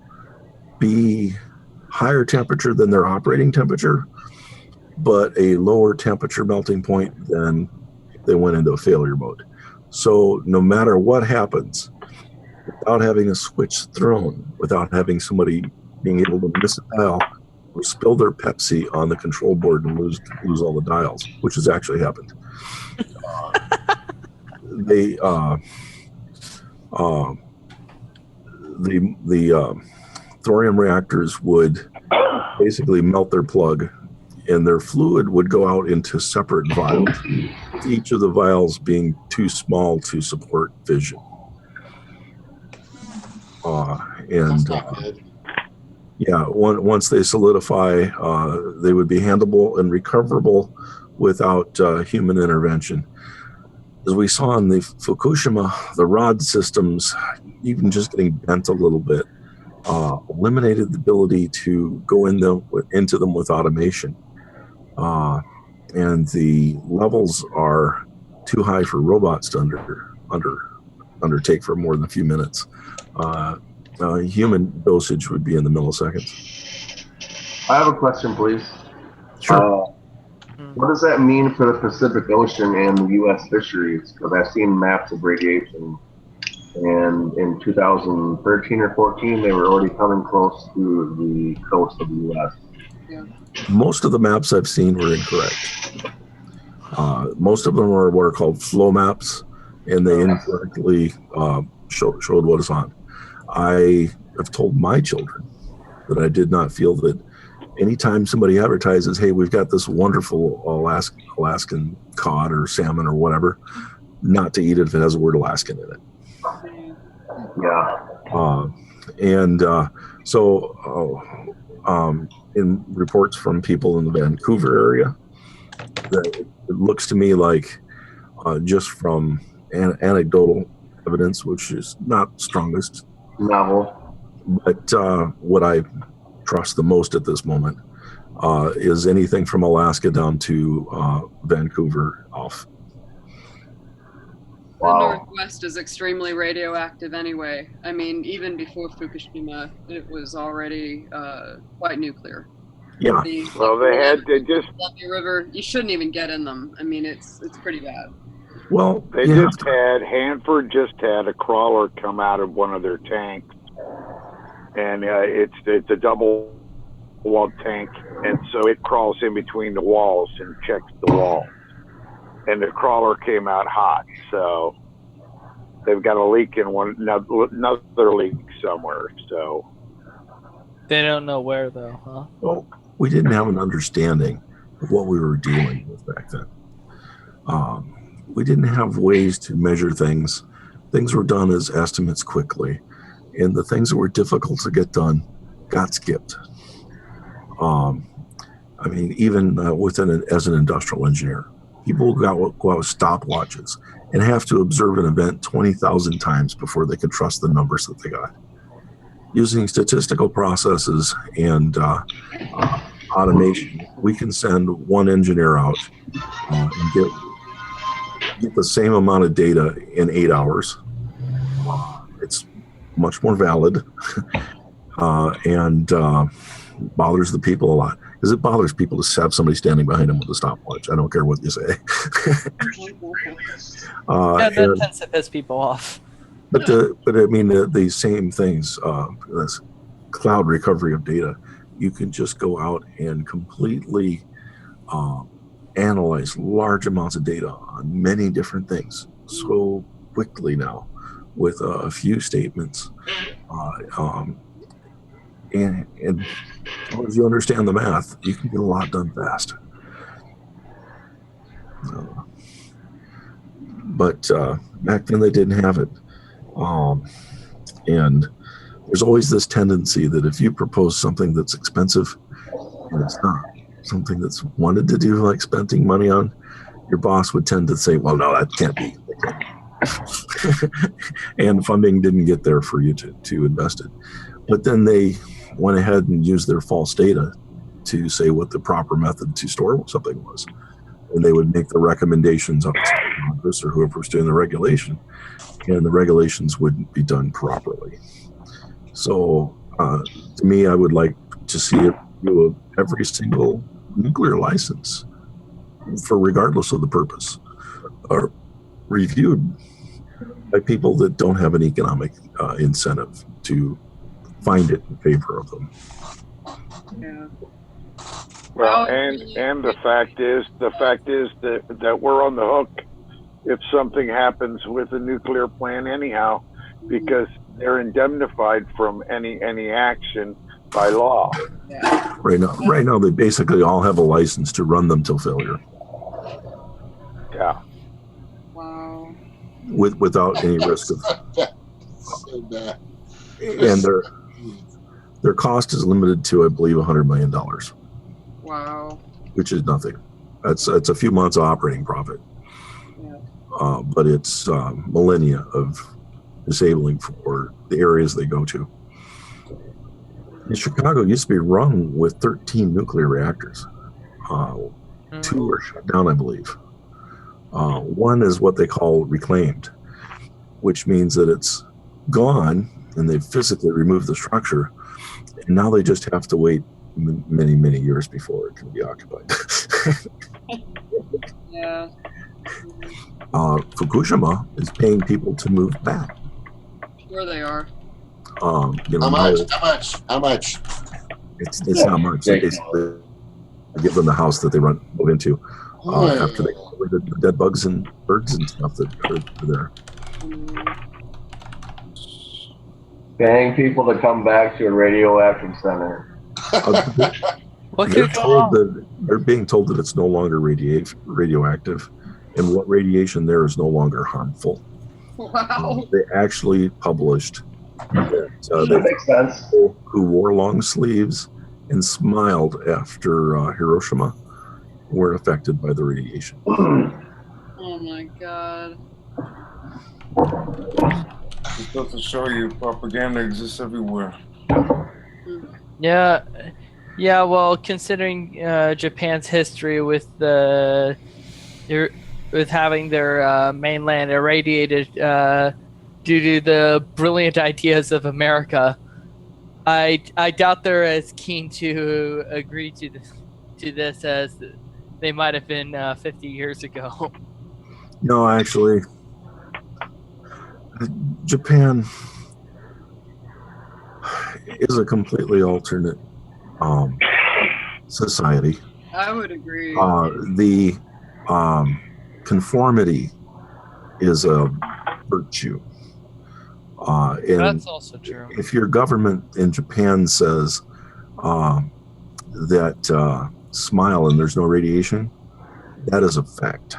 be higher temperature than their operating temperature, but a lower temperature melting point than if they went into a failure mode. So no matter what happens, without having a switch thrown, without having somebody being able to miss a dial or spill their Pepsi on the control board and lose all the dials, which has actually happened. The thorium reactors would basically melt their plug, and their fluid would go out into separate vials, each of the vials being too small to support fission. Once they solidify, they would be handleable and recoverable without human intervention. As we saw in the Fukushima, the rod systems, even just getting bent a little bit, eliminated the ability to go into them with automation. And the levels are too high for robots to undertake for more than a few minutes. Human dosage would be in the milliseconds. I have a question, please. Sure. What does that mean for the Pacific Ocean and the U.S. fisheries? Because I've seen maps of radiation, and in 2013 or 14, they were already coming close to the coast of the U.S. Yeah. Most of the maps I've seen were incorrect. Most of them are what are called flow maps, and they incorrectly showed what is on. I have told my children that I did not feel that anytime somebody advertises, hey, we've got this wonderful Alaskan cod or salmon or whatever, not to eat it if it has the word Alaskan in it. Yeah. In reports from people in the Vancouver area, it looks to me like just from anecdotal evidence, which is not strongest, novel, but what I trust the most at this moment is anything from Alaska down to Vancouver off. The Northwest is extremely radioactive anyway. I mean, even before Fukushima, it was already quite nuclear. Yeah. Well, they just Columbia River. You shouldn't even get in them. I mean, it's pretty bad. Well, Hanford just had a crawler come out of one of their tanks, and it's a double walled tank, and so it crawls in between the walls and checks the walls. And the crawler came out hot, so they've got a leak in another leak somewhere. So They don't know where though, huh? Well, we didn't have an understanding of what we were dealing with back then. We didn't have ways to measure things. Things were done as estimates quickly, and the things that were difficult to get done got skipped. I mean, even as an industrial engineer, people go out with stopwatches and have to observe an event 20,000 times before they can trust the numbers that they got. Using statistical processes and automation, we can send one engineer out and get the same amount of data in 8 hours. It's much more valid and bothers the people a lot, because it bothers people to have somebody standing behind them with a stopwatch. I don't care what you say. That tends to piss people off. But I mean the same things. This cloud recovery of data, you can just go out and completely analyze large amounts of data on many different things so quickly now with a few statements. And as long as you understand the math, you can get a lot done fast. But back then they didn't have it. And there's always this tendency that if you propose something that's expensive and it's not something that's wanted to do, like spending money on, your boss would tend to say, well, no, that can't be. And funding didn't get there for you to invest it. But then they went ahead and used their false data to say what the proper method to store something was. And they would make the recommendations up to Congress or whoever was doing the regulation, and the regulations wouldn't be done properly. So to me, I would like to see a review of every single nuclear license, for regardless of the purpose, are reviewed by people that don't have an economic incentive to find it in favor of them. Yeah. Well, and the fact is that we're on the hook if something happens with a nuclear plant anyhow, because they're indemnified from any action by law. Yeah. Right now, they basically all have a license to run them till failure. Yeah. Wow. Without any risk of. So bad. And their cost is limited to, I believe, $100 million. Wow. Which is nothing. It's a few months of operating profit. Yeah. But it's millennia of disabling for the areas they go to. And Chicago used to be run with 13 nuclear reactors. 2 were shut down, I believe. One is what they call reclaimed, which means that it's gone and they've physically removed the structure, and now they just have to wait many, many years before it can be occupied. Yeah. Fukushima is paying people to move back. Sure they are. How much? It's not much. They basically give them the house that they move into after they the dead bugs and birds and stuff that are there. Paying people to come back to a radioactive center. They're being told that it's no longer radioactive, and what radiation there is no longer harmful. Wow. They actually published that makes sense. People who wore long sleeves and smiled after Hiroshima were affected by the radiation. Oh my God. It goes to show you propaganda exists everywhere. Yeah. Well, considering Japan's history with having their mainland irradiated due to the brilliant ideas of America, I doubt they're as keen to agree to this as they might have been 50 years ago. No, actually, Japan is a completely alternate society. I would agree. The conformity is a virtue. And That's also true. if your government in Japan says that smile and there's no radiation, that is a fact.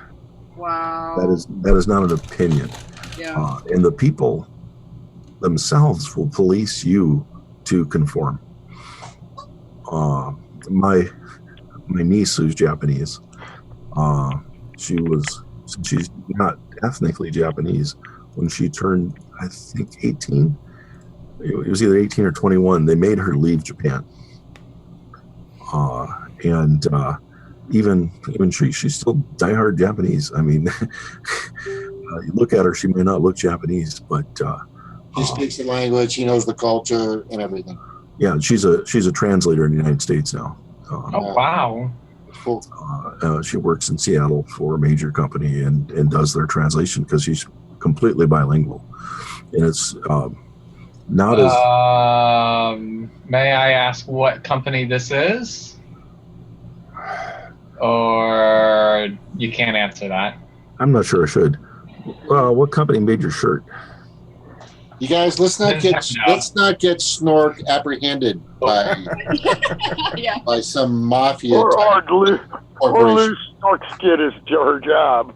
Wow. That is not an opinion. Yeah. And the people themselves will police you to conform. My niece, who's Japanese, she's not ethnically Japanese. When she turned, I think 18, it was either 18 or 21, they made her leave Japan. Even she's still diehard Japanese. I mean, you look at her, she may not look Japanese, but she speaks the language, she knows the culture and everything. Yeah, she's a translator in the United States now. Oh wow! Cool. She works in Seattle for a major company and does their translation because she's completely bilingual, and it's not as. May I ask what company this is? Or you can't answer that. I'm not sure I should. What company made your shirt? You guys, let's not get Snork apprehended by by some mafia. Or lose Snork's kid is her job.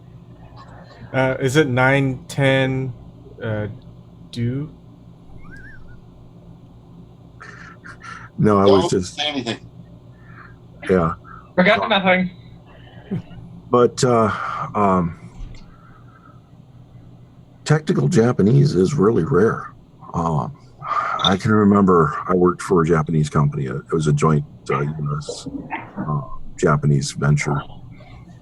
Is it 910 do? No, I was just say anything. Yeah. Forgot nothing. But technical Japanese is really rare. I can remember I worked for a Japanese company. It was a joint U.S. Japanese venture.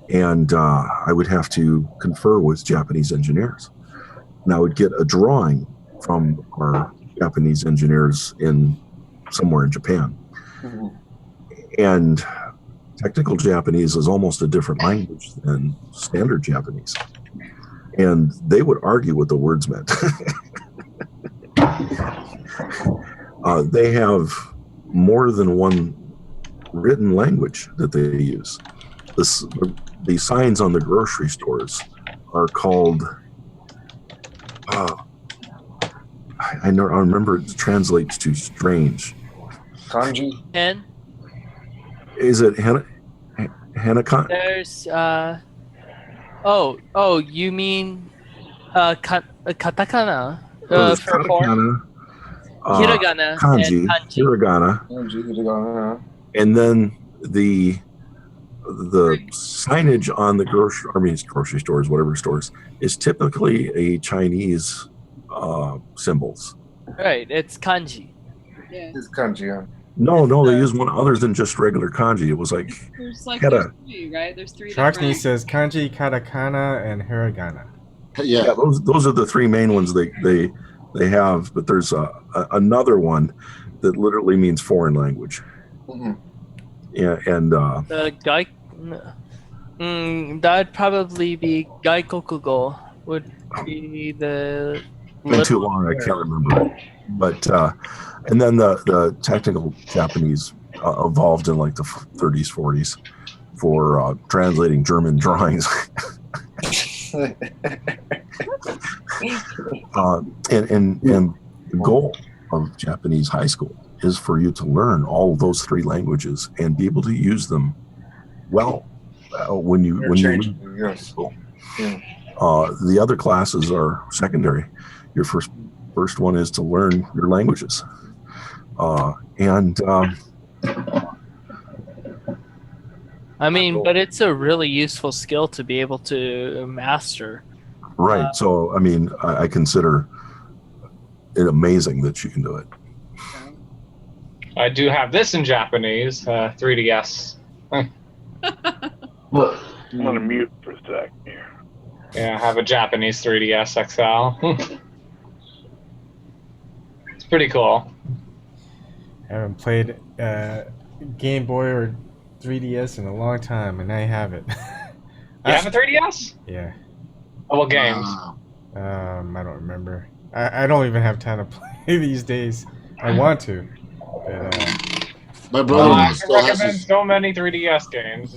And I would have to confer with Japanese engineers. And I would get a drawing from our Japanese engineers somewhere in Japan. Mm-hmm. And technical Japanese is almost a different language than standard Japanese. And they would argue what the words meant. They have more than one written language that they use. The signs on the grocery stores are called, I remember it translates to strange. Kanji? And is it Hanakan? There's you mean katakana for form? Hiragana kanji, and kanji. Hiragana. And then the signage on the grocery stores, whatever stores, is typically a Chinese symbols. Right, it's kanji. Yeah. It's kanji, yeah. No, they use one other than just regular kanji. It was like there's three, right? There's three. Shockney says kanji, katakana, and hiragana. Yeah, those are the three main ones they have. But there's another one that literally means foreign language. Mm-hmm. Yeah, and that'd probably be Gaikokugo. Would be the. Been too long, I can't remember. But and then the technical Japanese evolved in like the 30s, 40s for translating German drawings. And the goal of Japanese high school is for you to learn all of those three languages and be able to use them well when you leave school. Yeah. The other classes are secondary. Your first one is to learn your languages, I mean, but it's a really useful skill to be able to master. Right. So, I mean, I consider it amazing that you can do it. I do have this in Japanese, 3DS. Look, I'm going to mute for a sec here. Yeah, I have a Japanese 3DS XL. It's pretty cool. I haven't played Game Boy or 3DS in a long time, and I have it. You have a 3DS? Yeah. Oh, what games? I don't remember. I don't even have time to play these days. I want to, but my brother I still has recommend his, so many 3DS games.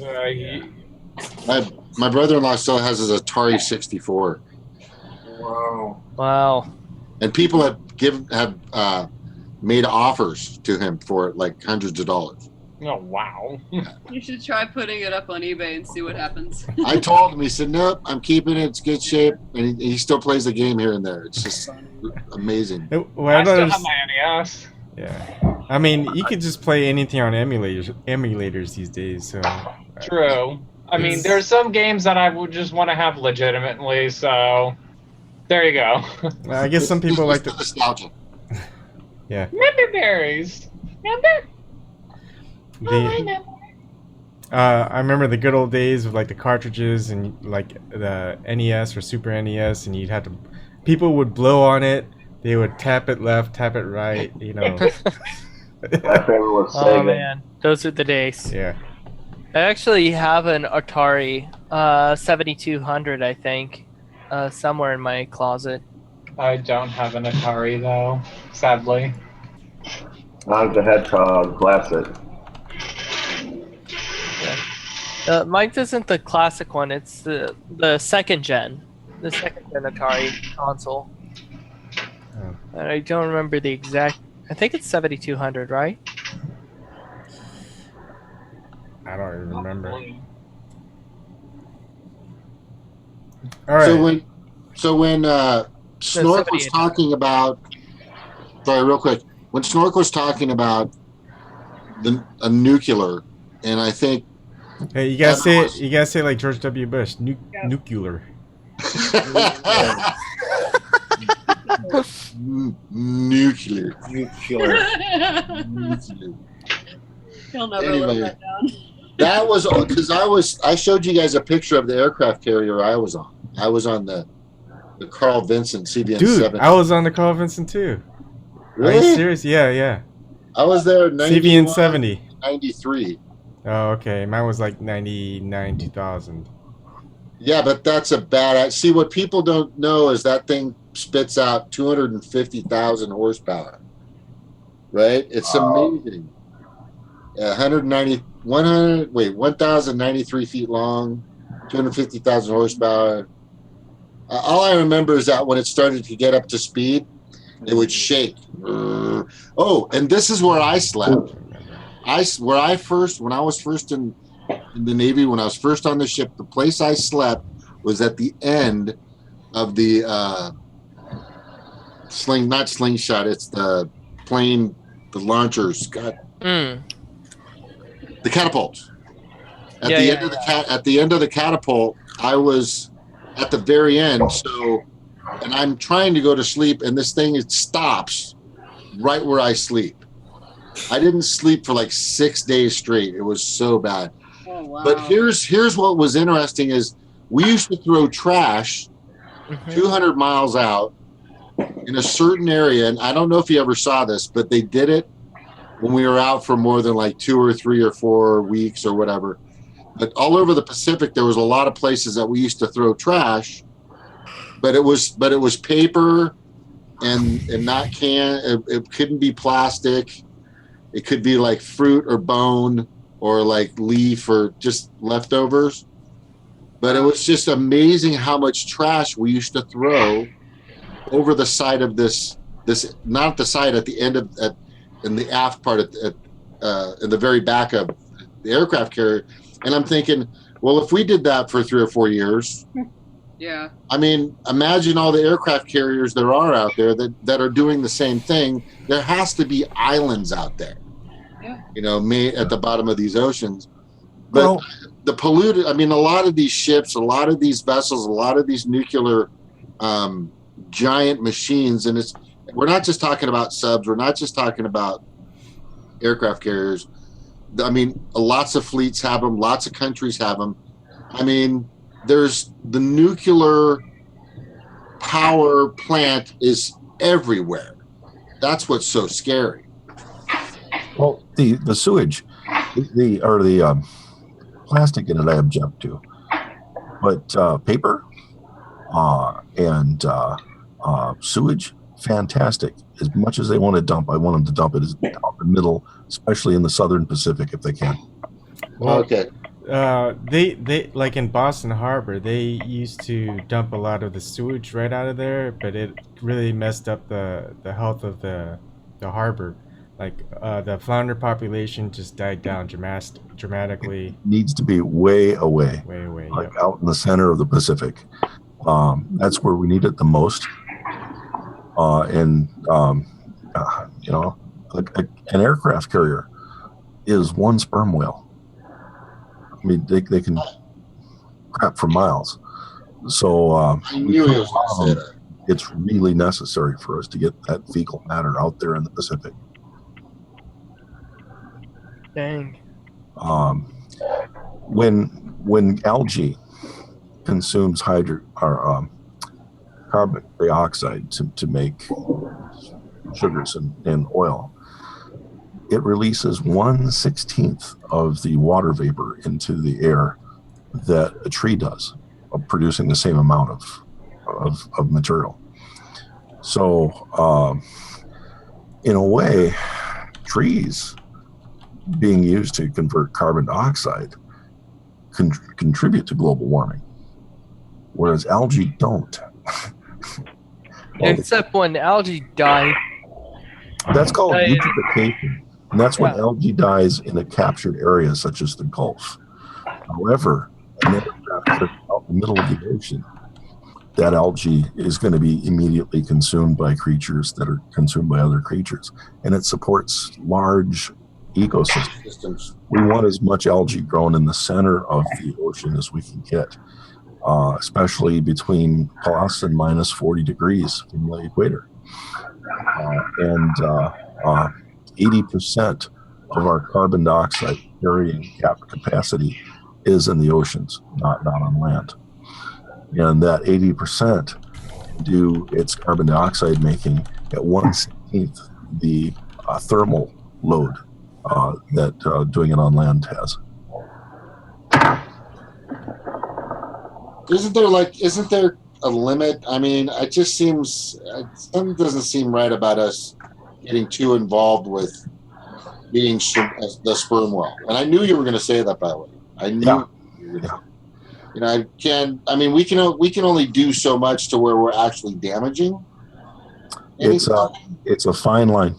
my brother-in-law still has his Atari 64. Wow. Wow. And people have made offers to him for it, like hundreds of dollars. Oh, wow. You should try putting it up on eBay and see what happens. I told him, he said, nope, I'm keeping it. It's good shape. And he still plays the game here and there. It's just amazing. well, I still have my NES. Yeah. I mean, you could just play anything on emulators these days. So True. I mean, there's some games that I would just want to have legitimately, so there you go. I guess some people like the nostalgia. Yeah. Member berries. Member. I remember the good old days of like the cartridges and like the NES or Super NES, and you'd have to. People would blow on it. They would tap it left, tap it right. You know. My favorite was Sega. Oh man, those are the days. Yeah. I actually have an Atari 7200, I think, somewhere in my closet. I don't have an Atari though, sadly. Sonic the Hedgehog classic. Mine isn't the classic one. It's the second gen Atari console. Oh. And I don't remember the exact. I think it's 7200, right? I don't even remember. All right. So when Snork was talking about, sorry, real quick, when Snork was talking about a nuclear, and I think, hey, you gotta say it. You gotta say it like George W. Bush. Nuclear. Nuclear. He'll never Anyway. live that down. That was because I showed you guys a picture of the aircraft carrier I was on. I was on the Carl Vinson CVN-7. Dude, I was on the Carl Vinson too. Really? Are you serious? Yeah. I was there in CVN-70. 93. Oh, okay. Mine was like 99, 2000. Yeah, but that's a bad. See, what people don't know is that thing spits out 250,000 horsepower. Right? It's amazing. 1,093 feet long, 250,000 horsepower. All I remember is that when it started to get up to speed, it would shake. Oh, and this is where I slept. When I was first in the Navy, when I was first on the ship, the place I slept was at the end of the not slingshot. It's the plane, the launchers. God. The catapults. At the end of the catapult, I was at the very end. So, and I'm trying to go to sleep, and this thing, it stops right where I sleep. I didn't sleep for like 6 days straight. It was so bad. Oh, wow. But here's what was interesting is we used to throw trash 200 miles out in a certain area, and I don't know if you ever saw this, but they did it when we were out for more than like 2 or 3 or 4 weeks or whatever. But all over the Pacific, there was a lot of places that we used to throw trash, but it was paper and not can. It couldn't be plastic. It could be like fruit or bone or like leaf or just leftovers. But it was just amazing how much trash we used to throw over the side of this not the side at the end of in the aft part in the very back of the aircraft carrier. And I'm thinking, well, if we did that for 3 or 4 years, yeah. I mean, imagine all the aircraft carriers there are out there that are doing the same thing. There has to be islands out there, at the bottom of these oceans. But the polluted, I mean, a lot of these ships, a lot of these vessels, a lot of these nuclear giant machines, and we're not just talking about subs, we're not just talking about aircraft carriers. I mean, lots of fleets have them, lots of countries have them. I mean, there's the nuclear power plant is everywhere. That's what's so scary. Well, the sewage, the plastic in it, I object to, but paper and sewage, fantastic. As much as they want to dump, I want them to dump it out the middle, especially in the southern Pacific if they can. Well, Okay. They like in Boston Harbor, they used to dump a lot of the sewage right out of there, but it really messed up the health of the harbor. Like the flounder population just died down dramatically. Needs to be way away, Way away, like yep. out in the center of the Pacific. That's where we need it the most. You know, an aircraft carrier is one sperm whale. I mean, they can crap for miles. So I knew he was going to say that. it's really necessary for us to get that fecal matter out there in the Pacific. Dang. When algae consumes carbon dioxide to make sugars and oil, it releases 1/16 of the water vapor into the air that a tree does, producing the same amount of material. So, in a way, trees being used to convert carbon dioxide contribute to global warming, whereas algae don't. Except when algae die. That's called eutrophication, and that's when Yeah. algae dies in a captured area such as the Gulf. However, an aircraft out in the middle of the ocean, that algae is going to be immediately consumed by creatures that are consumed by other creatures, and it supports large ecosystems. We want as much algae grown in the center of the ocean as we can get, especially between plus and minus 40 degrees from the equator. And 80% of our carbon dioxide carrying capacity is in the oceans, not on land. And that 80% do its carbon dioxide making at 1/16 the thermal load that doing it on land has. Isn't there a limit? I mean, it just seems something doesn't seem right about us getting too involved with being the sperm whale. And I knew you were going to say that, by the way. I knew. Yeah. You know, we can only do so much to where we're actually damaging. It's a fine line.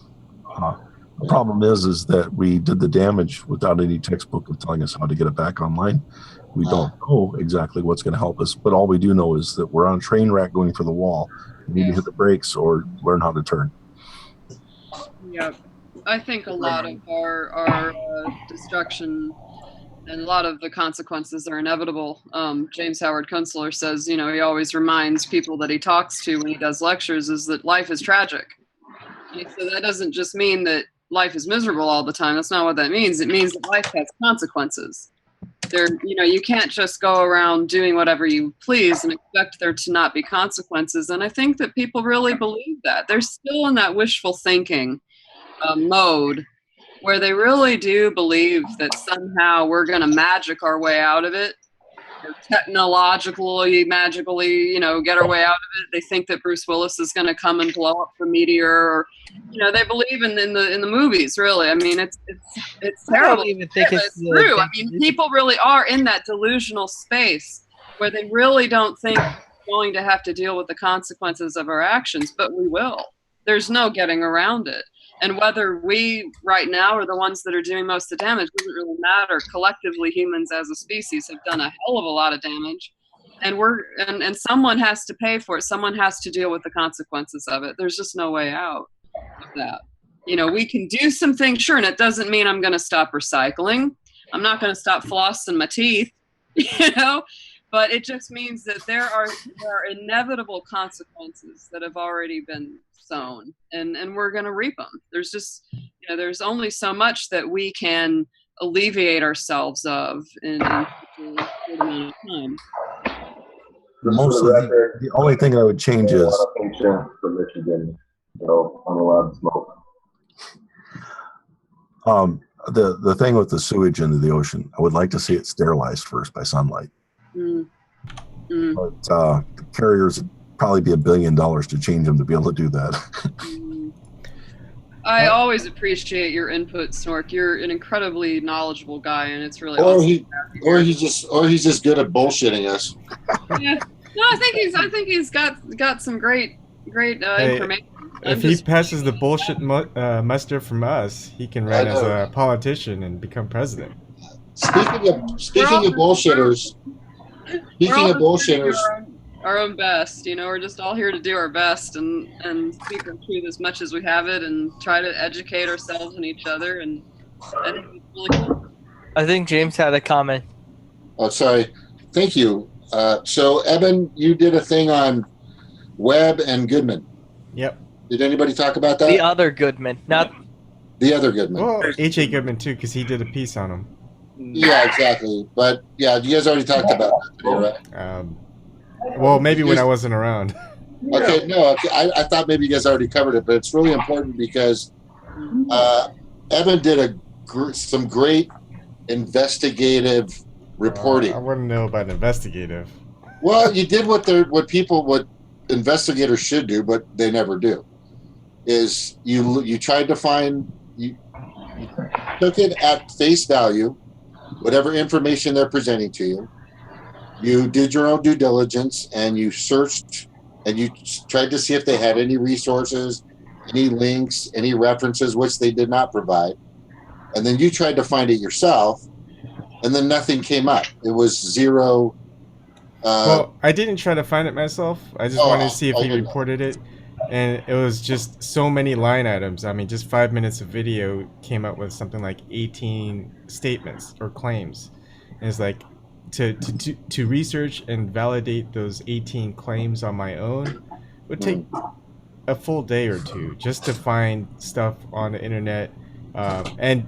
The problem is that we did the damage without any textbook of telling us how to get it back online. We don't know exactly what's going to help us, but all we do know is that we're on a train wreck going for the wall. We need to hit the brakes or learn how to turn. Yeah, I think a lot of our destruction and a lot of the consequences are inevitable. James Howard Kunstler says, you know, he always reminds people that he talks to when he does lectures is that life is tragic. And so that doesn't just mean that life is miserable all the time. That's not what that means. It means that life has consequences. You can't just go around doing whatever you please and expect there to not be consequences. And I think that people really believe that. They're still in that wishful thinking mode where they really do believe that somehow we're going to magic our way out of it, or technologically, magically, get our way out of it. They think that Bruce Willis is going to come and blow up the meteor, or, they believe in the movies. Really, I mean, it's terrible. I don't even think it's true. I mean, people really are in that delusional space where they really don't think we're going to have to deal with the consequences of our actions, but we will. There's no getting around it. And whether we right now are the ones that are doing most of the damage doesn't really matter. Collectively, humans as a species have done a hell of a lot of damage, and and someone has to pay for it. Someone has to deal with the consequences of it. There's just no way out of that. We can do some things, sure, and it doesn't mean I'm going to stop recycling. I'm not going to stop flossing my teeth, but it just means that there are inevitable consequences that have already been sown, and we're going to reap them. There's just, there's only so much that we can alleviate ourselves of in a short amount of time. The only thing I would change is from Michigan, so I'm allowed to smoke. The thing with the sewage into the ocean, I would like to see it sterilized first by sunlight. Mm. But the carriers would probably be $1 billion to change them to be able to do that. I always appreciate your input, Snork. You're an incredibly knowledgeable guy, and it's really Or awesome. he's just good at bullshitting us. Yeah. No, I think he's got some great information. If he passes the bullshit muster from us, he can run as a politician and become president. Speaking of bullshitters, our own best. We're just all here to do our best and speak our truth as much as we have it, and try to educate ourselves and each other. And I think it's really cool. I think James had a comment. Oh, sorry. Thank you. So, Eben, you did a thing on Webb and Goodman. Yep. Did anybody talk about that? The other Goodman, not the other Goodman. Well, H.A. Goodman too, because he did a piece on him. Yeah, exactly. But yeah, you guys already talked about that today, right? Well, maybe when I wasn't around. Okay, no, okay. I thought maybe you guys already covered it, but it's really important because Evan did some great investigative reporting. I wouldn't know about investigative. Well, you did what investigators should do, but they never do. Is you tried to find, you took it at face value, whatever information they're presenting to you. You did your own due diligence and you searched and you tried to see if they had any resources, any links, any references, which they did not provide. And then you tried to find it yourself, and then nothing came up. It was zero. Well, I didn't try to find it myself. I just wanted to see if he reported it. And it was just so many line items. I mean, just 5 minutes of video came up with something like 18 statements or claims. And it's like, to research and validate those 18 claims on my own would take a full day or two just to find stuff on the internet, and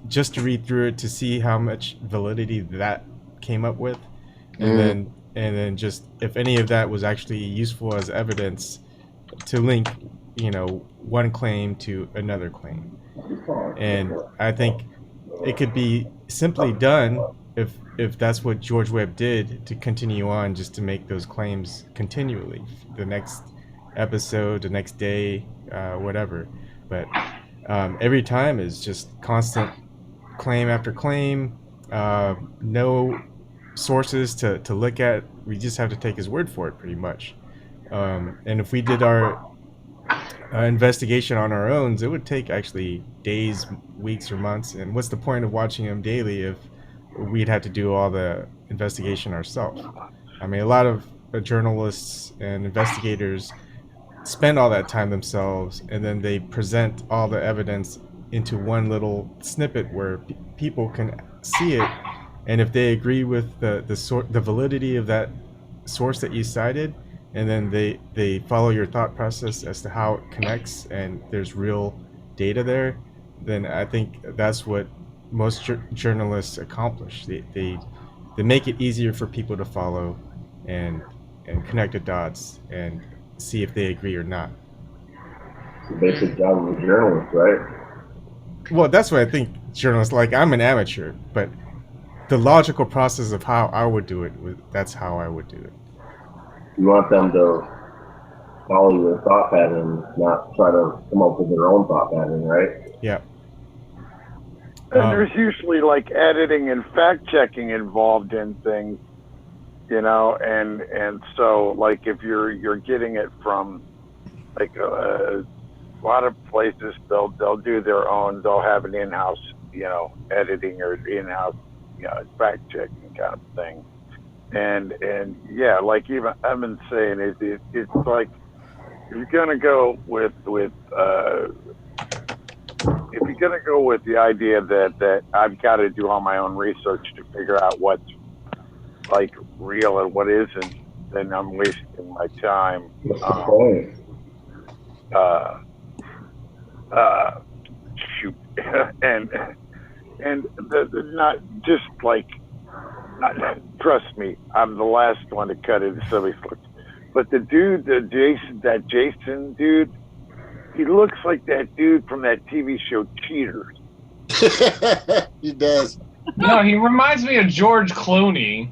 just to read through it to see how much validity that came up with, and then just if any of that was actually useful as evidence to link, one claim to another claim. And I think it could be simply done if that's what George Webb did, to continue on just to make those claims continually, the next episode, the next day, whatever. But every time is just constant claim after claim, no sources to look at. We just have to take his word for it pretty much. And if we did our investigation on our own, it would take actually days, weeks, or months. And what's the point of watching him daily if we'd have to do all the investigation ourselves? I mean, a lot of journalists and investigators spend all that time themselves, and then they present all the evidence into one little snippet where people can see it. And if they agree with the validity of that source that you cited, and then they follow your thought process as to how it connects, and there's real data there, then I think that's what most journalists accomplish. They make it easier for people to follow and connect the dots and see if they agree or not. The basic job of a journalist, right? Well, that's what I think journalists like. I'm an amateur, but the logical process of how I would do it, that's how I would do it. You want them to follow your thought pattern, not try to come up with their own thought pattern, right? Yeah. And there's usually like editing and fact checking involved in things, and so like if you're getting it from like a lot of places, they'll do their own, they'll have an in-house, editing or in-house, fact checking kind of thing. And yeah, like even I've been saying, it's like if you're gonna go with if you're gonna go with the idea that I've got to do all my own research to figure out what's like real and what isn't, then I'm wasting my time. What's the point? Shoot, and the not just like. Trust me, I'm the last one to cut into somebody's looks. But the dude, that Jason dude, he looks like that dude from that TV show Cheaters. He does. No, he reminds me of George Clooney.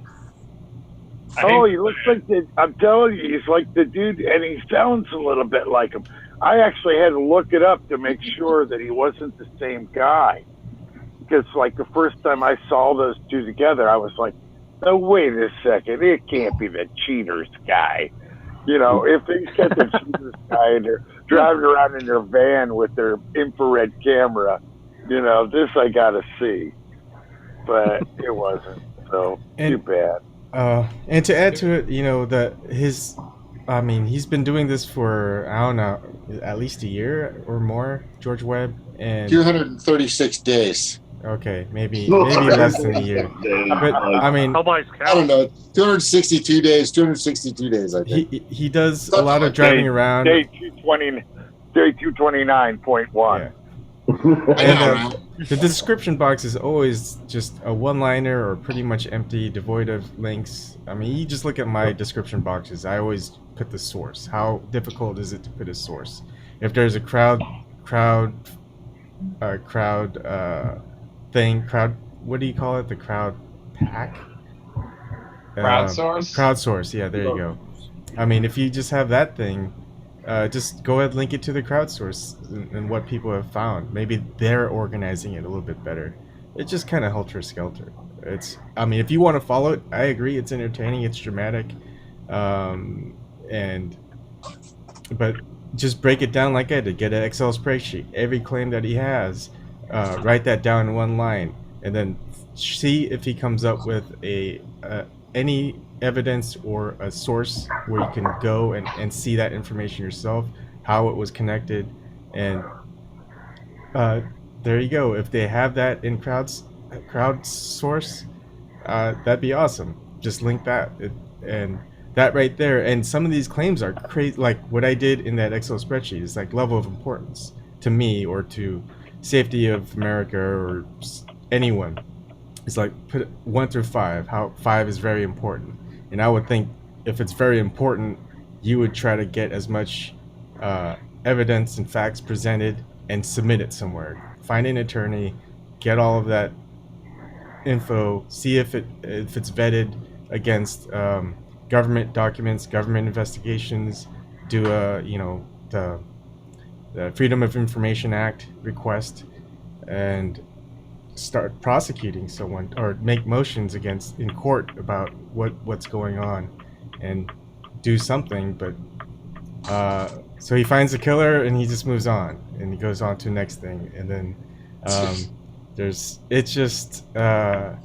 Oh, he looks like I'm telling you, he's like the dude, and he sounds a little bit like him. I actually had to look it up to make sure that he wasn't the same guy. Because, like, the first time I saw those two together, I was like, no, wait a second, it can't be the Cheaters guy. You know, if they get the Cheaters guy and they're driving around in their van with their infrared camera, you know, this I got to see. But it wasn't, so too bad. And to add to it, you know, he's been doing this for, I don't know, at least a year or more, George Webb, and 236 days. Okay, maybe less than a year. But I mean, I don't know, 262 days, 262 days, I think. He does a lot of driving around. Day 229.1. Yeah. And the description box is always just a one-liner or pretty much empty, devoid of links. I mean, you just look at my description boxes. I always put the source. How difficult is it to put a source? If there's a crowd thing, what do you call it? The crowd pack? Crowdsource? Crowdsource, yeah, there you go. I mean, if you just have that thing, just go ahead and link it to the crowdsource and what people have found. Maybe they're organizing it a little bit better. It's just kind of helter-skelter. I mean, if you want to follow it, I agree. It's entertaining. It's dramatic. But just break it down like I did. Get an Excel spreadsheet. Every claim that he has, write that down in one line, and then see if he comes up with any evidence or a source where you can go and see that information yourself, how it was connected, and there you go. If they have that in crowdsource, that'd be awesome. Just link that and that right there. And some of these claims are crazy, like what I did in that Excel spreadsheet is like level of importance to me or to safety of America or anyone. It's like put 1 through 5. How 5 is very important, and I would think if it's very important, you would try to get as much evidence and facts presented and submit it somewhere. Find an attorney, get all of that info, see if it's vetted against government documents, government investigations. Do the Freedom of Information Act request and start prosecuting someone or make motions in court about what's going on and do something. But so he finds the killer and he just moves on and he goes on to the next thing, and then it's just I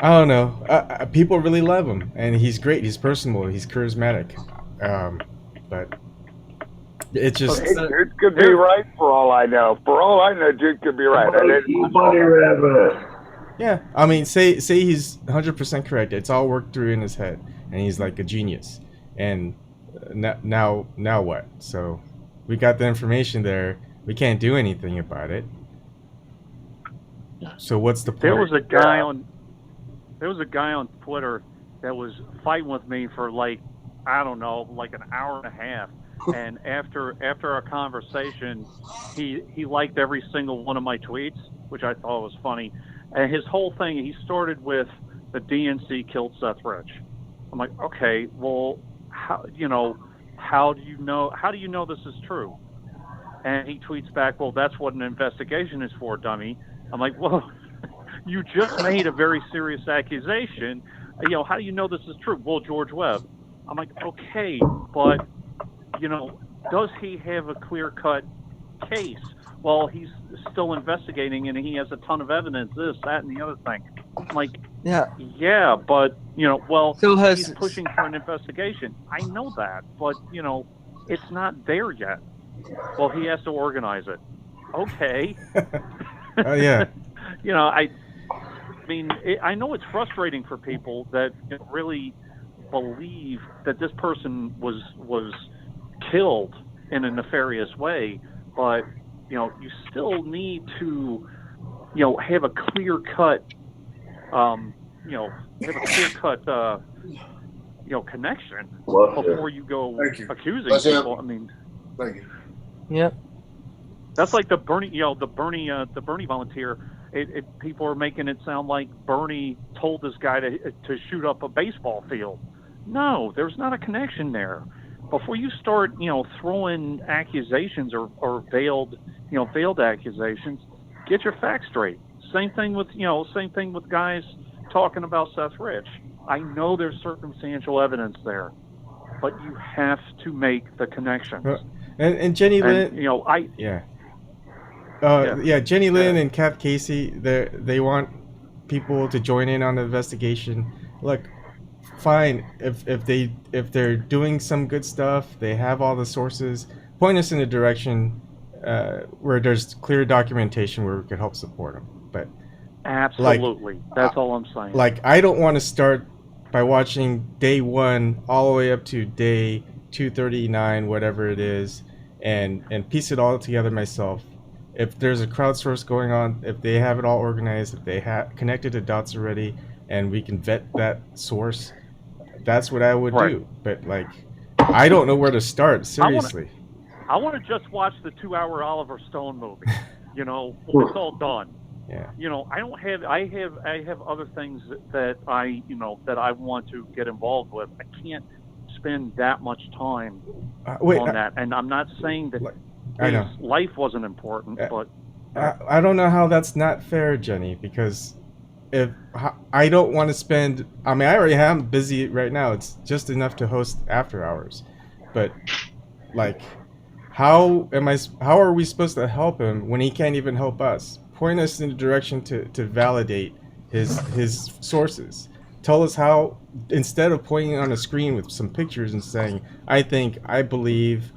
don't know, people really love him and he's great, he's personable, he's charismatic, but it just Dude could be right for all I know. For all I know, Dude could be right. Yeah, I mean, say he's 100% correct. It's all worked through in his head, and he's like a genius. And now what? So we got the information there. We can't do anything about it. So what's the point? There was a guy on Twitter that was fighting with me for like, I don't know, like an hour and a half. And after our conversation, he liked every single one of my tweets, which I thought was funny. And his whole thing, he started with the DNC killed Seth Rich. I'm like, okay, well, how do you know this is true? And he tweets back, well, that's what an investigation is for, dummy. I'm like, well, you just made a very serious accusation. How do you know this is true? Well, George Webb. I'm like, okay, but does he have a clear-cut case? Well, he's still investigating, and he has a ton of evidence, this, that, and the other thing. I'm like, yeah, but, he's pushing for an investigation. I know that, but, it's not there yet. Well, he has to organize it. Okay. Oh, yeah. I know it's frustrating for people that really believe that this person was killed in a nefarious way, but you still need to have a clear cut connection before you go accusing people. I mean, thank you. Yep. That's like the Bernie, the Bernie volunteer. People are making it sound like Bernie told this guy to shoot up a baseball field. No, there's not a connection there. Before you start, throwing accusations or veiled accusations, get your facts straight. Same thing with guys talking about Seth Rich. I know there's circumstantial evidence there, but you have to make the connections. And Jenny Lynn, Jenny Lynn and Kath Casey, they want people to join in on the investigation. Look, fine, if they're doing some good stuff, they have all the sources. Point us in a direction where there's clear documentation where we could help support them. But absolutely, that's all I'm saying. Like, I don't want to start by watching day 1 all the way up to day 239, whatever it is, and piece it all together myself. If there's a crowdsource going on, if they have it all organized, if they have connected the dots already, and we can vet that source, that's what I would do. But like, I don't know where to start. Seriously, I want to just watch the 2-hour Oliver Stone movie. It's all done. Yeah. I have other things that I want to get involved with. I can't spend that much time on that. And I'm not saying that his life wasn't important, but I don't know how that's not fair, Jenny, because if I don't want to spend, I already am busy right now. It's just enough to host after hours, but like, how are we supposed to help him when he can't even help us? Point us in the direction to validate his sources. Tell us how, instead of pointing on a screen with some pictures and saying, I think, I believe,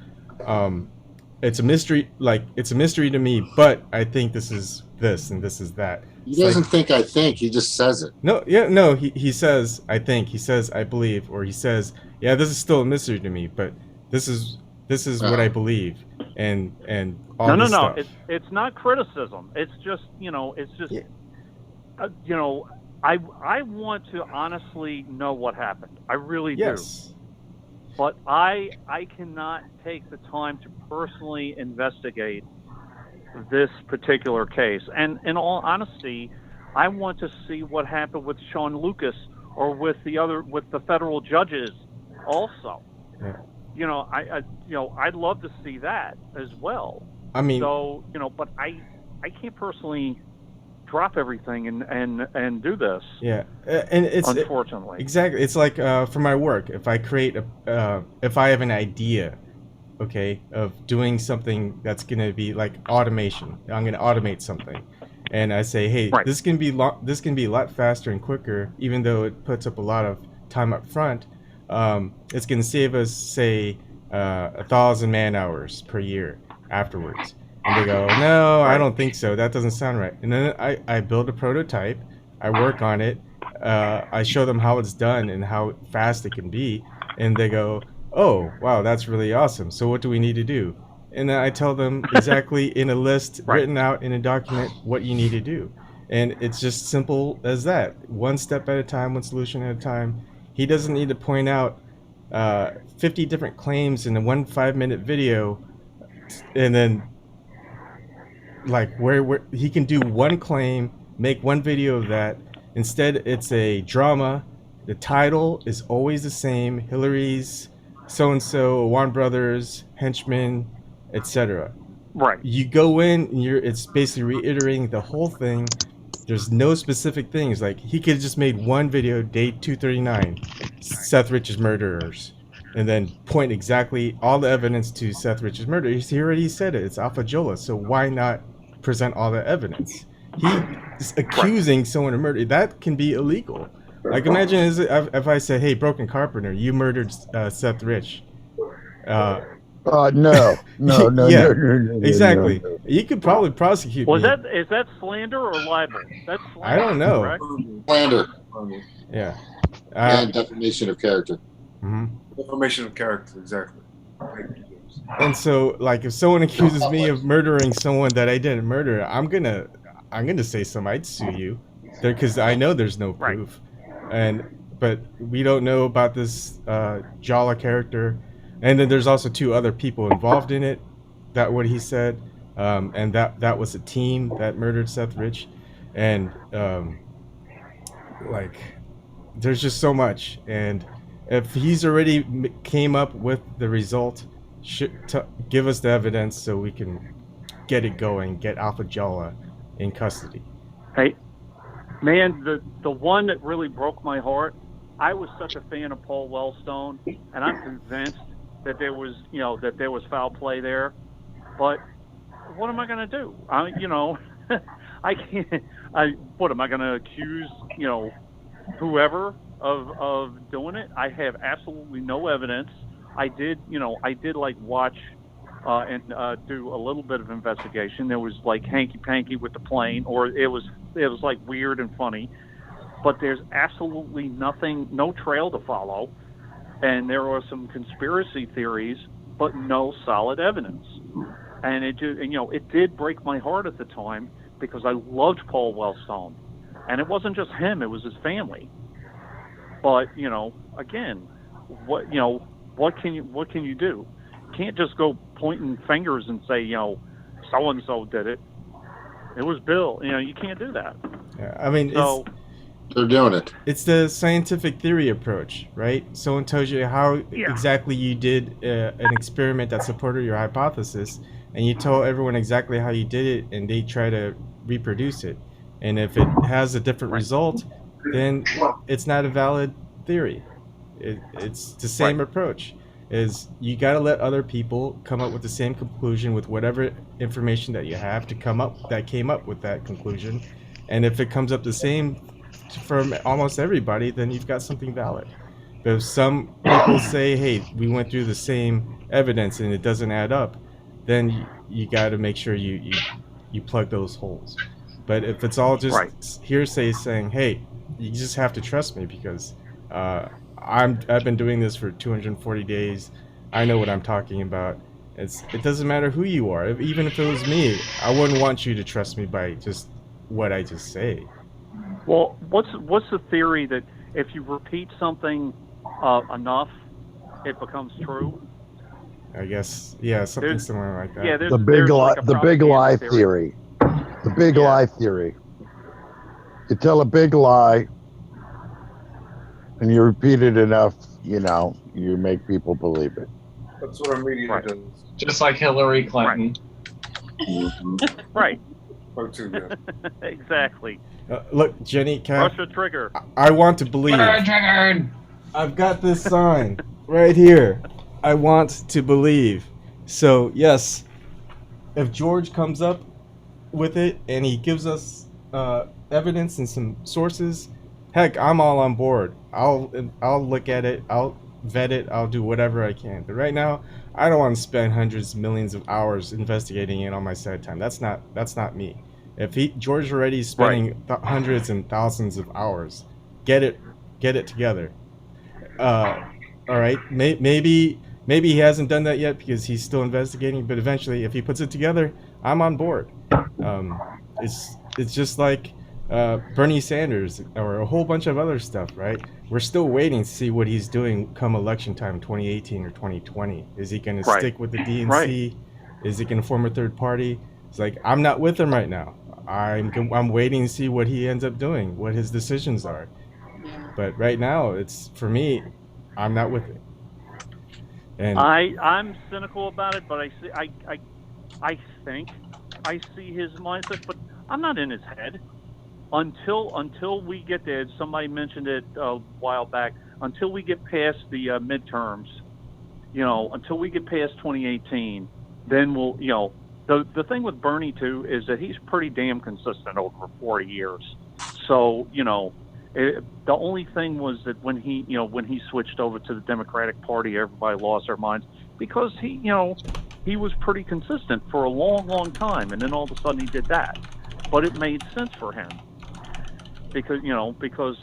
it's a mystery. Like, it's a mystery to me, but I think this is this and this is that. He doesn't think I think. He just says it. No. He says I think. He says I believe, or he says, yeah, this is still a mystery to me, but this is what I believe, and all this stuff. It's not criticism. It's just I want to honestly know what happened. I really do. But I cannot take the time to personally investigate this particular case. And in all honesty, I want to see what happened with Sean Lucas or with the federal judges also. Yeah. I'd love to see that as well. But I can't personally drop everything and do this. Yeah, and it's unfortunately exactly. It's like for my work, if I create if I have an idea, of doing something that's gonna be like automation, I'm gonna automate something, and I say, hey, this can be a lot faster and quicker, even though it puts up a lot of time up front. It's gonna save us, say, 1,000 man hours per year afterwards. And they go, no, I don't think so. That doesn't sound right. And then I build a prototype. I work on it. I show them how it's done and how fast it can be. And they go, oh, wow, that's really awesome. So what do we need to do? And then I tell them exactly in a list written out in a document what you need to do. And it's just simple as that. One step at a time, one solution at a time. He doesn't need to point out 50 different claims in a 5-minute video, and then like where he can do one claim, make one video of that. Instead, it's a drama. The title is always the same: Hillary's so-and-so, Warren Brothers, henchmen, etc. Right. You go in and it's basically reiterating the whole thing. There's no specific things. Like, he could have just made one video, day 239, Seth Rich's murderers, and then point exactly all the evidence to Seth Rich's murder. He already said it. It's Alpha Jola. So why not present all the evidence? He is accusing someone of murder. That can be illegal. Like, imagine if I said, hey, Broken Carpenter, you murdered Seth Rich. No. Exactly. You could probably prosecute me. Is that slander or libel? That's slander, I don't know. correct? Slander. Yeah. And defamation of character. Defamation of character, exactly. And so, like, if someone accuses me of murdering someone that I didn't murder, I'm gonna say I'd sue you, because I know there's no proof. But we don't know about this Jala character. And then there's also 2 other people involved in it. That what he said. and that was a team that murdered Seth Rich, and like there's just so much. And if he's already came up with the result, give us the evidence so we can get it going, get Alpha Jala in custody. Hey, man, the one that really broke my heart, I was such a fan of Paul Wellstone, and I'm convinced that there was foul play there. But what am I going to do? I can't. What am I going to accuse? Whoever of doing it? I have absolutely no evidence. I did like watch and do a little bit of investigation. There was like hanky panky with the plane, or it was like weird and funny. But there's absolutely nothing, no trail to follow, and there are some conspiracy theories, but no solid evidence. And it did break my heart at the time because I loved Paul Wellstone, and it wasn't just him; it was his family. But again, what can you do? You can't just go pointing fingers and say so and so did it. It was Bill. You can't do that. Yeah, I mean, so they're doing it. It's the scientific theory approach, right? Someone tells you how exactly you did an experiment that supported your hypothesis, and you tell everyone exactly how you did it, and they try to reproduce it. And if it has a different result, then it's not a valid theory. It's the same approach. Is you got to let other people come up with the same conclusion with whatever information that you have to came up with that conclusion, and if it comes up the same from almost everybody, then you've got something valid. But if some people say, hey, we went through the same evidence and it doesn't add up, then you got to make sure you plug those holes. But if it's all just hearsay saying, hey, you just have to trust me because I've been doing this for 240 days, I know what I'm talking about. It doesn't matter who you are. Even if it was me, I wouldn't want you to trust me by just what I just say. Well, what's the theory that if you repeat something enough, it becomes true? I guess, yeah, something similar like that. Yeah, the big lie theory. The big lie theory. You tell a big lie, and you repeat it enough, you make people believe it. That's what our media does. Just like Hillary Clinton. Right. Or two, yeah. Exactly. Look, Jenny, Russia trigger. I want to believe. Triggered. I've got this sign right here. I want to believe. So yes, if George comes up with it and he gives us evidence and some sources, heck, I'm all on board. I'll look at it. I'll vet it. I'll do whatever I can. But right now, I don't want to spend hundreds, millions of hours investigating it on my side time. That's not me. If George already is spending hundreds and thousands of hours, get it together. All right, maybe he hasn't done that yet because he's still investigating. But eventually, if he puts it together, I'm on board. It's just like Bernie Sanders or a whole bunch of other stuff, right? We're still waiting to see what he's doing come election time, 2018 or 2020. Is he going to stick with the DNC? Right. Is he going to form a third party? It's like, I'm not with him right now. I'm waiting to see what he ends up doing, what his decisions are. But right now, it's for me, I'm not with it. And I'm cynical about it, but I think I see his mindset, but I'm not in his head. Until we get there, somebody mentioned it a while back. Until we get past the midterms, until we get past 2018, then we'll, the thing with Bernie too is that he's pretty damn consistent over 40 years. So the only thing was that when he switched over to the Democratic Party, everybody lost their minds because he was pretty consistent for a long time, and then all of a sudden he did that. But it made sense for him. Because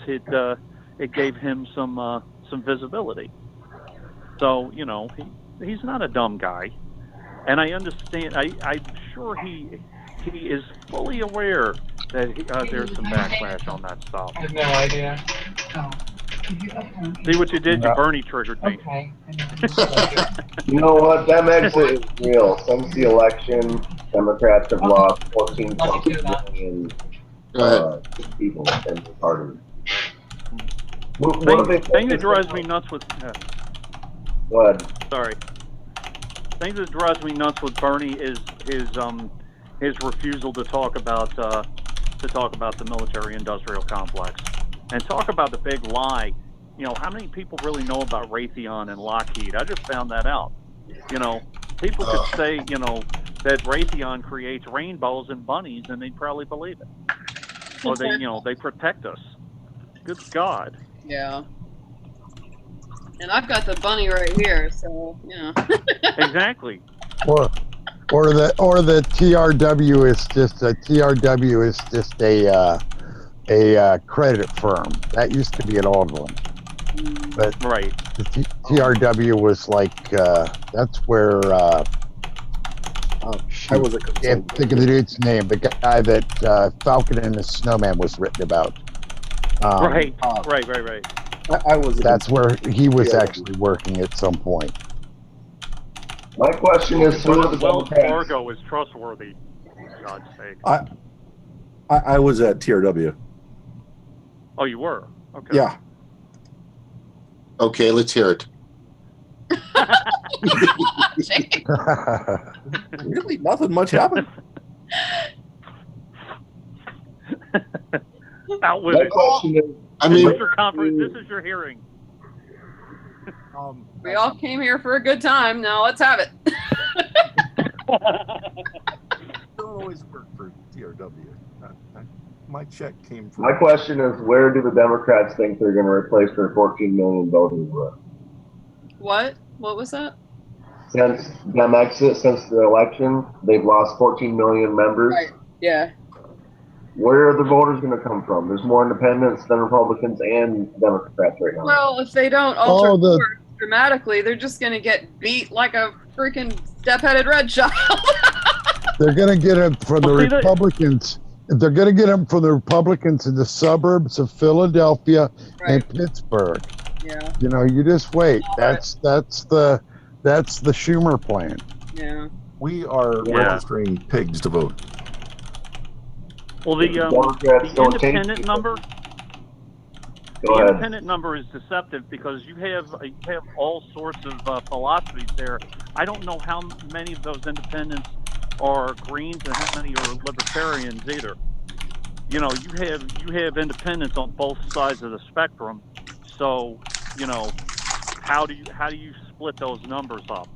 it gave him some visibility. So he's not a dumb guy, and I understand. I'm sure he is fully aware that there's some backlash on that stuff. I have no idea. See what you did? You Bernie triggered me. You know what? That makes it real. Since the election, Democrats have lost 14 million people in the party. Thing that drives me nuts with. Go ahead. Sorry. Thing that drives me nuts with Bernie is his refusal to talk about the military-industrial complex and talk about the big lie. You know, how many people really know about Raytheon and Lockheed? I just found that out. You know, people could say, you know, that Raytheon creates rainbows and bunnies, and they'd probably believe it. Or they, you know, they protect us. Good God. Yeah. And I've got the bunny right here, so you know. Exactly. Or the TRW is just a credit firm that used to be an old one, but right. The TRW was like that's where I was a can't think of the dude's name. The guy that Falcon and the Snowman was written about. Right. I was. That's where he was actually working at some point. My question is, who are the Wells Democrats? Fargo is trustworthy. For God's sake. I was at TRW. Oh, you were? Okay. Yeah. Okay, let's hear it. Really, nothing much happened. Out with it. I mean, this is your conference. This is your hearing. We all came here for a good time. Now let's have it. Don't always work for TRW. My check came from. My question is, where do the Democrats think they're going to replace their 14 million voters with? What? What was that? Since them exit, since the election, they've lost 14 million members. Right. Yeah. Where are the voters going to come from? There's more independents than Republicans and Democrats right now. Well, if they don't alter course dramatically, they're just going to get beat like a freaking step-headed red child. They're going to get it from the Republicans. They're going to get them from the Republicans in the suburbs of Philadelphia and Pittsburgh. Yeah. You know, you just wait. That's the Schumer plan. Yeah. We are registering pigs to vote. Well, the independent number. The independent number is deceptive because you have all sorts of philosophies there. I don't know how many of those independents are Greens and how many are Libertarians either. You know, you have independents on both sides of the spectrum. So, you know, how do you split those numbers up?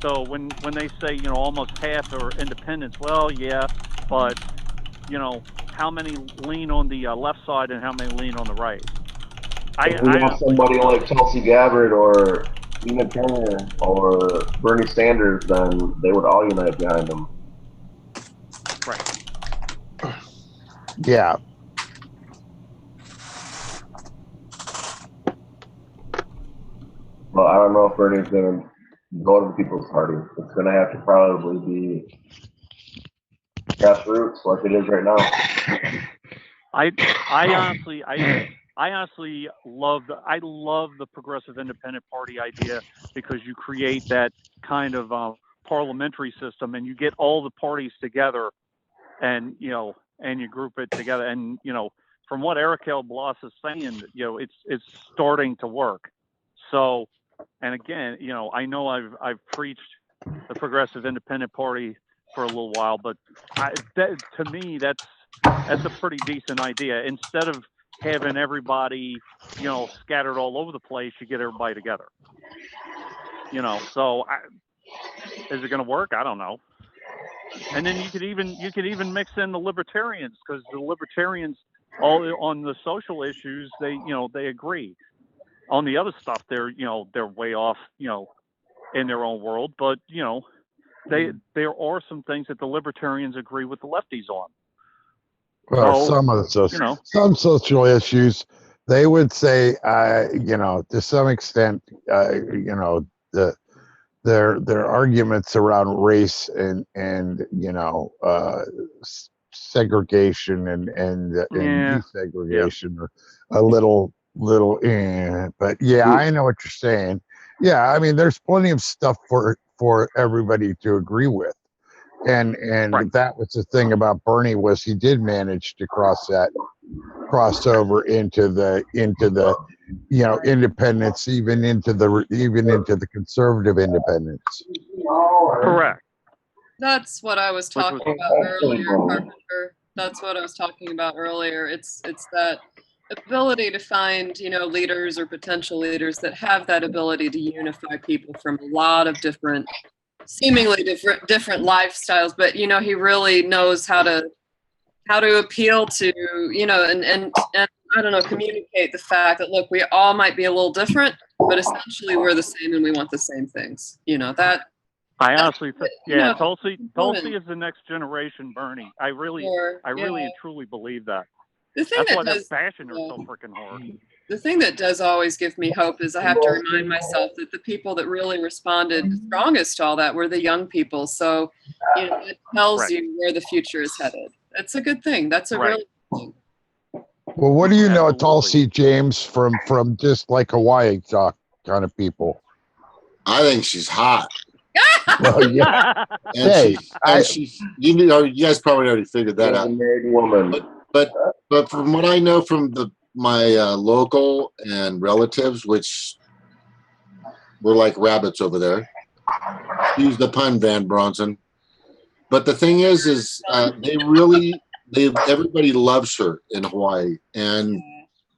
So when they say, you know, almost half are independents, well, yeah, but you know, how many lean on the left side and how many lean on the right? If we have somebody like Tulsi Gabbard or Tina Turner or Bernie Sanders, then they would all unite behind them. Right. Yeah. Well, I don't know if Bernie's going to go to the People's Party. It's going to have to probably be grassroots like it is right now. I honestly love the Progressive Independent Party idea because you create that kind of parliamentary system and you get all the parties together and you know and you group it together and you know from what Erik Bloss is saying, you know, it's starting to work. So, and again, you know I've preached the Progressive Independent Party for a little while, but to me that's a pretty decent idea. Instead of having everybody, you know, scattered all over the place, you get everybody together. You know, so is it going to work? I don't know. And then you could even mix in the libertarians because the libertarians all on the social issues they agree. On the other stuff they're way off, you know, in their own world, but you know there are some things that the libertarians agree with the lefties on. Well, So, some of the you know, some social issues, they would say, you know, to some extent, you know, their arguments around race and you know, segregation and desegregation are a little, but yeah, I know what you're saying. Yeah, I mean, there's plenty of stuff for everybody to agree with. and that was the thing about Bernie, was he did manage to cross over into the independents, even into the conservative independents. Correct. That's what I was talking about earlier, Carpenter. That's what I was talking about earlier. It's that ability to find, leaders or potential leaders that have that ability to unify people from a lot of seemingly different lifestyles. But he really knows how to appeal to, and I don't know, communicate the fact that, look, we all might be a little different, but essentially we're the same and we want the same things. That. I honestly think, Tulsi is the next generation Bernie. I really and truly believe that. That's why they're bashing her so freaking hard. The thing that does always give me hope is I have to remind myself that the people that really responded strongest to all that were the young people. So, it tells you where the future is headed. That's a good thing. That's a really good thing. Well, what do you know, Tulsi James, from just like Hawaii talk kind of people? I think she's hot. Well, yeah. You guys probably already figured that out. Married woman. But from what I know from my local and relatives, which were like rabbits over there, use the pun, Van Bronson. But the thing is everybody loves her in Hawaii, and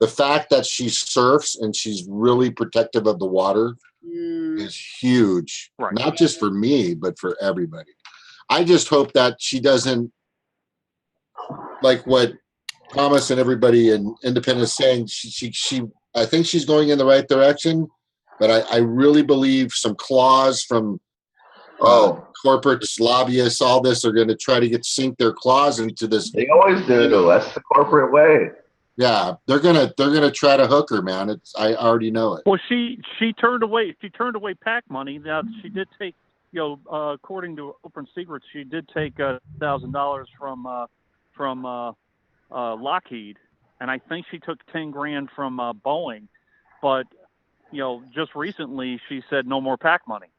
the fact that she surfs and she's really protective of the water is huge. Right. Not just for me, but for everybody. I just hope that she doesn't, like what Thomas and everybody in Independence saying, she I think she's going in the right direction, but I really believe some claws from corporate lobbyists, all this, are going to try to sink their claws into this. They always do. That's the corporate way. Yeah, they're gonna try to hook her, man. I already know it. Well, she turned away PAC money. Now she did take, according to Open Secrets, she did take $1,000 from Lockheed, and I think she took $10,000 from Boeing. But just recently she said no more PAC money.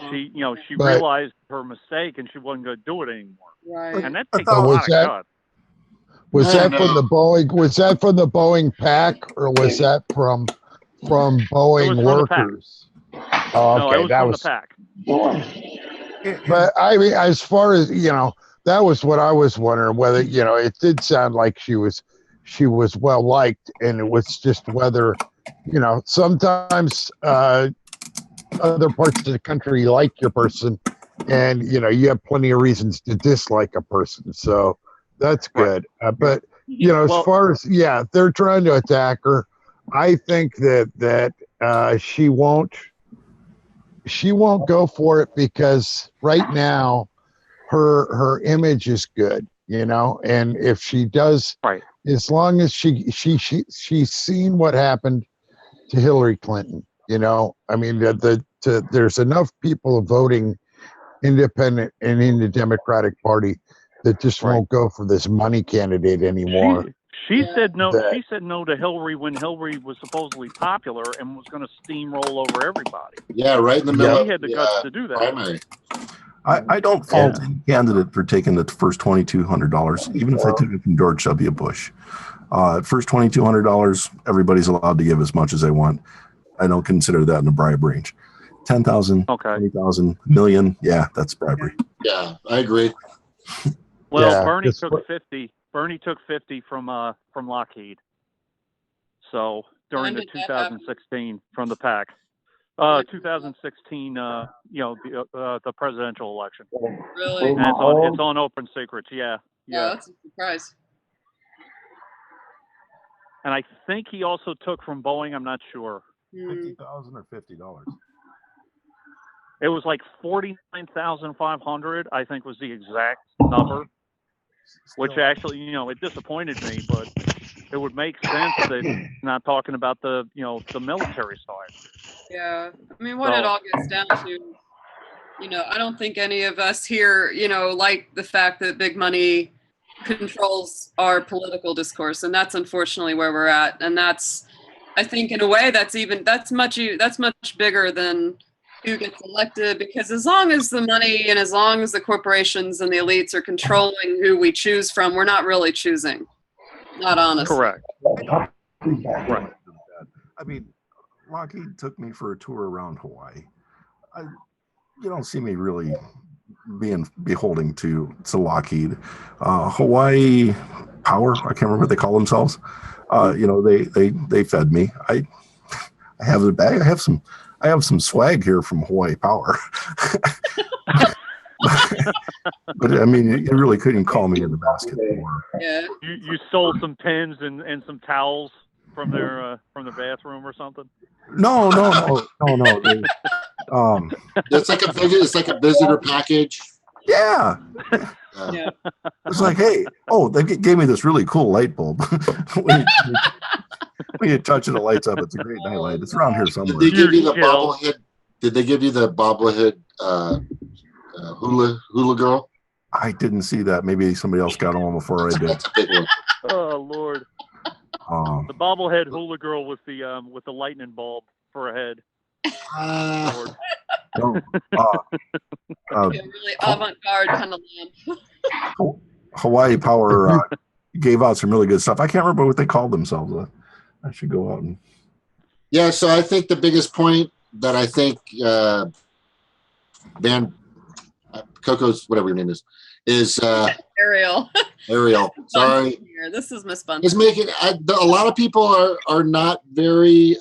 She realized her mistake and she wasn't going to do it anymore. Right, and that takes a lot of guts. Was that from the Boeing? Was that from the Boeing PAC, or was that from Boeing workers? No, it was from the PAC. But I mean, as far as that was what I was wondering, whether it did sound like she was well liked, and it was just whether sometimes other parts of the country like your person, and you have plenty of reasons to dislike a person. So. That's good. But, as far as, they're trying to attack her. I think that she won't go for it, because right now her image is good, and if she does, as long as she's seen what happened to Hillary Clinton, I mean, there's enough people voting independent and in the Democratic Party that just won't go for this money candidate anymore. She said no. She said no to Hillary when Hillary was supposedly popular and was going to steamroll over everybody. Yeah, right in the middle. She had the guts to do that. Primary. I don't fault any candidate for taking the first $2,200, even if they took it from George W. Bush. First $2,200, everybody's allowed to give as much as they want. I don't consider that in the bribe range. 10,000, 20,000, million, that's bribery. Yeah, I agree. Well, Bernie took 50. Bernie took 50 from Lockheed. So during the 2016 from the PAC, 2016, the presidential election. Really? And it's on Open Secrets. Yeah. That's a surprise. And I think he also took from Boeing. I'm not sure. $50,000 or $50. It was like 49,500. I think was the exact number. Which actually, it disappointed me, but it would make sense that not talking about the military side. Yeah, I mean, what it all gets down to, I don't think any of us here, like the fact that big money controls our political discourse, and that's unfortunately where we're at. And that's, I think, in a way, that's much bigger than who gets elected, because as long as the money and as long as the corporations and the elites are controlling who we choose from, we're not really choosing. Not honestly. Correct. Right. I mean, Lockheed took me for a tour around Hawaii. You don't see me really being beholding to Lockheed. Hawaii Power, I can't remember what they call themselves. They fed me. I have a bag. I have some swag here from Hawaii Power. But I mean, you really couldn't call me in the basket. Yeah. You stole some pins and some towels from their bathroom or something. No. It's like a visitor package. Yeah. It's like, hey, they gave me this really cool light bulb. when you touch it, it lights up. It's a great nightlight. It's around here somewhere. Did they give you the bobblehead? Did they give you the bobblehead hula girl? I didn't see that. Maybe somebody else got on before I did. That's a big one. Oh Lord. The bobblehead hula girl with the lightning bulb for a head. Lord. Really avant-garde kind of lamp. Hawaii Power gave out some really good stuff. I can't remember what they called themselves. I should go out and. Yeah, so I think the biggest point that I think Coco's, whatever your name is Ariel. Ariel. Sorry. This is Miss Bunch. Is making a lot of people are not very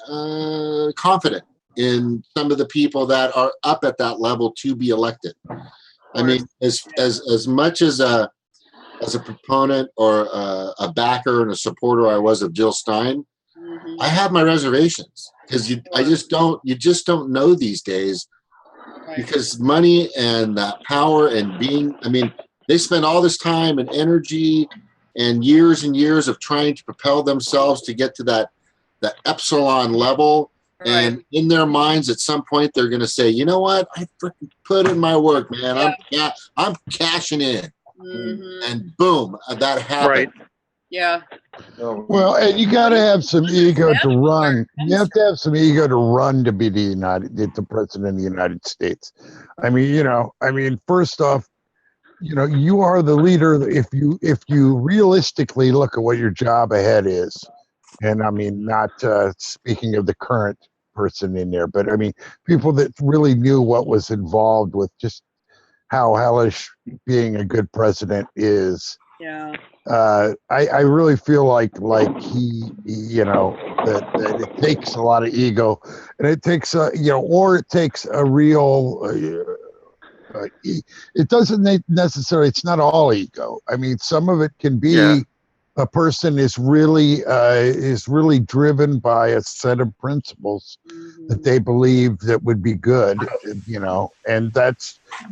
confident in some of the people that are up at that level to be elected. I mean, as much as a proponent or a backer and a supporter I was of Jill Stein, I have my reservations because you just don't know these days, because money and that power and being, I mean, they spend all this time and energy and years of trying to propel themselves to get to that epsilon level. Right. And in their minds, at some point, they're going to say, you know what? I freaking put in my work, man. Yeah. I'm cashing in. And boom, that happened. Right. Yeah. Well, and you got to have some ego to run. You have to have some ego to run to be the president of the United States. I mean, first off, you are the leader. If you realistically look at what your job ahead is, and I mean, not speaking of the current person in there, but I mean, people that really knew what was involved with just how hellish being a good president is. Yeah. I really feel like he that it takes a lot of ego, and it takes or it takes a real. It doesn't necessarily. It's not all ego. I mean, some of it can be a person is really driven by a set of principles that they believe that would be good, and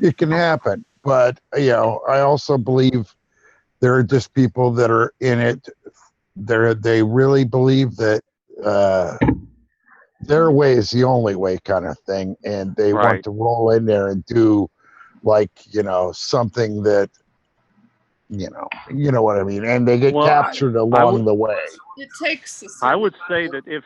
it can happen. But I also believe there are just people that are in it. They really believe that their way is the only way, kind of thing, and they want to roll in there and do something that you know what I mean, and they get captured along the way. It takes. I would say that if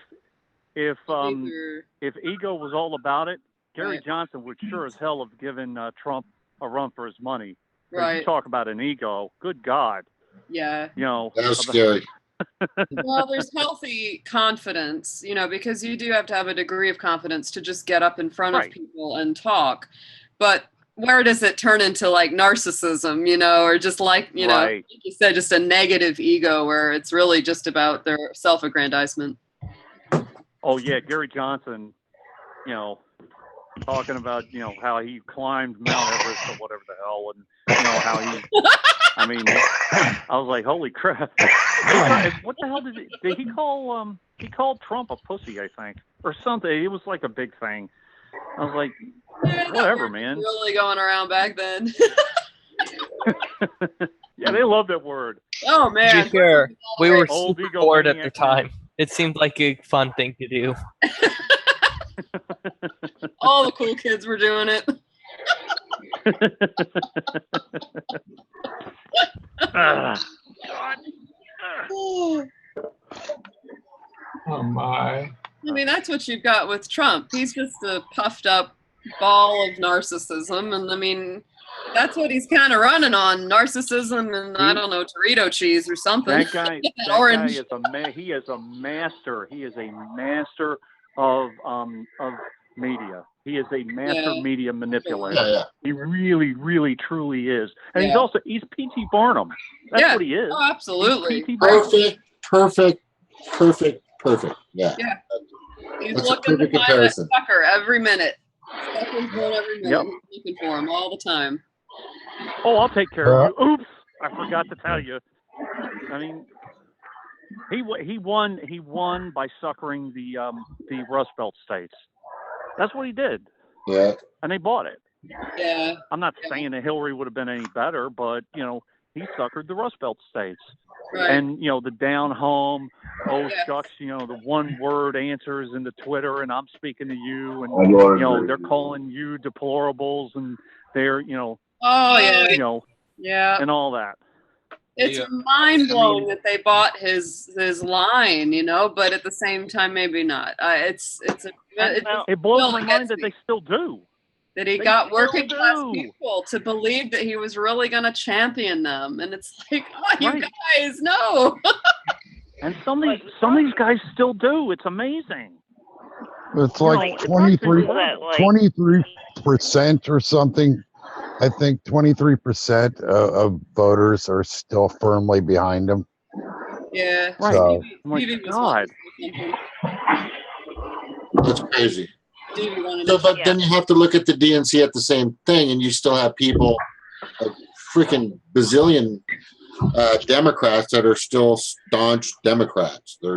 ego was all about it, Gary Johnson would sure as hell have given Trump a run for his money. Right. You talk about an ego. Good God. Yeah. That's scary. Well, there's healthy confidence, because you do have to have a degree of confidence to just get up in front of people and talk. But where does it turn into like narcissism, or just like, like you said, just a negative ego where it's really just about their self-aggrandizement? Oh, yeah. Gary Johnson, talking about, how he climbed Mount Everest or whatever the hell. And, how he, I mean, I was like, holy crap. What the hell did he call, he called Trump a pussy, I think, or something. It was like a big thing. I was like, whatever, man. Really going around back then. Yeah, they love that word. Oh man. To be fair, we were super bored at the time. It seemed like a fun thing to do. All the cool kids were doing it. Oh my. I mean, that's what you've got with Trump. He's just a puffed up ball of narcissism, and I mean, that's what he's kind of running on: narcissism and I don't know, Dorito cheese or something. That guy, orange. he is a master. He is a master of media. He is a master media manipulator. Yeah. He really, really, truly is. And he's P.T. Barnum. That's what he is. Oh, absolutely. Perfect. Yeah. He's That's looking a perfect to find that comparison. sucker every minute. Sucker's going every minute. He's looking for him all the time. Oh, I'll take care of you. Oops, I forgot to tell you. I mean, he won by suckering the Rust Belt states. That's what he did. Yeah. And they bought it. Yeah. I'm not saying that Hillary would have been any better, but he suckered the Rust Belt states. Right. And the down home, shucks, the one word answers in the Twitter, and I'm speaking to you, and they're calling you deplorables, and they're yeah, and all that. It's mind blowing that they bought his line, but at the same time, maybe not. It blows my mind that they still do. That he got working class people to believe that he was really going to champion them, and it's like, oh, you guys, no. And some of these guys still do. It's amazing. It's like 23% or something. I think 23% of voters are still firmly behind him. Yeah. Right. So, Oh my God. That's crazy. Then you have to look at the DNC at the same thing, and you still have people, like freaking bazillion Democrats that are still staunch Democrats. They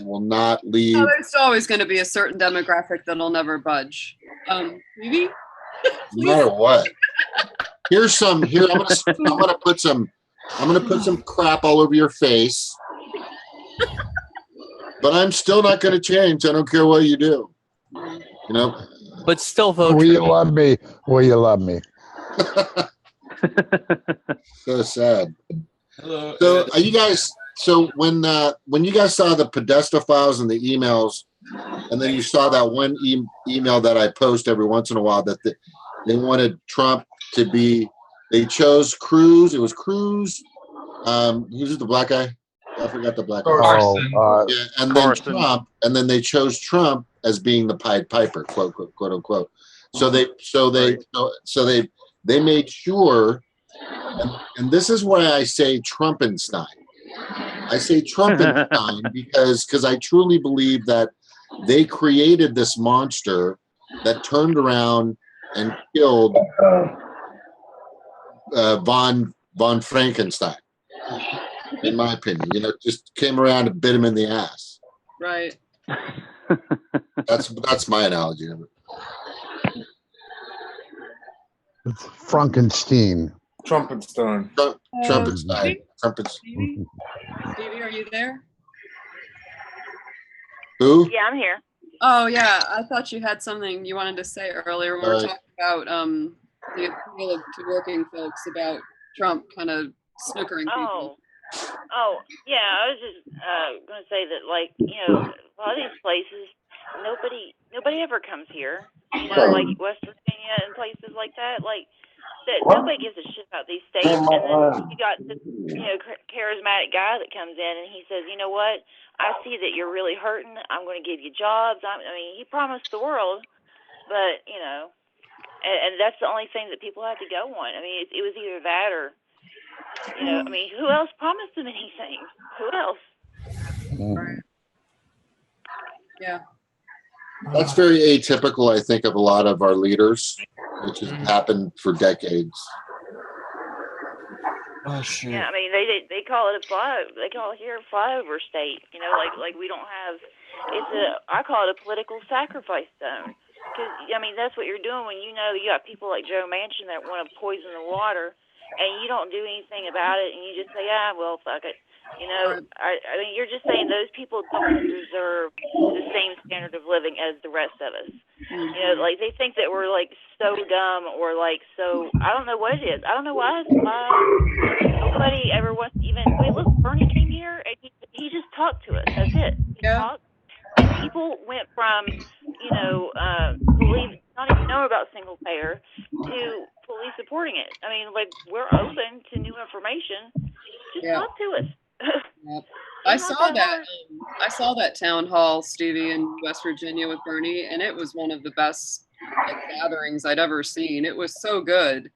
will not leave. Oh, there's always going to be a certain demographic that'll never budge. Maybe? No matter what. Here I'm gonna put some crap all over your face. But I'm still not gonna change. I don't care what you do. But still vote. Will you love me? Will you love me? So sad. Hello. So are you guys? So when you guys saw the Podesta files and the emails, and then you saw that one email that I post every once in a while that they wanted Trump to be. They chose Cruz. It was Cruz. Who's the black guy? I forgot the black guy. And then Trump, and then they chose Trump as being the Pied Piper, quote unquote. So they made sure, and this is why I say Trumpenstein. I say Trumpenstein because I truly believe that they created this monster that turned around and killed von Frankenstein. In my opinion, just came around and bit him in the ass. Right. That's my analogy of it. It's Frankenstein. Trumpenstein. Trumpenstein. Stevie, are you there? Who? Yeah, I'm here. Oh yeah, I thought you had something you wanted to say earlier when we were talking about the appeal to working folks about Trump kind of snookering people. Oh, yeah. I was just going to say that, like, a lot of these places, nobody ever comes here. Like West Virginia and places like that. Like, nobody gives a shit about these states. And then you got this, charismatic guy that comes in and he says, you know what? I see that you're really hurting. I'm going to give you jobs. He promised the world, but and that's the only thing that people have to go on. It was either that or. Who else promised them anything? Who else? Right. Yeah. That's very atypical, I think, of a lot of our leaders, which has happened for decades. Oh shit. Yeah, they call it they call it here a flyover state. Like we don't have. I call it a political sacrifice zone. Because that's what you're doing when you got people like Joe Manchin that want to poison the water. And you don't do anything about it, and you just say, well, fuck it. You're just saying those people don't deserve the same standard of living as the rest of us. Like they think that we're like so dumb or like so. I don't know what it is. I don't know why nobody ever wants to even. Look, Bernie came here and he just talked to us. That's it. He talked. And people went from, believe, not even know about single payer, to fully supporting it. I mean, like, we're open to new information. Just talk to us. Yep. I saw that. I saw that town hall, Stevie, in West Virginia with Bernie, and it was one of the best gatherings I'd ever seen. It was so good.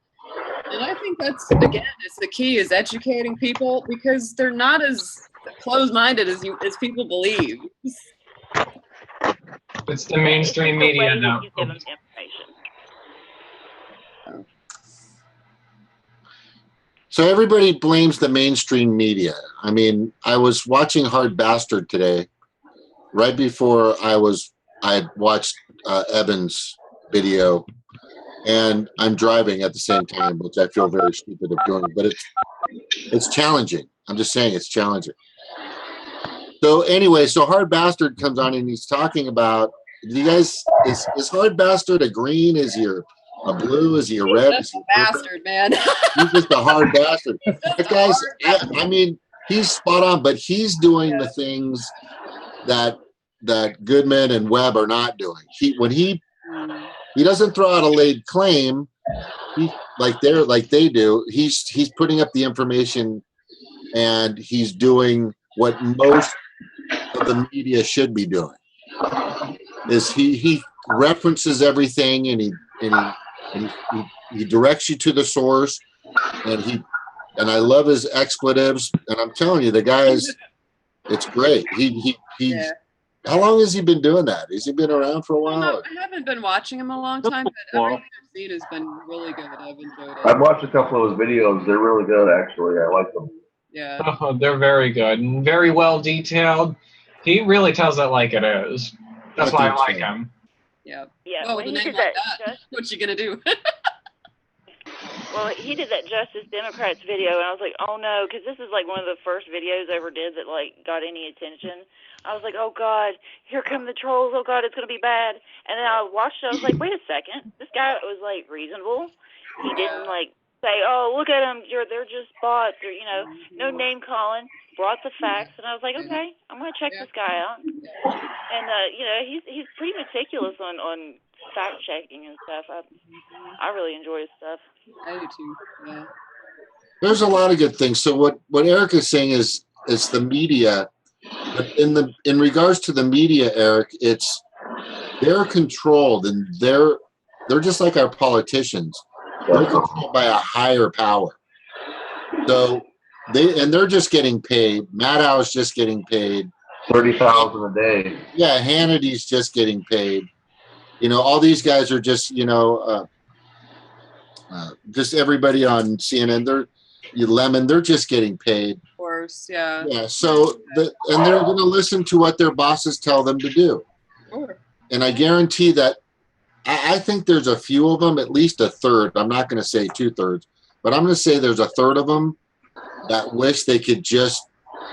And I think that's, again, it's the key is educating people because they're not as closed-minded as people believe. It's the mainstream media now. You give them information. So everybody blames the mainstream media. I mean, I was watching Hard Bastard today, right before I had watched Evan's video, and I'm driving at the same time, which I feel very stupid of doing, but it's challenging. I'm just saying it's challenging. So anyway, so Hard Bastard comes on and he's talking about, do you guys, is Hard Bastard a green? Is he a blue? Is he a red? That's a bastard, man. He's just a hard bastard. But guys, I mean, he's spot on, but he's doing the things that Goodman and Webb are not doing. He doesn't throw out a laid claim, like they do. He's putting up the information, and he's doing what most of the media should be doing. Is he references everything, and he directs you to the source, and I love his expletives, and I'm telling you, the guy it's great. How long has he been doing that? Has he been around for a while? No, I haven't been watching him a long time, but everything I've seen has been really good. I've enjoyed it. I've watched a couple of his videos. They're really good, actually. I like them. Yeah. Oh, they're very good and very well detailed. He really tells it like it is. That's why I like him. Yeah. Yeah. Well, when with a he name did like that, that, what you gonna do? well, he did that Justice Democrats video, and I was like, oh no, because this is like one of the first videos I ever did that like got any attention. I was like, oh God, here come the trolls. Oh God, it's gonna be bad. And then I watched it. I was like, wait a second, this guy was like reasonable. He didn't like say, oh look at him, they're just bots, or no name calling. Brought the facts, and I was like, okay, I'm gonna check this guy out. And he's pretty meticulous on fact checking and stuff. I really enjoy his stuff. I do too. Yeah. There's a lot of good things. So what Erik is saying is the media. But in regards to the media, Erik, they're controlled, and they're just like our politicians. They're controlled by a higher power. So they're just getting paid. Maddow's just getting paid $30,000 a day. Yeah, Hannity's just getting paid. All these guys are just just everybody on CNN. They're just getting paid. Of course, yeah. Yeah. So and they're going to listen to what their bosses tell them to do. Sure. And I guarantee that I think there's a few of them, at least a third. I'm not going to say 2/3, but I'm going to say there's a third of them that wish they could just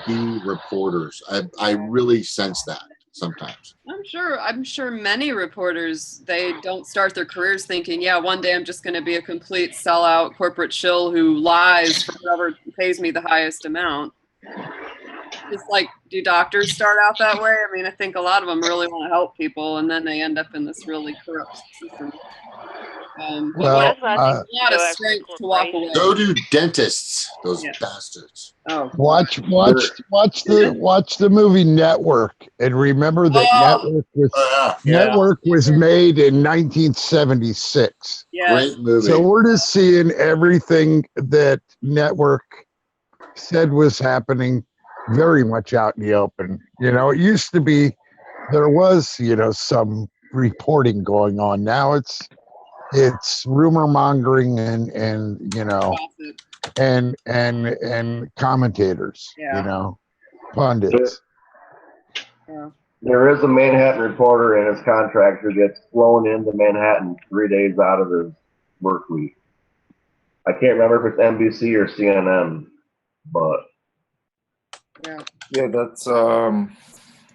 be reporters. I really sense that sometimes. I'm sure many reporters, they don't start their careers thinking, yeah, one day I'm just going to be a complete sellout corporate shill who lies for whoever pays me the highest amount. It's like, do doctors start out that way? I mean, I think a lot of them really want to help people, and then they end up in this really corrupt system. Well, a lot of strength to walk away. Go to dentists, those bastards. Oh, watch the movie Network, and remember that Network was made in 1976. Great movie. So we're just seeing everything that Network said was happening very much out in the open. It used to be there was some reporting going on. Now it's rumor mongering and commentators, pundits. Yeah. There is a Manhattan reporter in his contract who gets flown into Manhattan 3 days out of his work week. I can't remember if it's NBC or CNN, but yeah, that's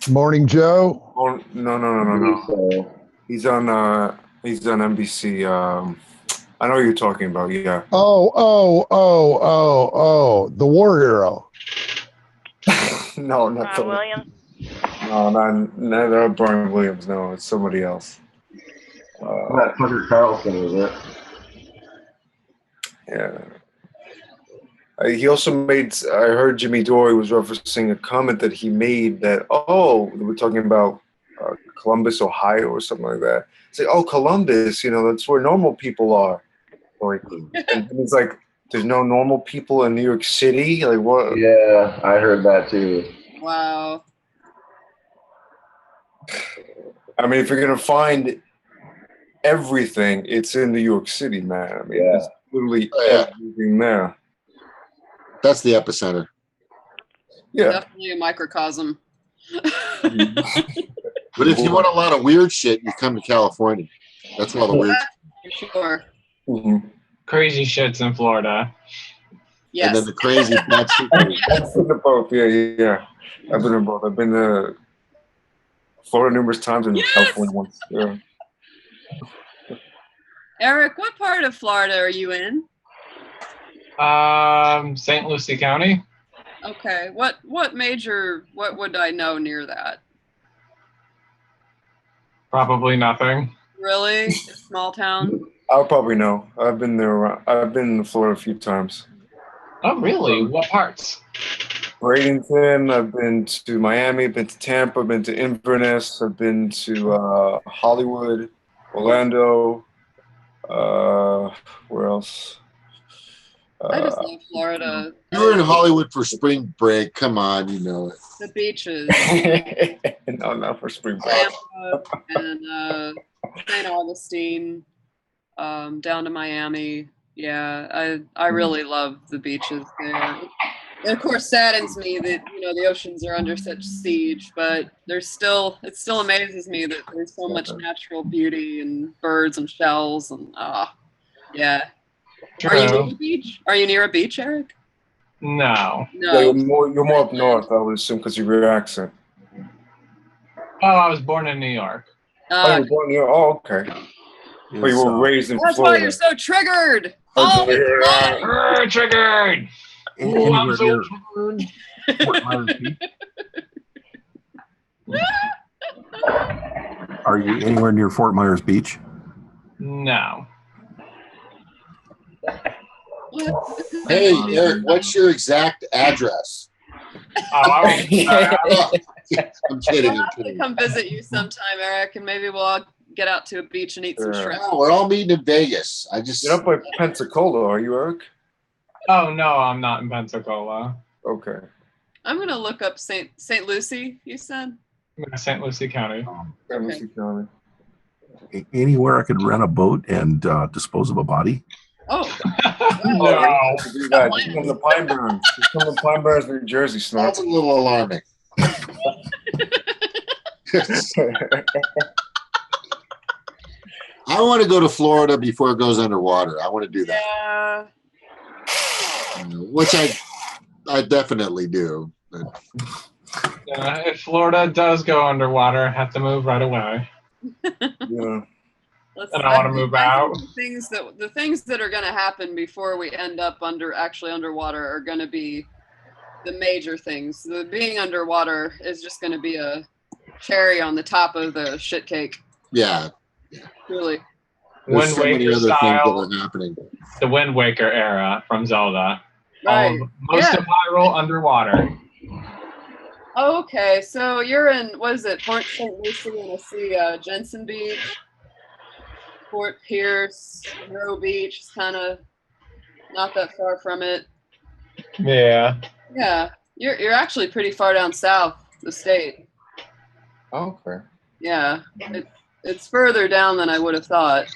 Morning Joe. Oh, no. He's on NBC. I know what you're talking about. Yeah. Oh, the War Hero. No, not Williams. No, not Brian Williams. No, it's somebody else. Not Tucker Carlson, is it? Yeah. He also made. I heard Jimmy Dore was referencing a comment that he made that they were talking about Columbus, Ohio, or something like that. It's like, oh, Columbus, that's where normal people are. Like, and it's like, there's no normal people in New York City. Like, what? Yeah, I heard that too. Wow. I mean, if you're gonna find everything, it's in New York City, man. I mean, it's literally everything there. That's the epicenter. Yeah. Definitely a microcosm. But if you want a lot of weird shit, you come to California. That's all the weird. Sure. Mm-hmm. Crazy shits in Florida. Yes. And then the crazy bad shit. I've been to both. Yeah. I've been to both. I've been to Florida numerous times and California once. Yeah. Erik, what part of Florida are you in? St. Lucie County. Okay. What would I know near that? Probably nothing. Really? A small town? I'll probably know. I've been there. I've been to Florida a few times. Oh, really? What parts? Bradenton. I've been to Miami. I've been to Tampa. I've been to Inverness. I've been to Hollywood, Orlando. Where else? I just love Florida. You were in Hollywood for spring break. Come on, you know it. The beaches. No, not for spring break. Tampa and St. Augustine, down to Miami. Yeah, I really love the beaches there. It of course saddens me that the oceans are under such siege, but it still amazes me that there's so much natural beauty and birds and shells and yeah. True. Are you near a beach? Are you near a beach, Erik? No. Yeah, you're more up north, I would assume, because of your accent. Oh, I was born in New York. Oh, you were born in New York? Oh, okay. But you were raised in That's Florida. why you're so triggered. Triggered. Ooh, I'm so triggered. Fort Myers Beach? Are you anywhere near Fort Myers Beach? No. Hey, Erik, what's your exact address? I'm kidding. I'll have to come visit you sometime, Erik, and maybe we'll all get out to a beach and eat some shrimp. No, we're all meeting in Vegas. You're up by Pensacola, are you, Erik? Oh no, I'm not in Pensacola. Okay. I'm gonna look up St. Lucie. You said St. Lucie County. St. Lucie County. Anywhere I could rent a boat and dispose of a body? Oh. No. Do that. Just come to Pine Barrens. Just come to Pine Barrens, New Jersey, Snark. That's a little alarming. I want to go to Florida before it goes underwater. I want to do that. Yeah. Which I definitely do. But. Yeah, if Florida does go underwater, I have to move right away. Yeah. And I want to move out. The things that are going to happen before we end up actually underwater are going to be the major things. The being underwater is just going to be a cherry on the top of the shit cake. Yeah. Really. Wind so many Waker other style, things that are happening. The Wind Waker era from Zelda. Right. Most of Hyrule underwater. Okay, so you're in, what is it, Port St. Lucie, and I see Jensen Beach, Fort Pierce, Roe Beach, is kind of not that far from it. Yeah. Yeah, you're actually pretty far down south, the state. Okay. Yeah, it's further down than I would have thought.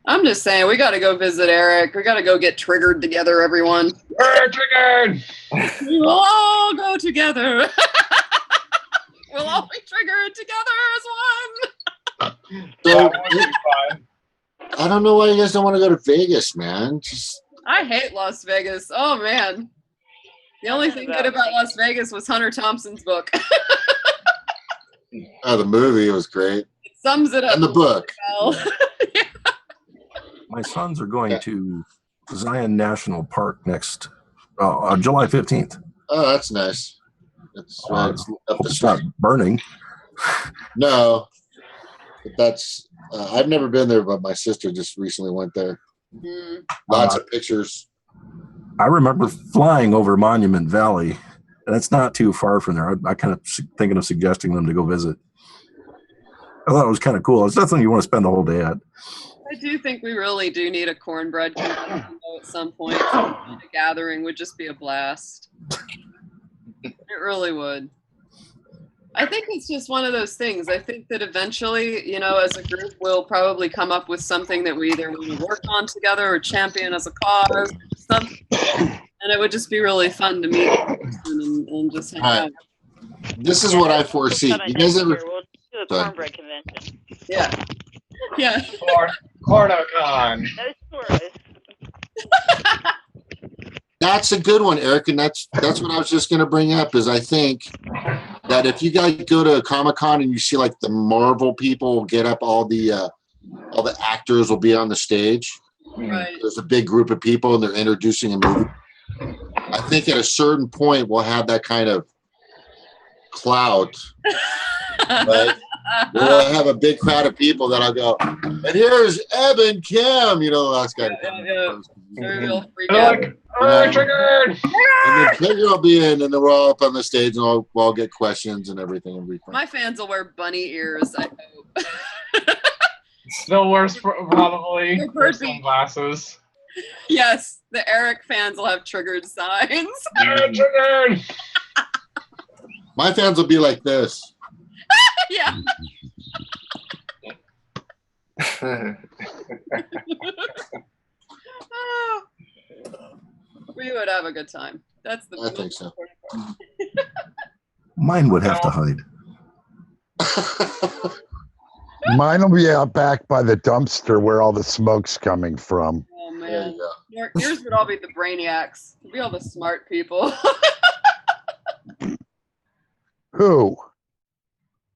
I'm just saying, we got to go visit Erik. We got to go get triggered together, everyone. Triggered! We will all go together. We'll all be triggered together as one. So, I don't know why you guys don't want to go to Vegas, man. I hate Las Vegas. Oh, man. The only thing good about Las Vegas was Hunter Thompson's book. Oh, the movie was great. It sums it up. And the book. Well. My sons are going to Zion National Park next July 15th. Oh, that's nice. It's right up the It's not street. burning. No, but that's. I've never been there, but my sister just recently went there. Lots of pictures. I remember flying over Monument Valley, and it's not too far from there. I kind of thinking of suggesting them to go visit. I thought it was kind of cool. It's nothing you want to spend the whole day at. I do think we really do need a cornbread convention at some point. A gathering would just be a blast. It really would. I think it's just one of those things. I think that eventually, as a group, we'll probably come up with something that we either want to work on together or champion as a cause or something. And it would just be really fun to meet and just hang out. This is what I foresee. You guys ever? We'll do a cornbread convention. Yeah. Yeah. CornoCon. No tourists. That's a good one, Eric, and that's what I was just going to bring up. Is I think that if you guys go to Comic-Con and you see like the Marvel people get up, all the actors will be on the stage. Right. There's a big group of people and they're introducing a movie. I think at a certain point we'll have that kind of clout. Right? We'll have a big crowd of people that'll go, and here's Eb and Kim, that's kind of Triggered! And then Trigger will be in, and then we're all up on the stage, and we'll all get questions and everything. And be fun. My fans will wear bunny ears, I hope. Still worse, probably. Wear sunglasses. Yes, the Erik fans will have triggered signs. Triggered! My fans will be like this. Yeah. We would have a good time. That's the. I think so. Mine would have to hide. Mine will be out back by the dumpster where all the smoke's coming from. Oh man, yours would all be the brainiacs. It'd be all the smart people. Who?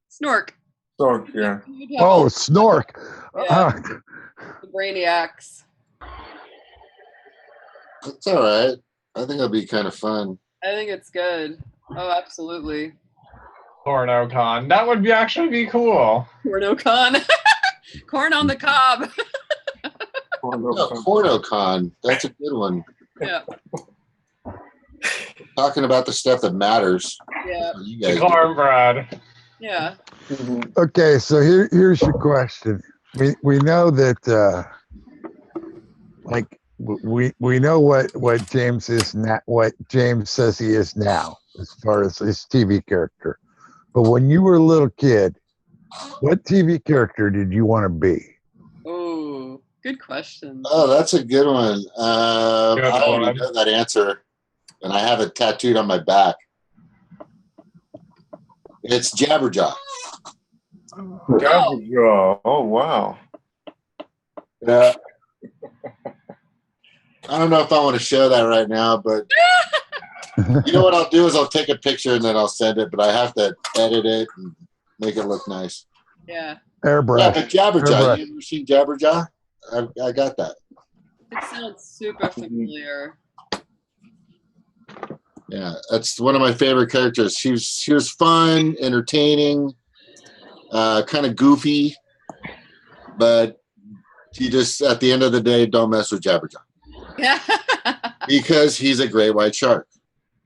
Snork. Snork, yeah. Oh, Snork. Yeah. The brainiacs. It's all right. I think it'll be kind of fun. I think it's good. Oh, absolutely. CornoCon. That would actually be cool. CornoCon. Corn on the cob. CornoCon. That's a good one. Yeah. Talking about the stuff that matters. Yeah. You guys The cornbread. Yeah. Okay, so here's your question. We know that we know what James is now, what James says he is now as far as his TV character. But when you were a little kid, what TV character did you want to be? Oh, good question. Oh, that's a good one. I already know that answer, and I have it tattooed on my back. It's Jabberjaw. Jabberjaw. Oh, wow. Yeah. I don't know if I want to show that right now, but you know what I'll do is I'll take a picture and then I'll send it, but I have to edit it and make it look nice. Yeah. Airbrush. Yeah, but Jabberjaw. Airbrush. You ever seen Jabberjaw? I got that. It sounds super familiar. Yeah, that's one of my favorite characters. She was fun, entertaining, kind of goofy, but you just at the end of the day don't mess with Jabberjaw. Yeah. Because he's a great white shark.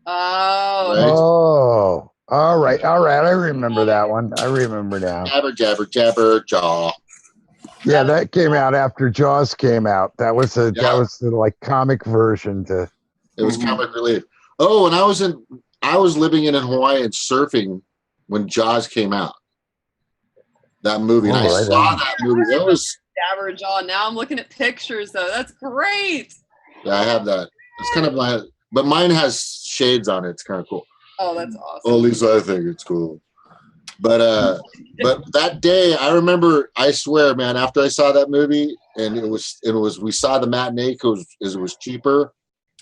Oh. Right? Oh. All right. I remember that one. I remember now. Jabberjaw. Yeah, that came out after Jaws came out. That was the like comic version to. It was comic relief. Oh, and I was living in Hawaii and surfing when Jaws came out. That movie. And I saw that movie. That was Jabberjaw. Now I'm looking at pictures though. That's great. Yeah, I have that. It's kind of but mine has shades on it. It's kind of cool. Oh, that's awesome. Well, at least I think it's cool. But that day, I remember. I swear, man. After I saw that movie, and it was we saw the matinee because it was cheaper,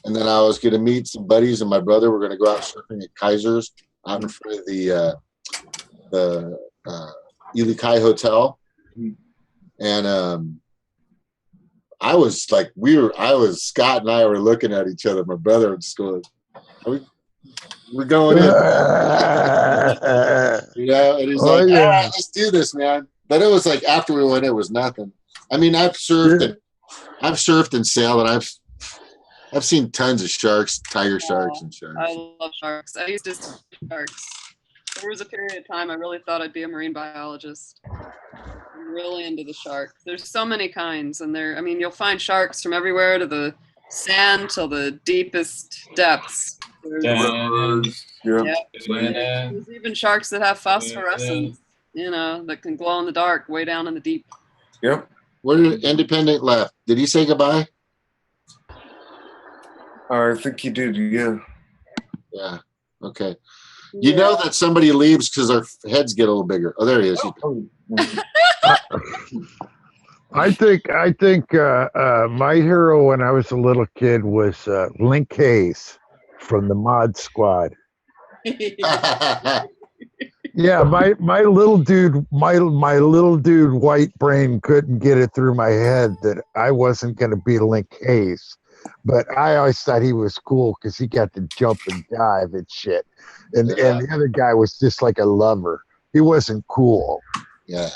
and then I was going to meet some buddies, and my brother were going to go out surfing at Kaiser's out in front of the Ilikai Hotel, and I was Scott and I were looking at each other, my brother, and just going, we're going in. And he's like, all right, let's do this, man. But it was like after we went, it was nothing. I mean, I've surfed and sailed, and I've seen tons of sharks, tiger sharks and sharks. I love sharks. I used to study sharks. There was a period of time I really thought I'd be a marine biologist. I'm really into the sharks. There's so many kinds, and you'll find sharks from everywhere to the sand till the deepest depths. There's even sharks that have phosphorescence, that can glow in the dark way down in the deep. Yep. Where did Independent left? Did he say goodbye? I think he did, yeah. Yeah. Okay. You know that somebody leaves because our heads get a little bigger. Oh, there he is. I think my hero when I was a little kid was Link Hayes from the Mod Squad. Yeah, my little dude white brain couldn't get it through my head that I wasn't going to be Link Hayes. But I always thought he was cool because he got to jump and dive and shit. And the other guy was just like a lover. He wasn't cool. Yeah.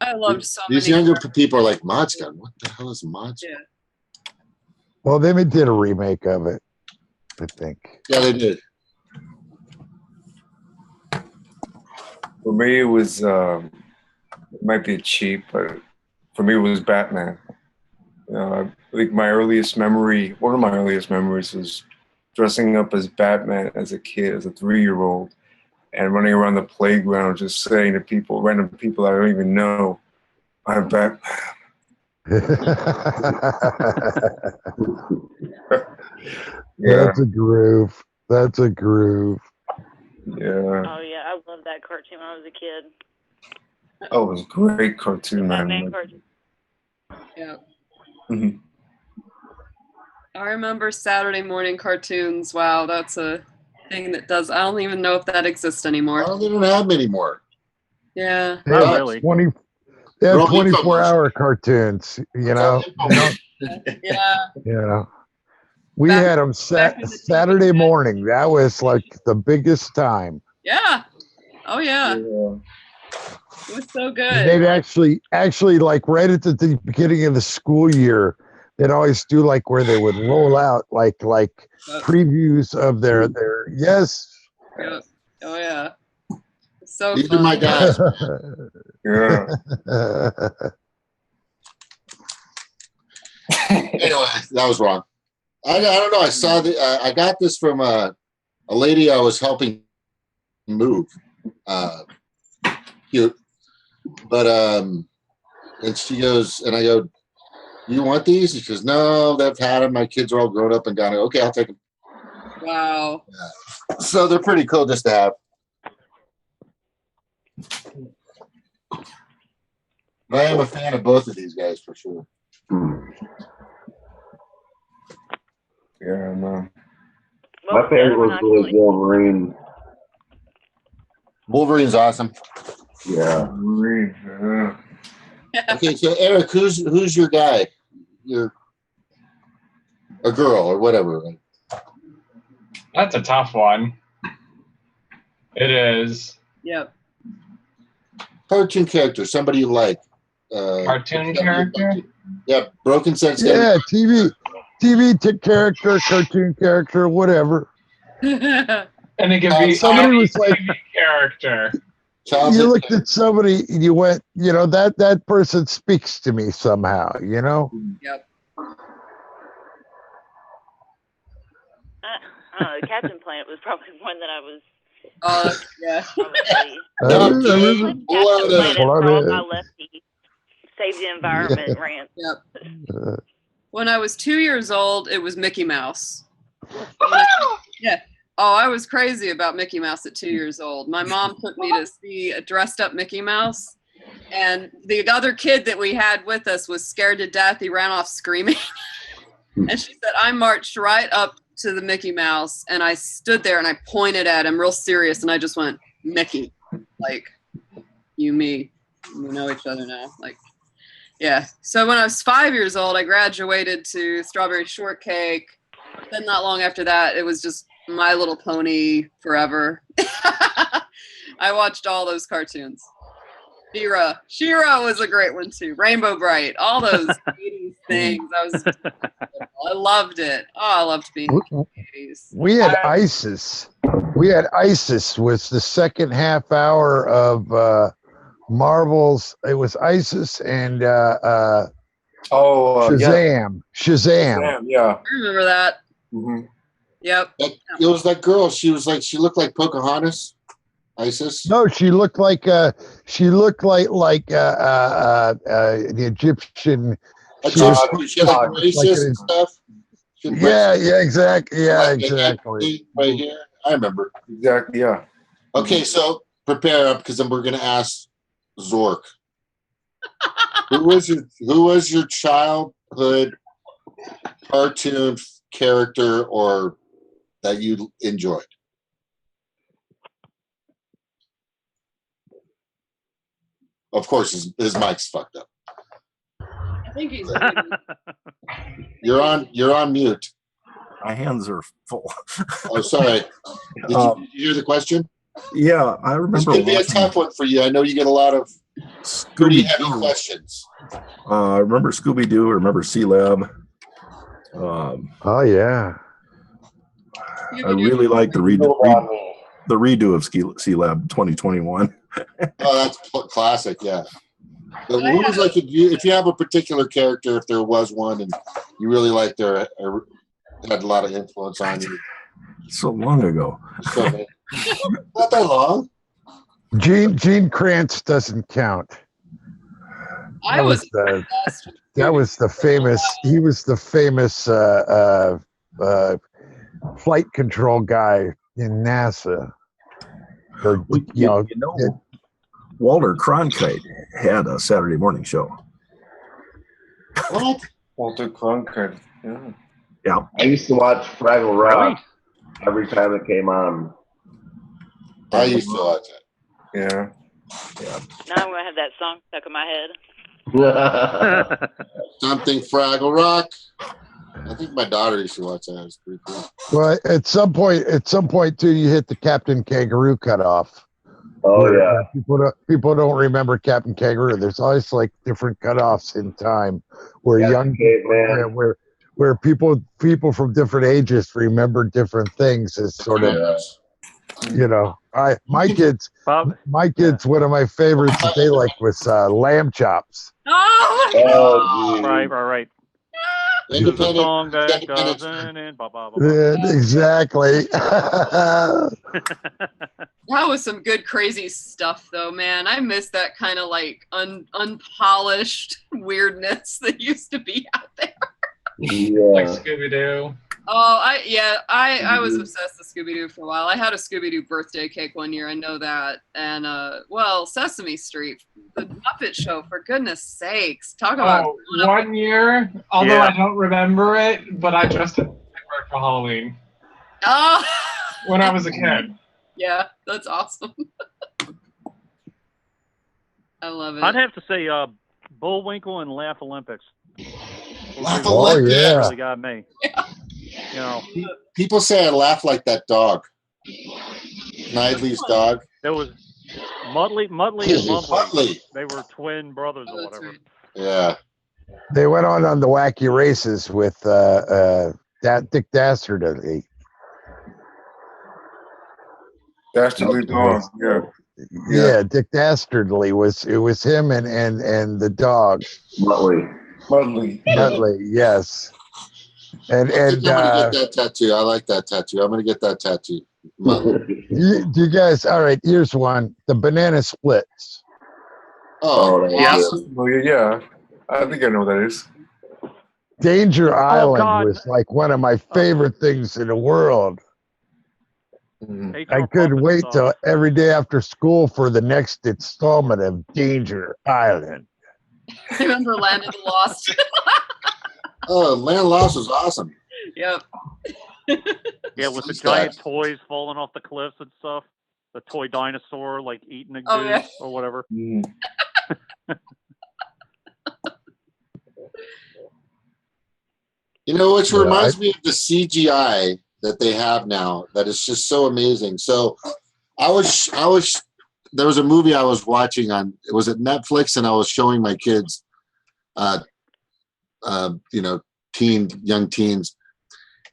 I loved so These many. younger people are like, Mod Squad. What the hell is Mod Squad? Yeah. Well, they did a remake of it, I think. Yeah, they did. For me, it was, it might be cheap, but for me, it was Batman. I think one of my earliest memories was dressing up as Batman as a kid, as a 3-year-old, and running around the playground just saying to people, random people I don't even know, I'm Batman. Yeah. That's a groove. That's a groove. Yeah. Oh yeah, I loved that cartoon when I was a kid. Oh, it was a great cartoon, Batman man. cartoon. Yeah. Mm-hmm. I remember Saturday morning cartoons. Wow, that's a thing that does. I don't even know if that exists anymore. Oh, they don't have them anymore. Yeah. They have 24-hour cartoons, Yeah. We had them Saturday morning. That was like the biggest time. Yeah. Oh yeah. It was so good. And they'd actually like right at the beginning of the school year, they'd always do like where they would roll out like previews of their yes. Yeah. Oh yeah. So These fun. are my guys. Yeah. Anyway, that was wrong. I don't know. I saw I got this from a lady I was helping move. Cute, but and she goes, and I go, "You want these?" She goes, "No, they've had them. My kids are all grown up and gone." Okay, I'll take them. Wow. Yeah. So they're pretty cool just to have. I am a fan of both of these guys for sure. Yeah, man. My favorite was Wolverine. Wolverine's awesome. Yeah. Wolverine. Yeah. Okay, so Eric, who's your guy? You're a girl or whatever. That's a tough one. It is. Yep. Cartoon character, somebody you like. Cartoon character? Yeah, Broken Sense. Yeah, TV character, cartoon character, whatever. And it could be somebody was like TV character. You looked at somebody and you went, that person speaks to me somehow, Yep. Captain Planet was probably one that I was. Yeah. Captain Planet for all my lefty save the environment rant. Yep. When I was 2 years old, it was Mickey Mouse. Yeah. Oh, I was crazy about Mickey Mouse at 2 years old. My mom took me to see a dressed up Mickey Mouse. And the other kid that we had with us was scared to death. He ran off screaming. And she said, I marched right up to the Mickey Mouse and I stood there and I pointed at him real serious. And I just went, Mickey, like, you, me, we know each other now. Like, Yeah. So when I was 5 years old, I graduated to Strawberry Shortcake. Then not long after that, it was just My Little Pony forever. I watched all those cartoons. She-Ra was a great one too. Rainbow Bright, all those 80s things. I loved it. Oh, I loved being in the 80s. We had ISIS. ISIS was the second half hour of Marvel's. It was ISIS and Shazam. Shazam. Yeah. I remember that. Mm-hmm. Yep. It was that girl. She looked like Pocahontas. ISIS. No, she looked like the Egyptian. She was like racist and stuff. Yeah, exactly. Yeah, exactly. Right here, I remember. Exactly. Yeah. Okay, so prepare up because then we're gonna ask Zork. Who was your childhood cartoon character or that you enjoyed? Of course, his mic's fucked up. I think he's. You're on mute. My hands are full. Oh, sorry. Did you hear the question? Yeah, I remember. This could be a tough one for you. I know you get a lot of pretty heavy questions. I remember Scooby Doo. I remember C-Lab. Oh yeah. I really like the redo of C-Lab 2021. Oh, that's classic. Yeah. But who was like if you have a particular character, if there was one, and you really liked her, or had a lot of influence on you? So long ago. Not that long. Gene Kranz doesn't count. That was the famous. He was the famous flight control guy in NASA. Or, Walter Cronkite had a Saturday morning show. What? Walter Cronkite. Yeah. Yeah. I used to watch Fraggle Rock every time it came on. I used to watch it. Yeah. Now I'm gonna have that song stuck in my head. Something Fraggle Rock. I think my daughter used to watch that. It was pretty cool. Well, at some point too, you hit the Captain Kangaroo cutoff. Oh yeah. People don't remember Captain Kangaroo. There's always like different cutoffs in time where where people from different ages remember different things as sort of my kids one of my favorites that they like was lamb chops. Oh, Right. This is a song that doesn't end. Exactly. That was some good crazy stuff though, man. I miss that kind of like unpolished weirdness that used to be out there. Like Scooby-Doo. Oh, I was obsessed with Scooby-Doo for a while. I had a Scooby-Doo birthday cake one year, I know that. And Sesame Street, the Muppet Show, for goodness sakes. Talk about 1 year, although I don't remember it, but I dressed up for Halloween. Oh, when I was a kid. Yeah, that's awesome. I love it. I'd have to say Bullwinkle and Laugh Olympics. Laugh Olympics really got me. Yeah. You know, people say I laugh like that dog. Snidely's dog. There was Mudley and Mumbly. They were twin brothers or whatever. Right. Yeah. They went on the wacky races with Dick Dastardly. Dastardly dog. Yeah, Dick Dastardly was him and the dog. Mudley. Yes. And I'm gonna get that tattoo. I like that tattoo. I'm gonna get that tattoo. you guys, all right, here's one. The banana splits. Oh, yeah. I think I know what that is. Danger Island was like one of my favorite things in the world. I couldn't wait till every day after school for the next installment of Danger Island. I remember Land of the Lost. Oh, Land Lost was awesome. Yep. Yeah, with the giant toys falling off the cliffs and stuff. The toy dinosaur like eating a goose or whatever. You know, which reminds me of the CGI that they have now. That is just so amazing. So, there was a movie I was watching on. It was at Netflix, and I was showing my kids, young teens,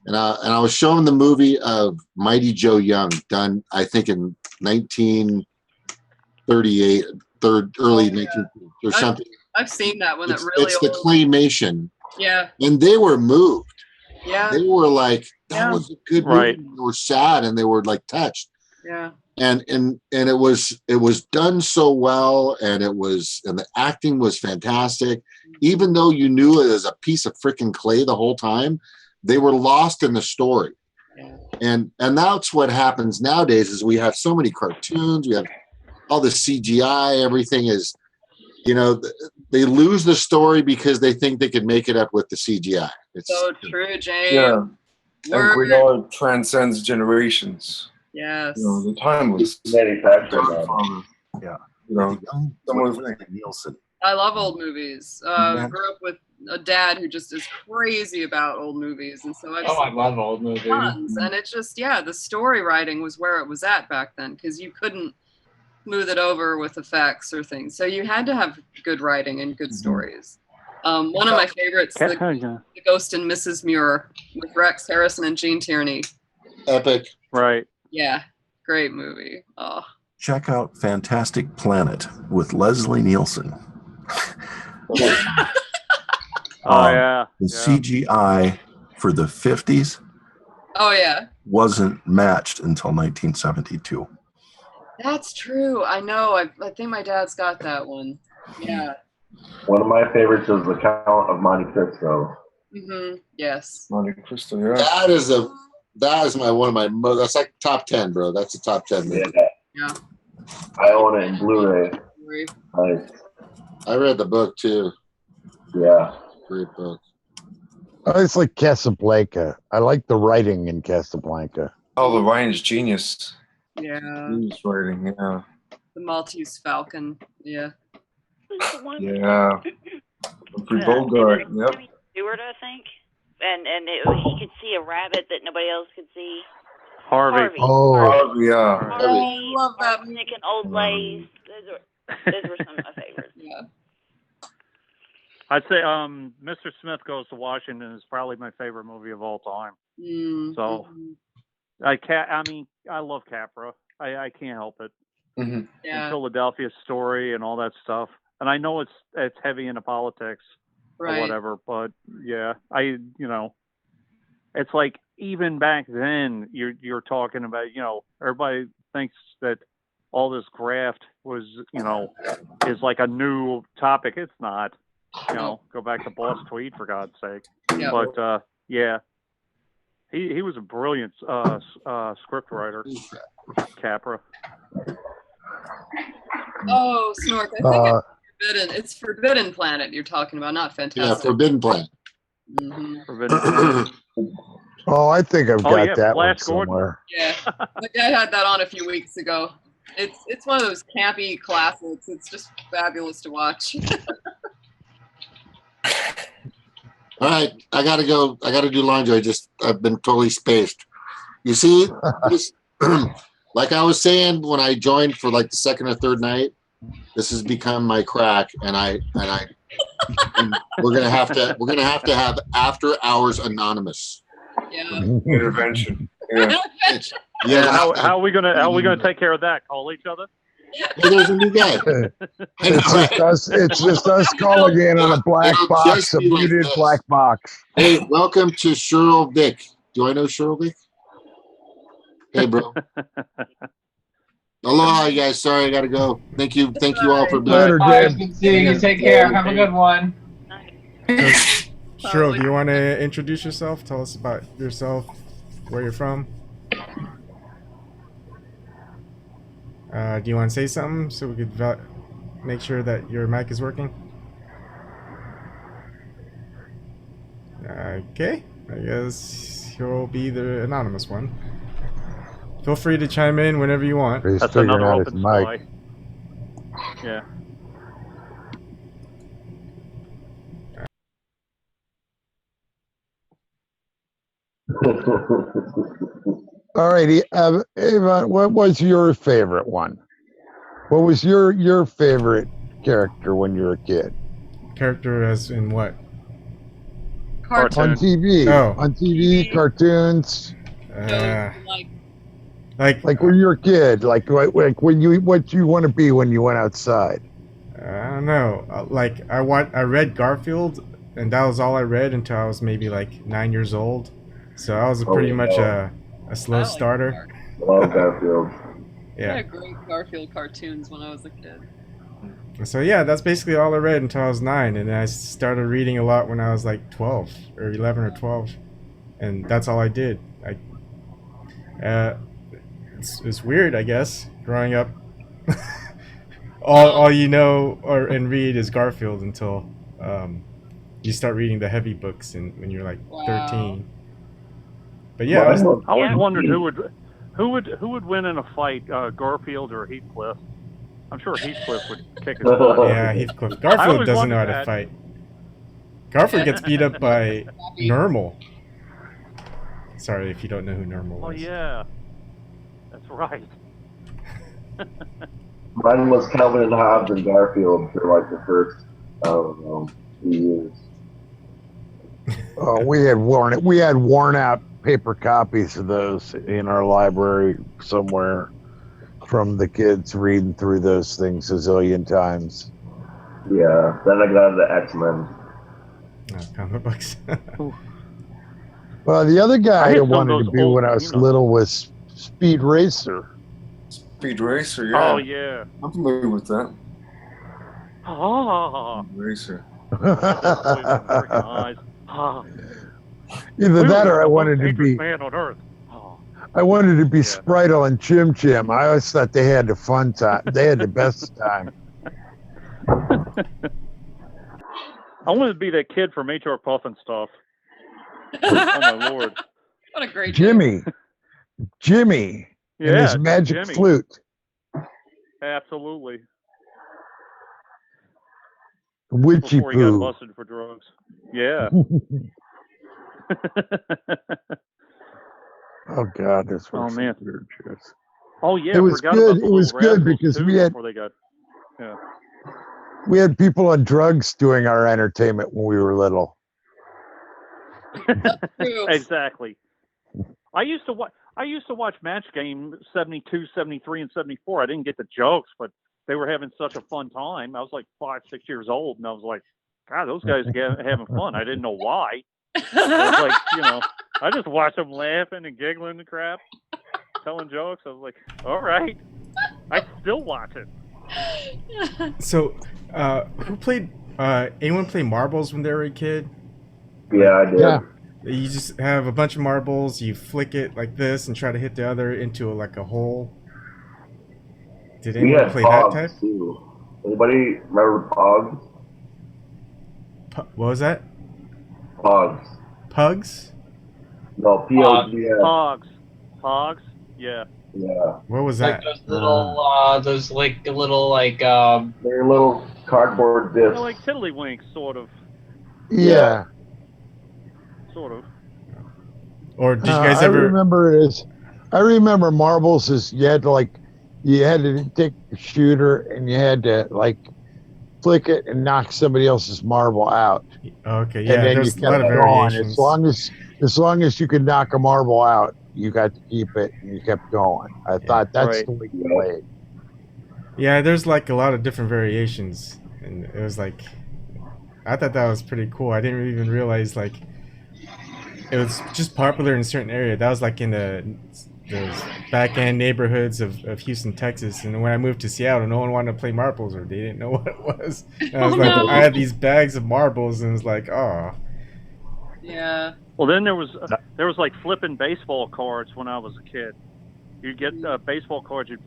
and I was showing the movie of Mighty Joe Young, done I think in 1938, early 19 or something. I've seen that one. It's the claymation. Yeah. And they were moved. Yeah. They were like, that was a good movie. They were sad and they were like touched. Yeah. And it was done so well, and the acting was fantastic. Even though you knew it was a piece of freaking clay the whole time, they were lost in the story. Yeah. And that's what happens nowadays is we have so many cartoons, we have all the CGI, everything is, they lose the story because they think they can make it up with the CGI. It's so true, James. Yeah. And we know it transcends generations. Yes. The timeless. Manufacturing. Yeah. Nielsen. I love old movies. Grew up with a dad who just is crazy about old movies, and so I love old movies. Tons. And it's just the story writing was where it was at back then, because you couldn't smooth it over with effects or things, so you had to have good writing and good stories. One of my favorites, the Ghost and Mrs. Muir with Rex Harrison and Gene Tierney. Epic. Right. Yeah, great movie. Oh. Check out Fantastic Planet with Leslie Nielsen. Yeah. The CGI for the 50s wasn't matched until 1972. That's true. I know. I think my dad's got that one. Yeah. One of my favorites is The Count of Monte Cristo. Mm-hmm. Yes. Monte Cristo, yeah. That is one of my most. That's like top 10, bro. That's a top 10 movie. Yeah. I own it in Blu-ray. Nice. I read the book too. Yeah. Great book. It's like Casablanca. I like the writing in Casablanca. Oh, the writing's genius. Yeah. Genius writing, yeah. The Maltese Falcon. Yeah. Yeah. Humphrey Bogart, yep. Stewart, I think. And he could see a rabbit that nobody else could see. Harvey. Oh. Harvey, yeah. Harvey, love that Nick and Old Lace. Those were some of my favorites. Yeah. I'd say Mr. Smith Goes to Washington is probably my favorite movie of all time. Mm-hmm. So I love Capra. I can't help it. Mm-hmm. Yeah. And Philadelphia Story and all that stuff. And I know it's heavy into politics or whatever, but yeah, it's like even back then you're talking about, everybody thinks that all this graft was, is like a new topic. It's not. Go back to Boss Tweed for God's sake. Yeah. But he was a brilliant script writer, Capra. Oh, Snork. I think it's Forbidden Planet you're talking about, not Fantastic. Yeah, Forbidden Planet. Mm-hmm. Forbidden Planet. Oh, I think I've got that one Flash Gordon. somewhere. Yeah, my dad had that on a few weeks ago. It's one of those campy classics. It's just fabulous to watch. All right, I gotta go. I gotta do laundry. I've been totally spaced. You see, like I was saying when I joined for like the second or third night, this has become my crack, and we're gonna have to have after hours anonymous. Yeah. Intervention. Yeah. Yeah. How are we gonna take care of that? Call each other? Well, there's a new guy. It's just us calling in on a black box, a muted black box. Hey, welcome to Cheryl Vick. Do I know Cheryl Vick? Hey, bro. Aloha, you guys. Sorry, I gotta go. Thank you all for being Later, Dave. Good to see you. Take care. Have a good one. Cheryl, do you want to introduce yourself? Tell us about yourself, where you're from. Do you want to say something so we could make sure that your mic is working? Okay, I guess he'll be the anonymous one. Feel free to chime in whenever you want. He's That's figuring another out his open mic. spy. Yeah. All righty, Avon, what was your favorite one? What was your favorite character when you were a kid? Character as in what? On TV. Oh. On TV, cartoons. Like when you were a kid, like when you what you want to be when you went outside. I don't know. Like I read Garfield, and that was all I read until I was maybe like 9 years old. So I was pretty much a slow starter. Love Garfield. I had great Garfield cartoons when I was a kid. So yeah, that's basically all I read until I was 9, and then I started reading a lot when I was like 12 or 11 or 12, and that's all I did. It's weird, I guess, growing up. all you know and read is Garfield until you start reading the heavy books when you're like 13. But yeah, I always wondered who would win in a fight, Garfield or Heathcliff. I'm sure Heathcliff would kick his butt. Yeah, Heathcliff. Garfield doesn't know how to fight. Garfield gets beat up by Nermal. Sorry if you don't know who Nermal Oh is. yeah, that's right. Mine was Calvin and Hobbes and Garfield for like the first, I don't know, few years. Oh, we had worn out paper copies of those in our library somewhere from the kids reading through those things a zillion times. Yeah, then I got into X-Men. Comic books. Well, the other guy I some wanted of to those be old, when I was little was Speed Racer. Speed Racer, yeah. Oh yeah. I'm familiar with that. Ah. Racer. eyes. Ah. Either that or I the wanted most to be. dangerous man on earth. I wanted to be Spritle and Chim Chim. I always thought they had the fun time. They had the best time. I wanted to be that kid from HR Puff and stuff. Oh my lord. What a great Jimmy and Yeah, his magic Jimmy. flute. Absolutely. Witchy Before he got poo. busted for drugs. Yeah. Oh God, this Oh, was man. weird. Chris. Oh yeah. It was forgot good. About the It was little good rascals, because too, we had before they got. Yeah. we had people on drugs doing our entertainment when we were little. Exactly. I used to watch Match Game 72, 73, and 74. I didn't get the jokes, but they were having such a fun time. I was like 5, 6 years old, and I was like, God, those guys are having fun. I didn't know why. I was like, I just watched them laughing and giggling and crap, telling jokes. I was like, all right. I still watch it. So, who played? Anyone play marbles when they were a kid? Yeah, I did. Yeah. You just have a bunch of marbles. You flick it like this and try to hit the other into like a hole. Did We anyone had play that Pogs type? too. Anybody remember Pogs? What was that? Pogs. Pugs? No, P-O-G-S. Pogs. Yeah. Yeah. What was Like that? those little They're little cardboard discs. Like tiddlywinks, sort of. Yeah. Sort of. Or did you guys ever? I remember marbles is you had to take the shooter and you had to flick it and knock somebody else's marble out. Okay, yeah. And then There's you a lot kept of going. variations. As long as you could knock a marble out, you got to keep it and you kept going. I thought that's the way you played. Yeah, there's like a lot of different variations, and it was like, I thought that was pretty cool. I didn't even realize it was just popular in a certain area. That was like in those back end neighborhoods of Houston, Texas. And when I moved to Seattle, no one wanted to play marbles, or they didn't know what it was. And I was I had these bags of marbles, and it was like, oh. Yeah. Well, then there was like flipping baseball cards when I was a kid. You'd get baseball cards. You'd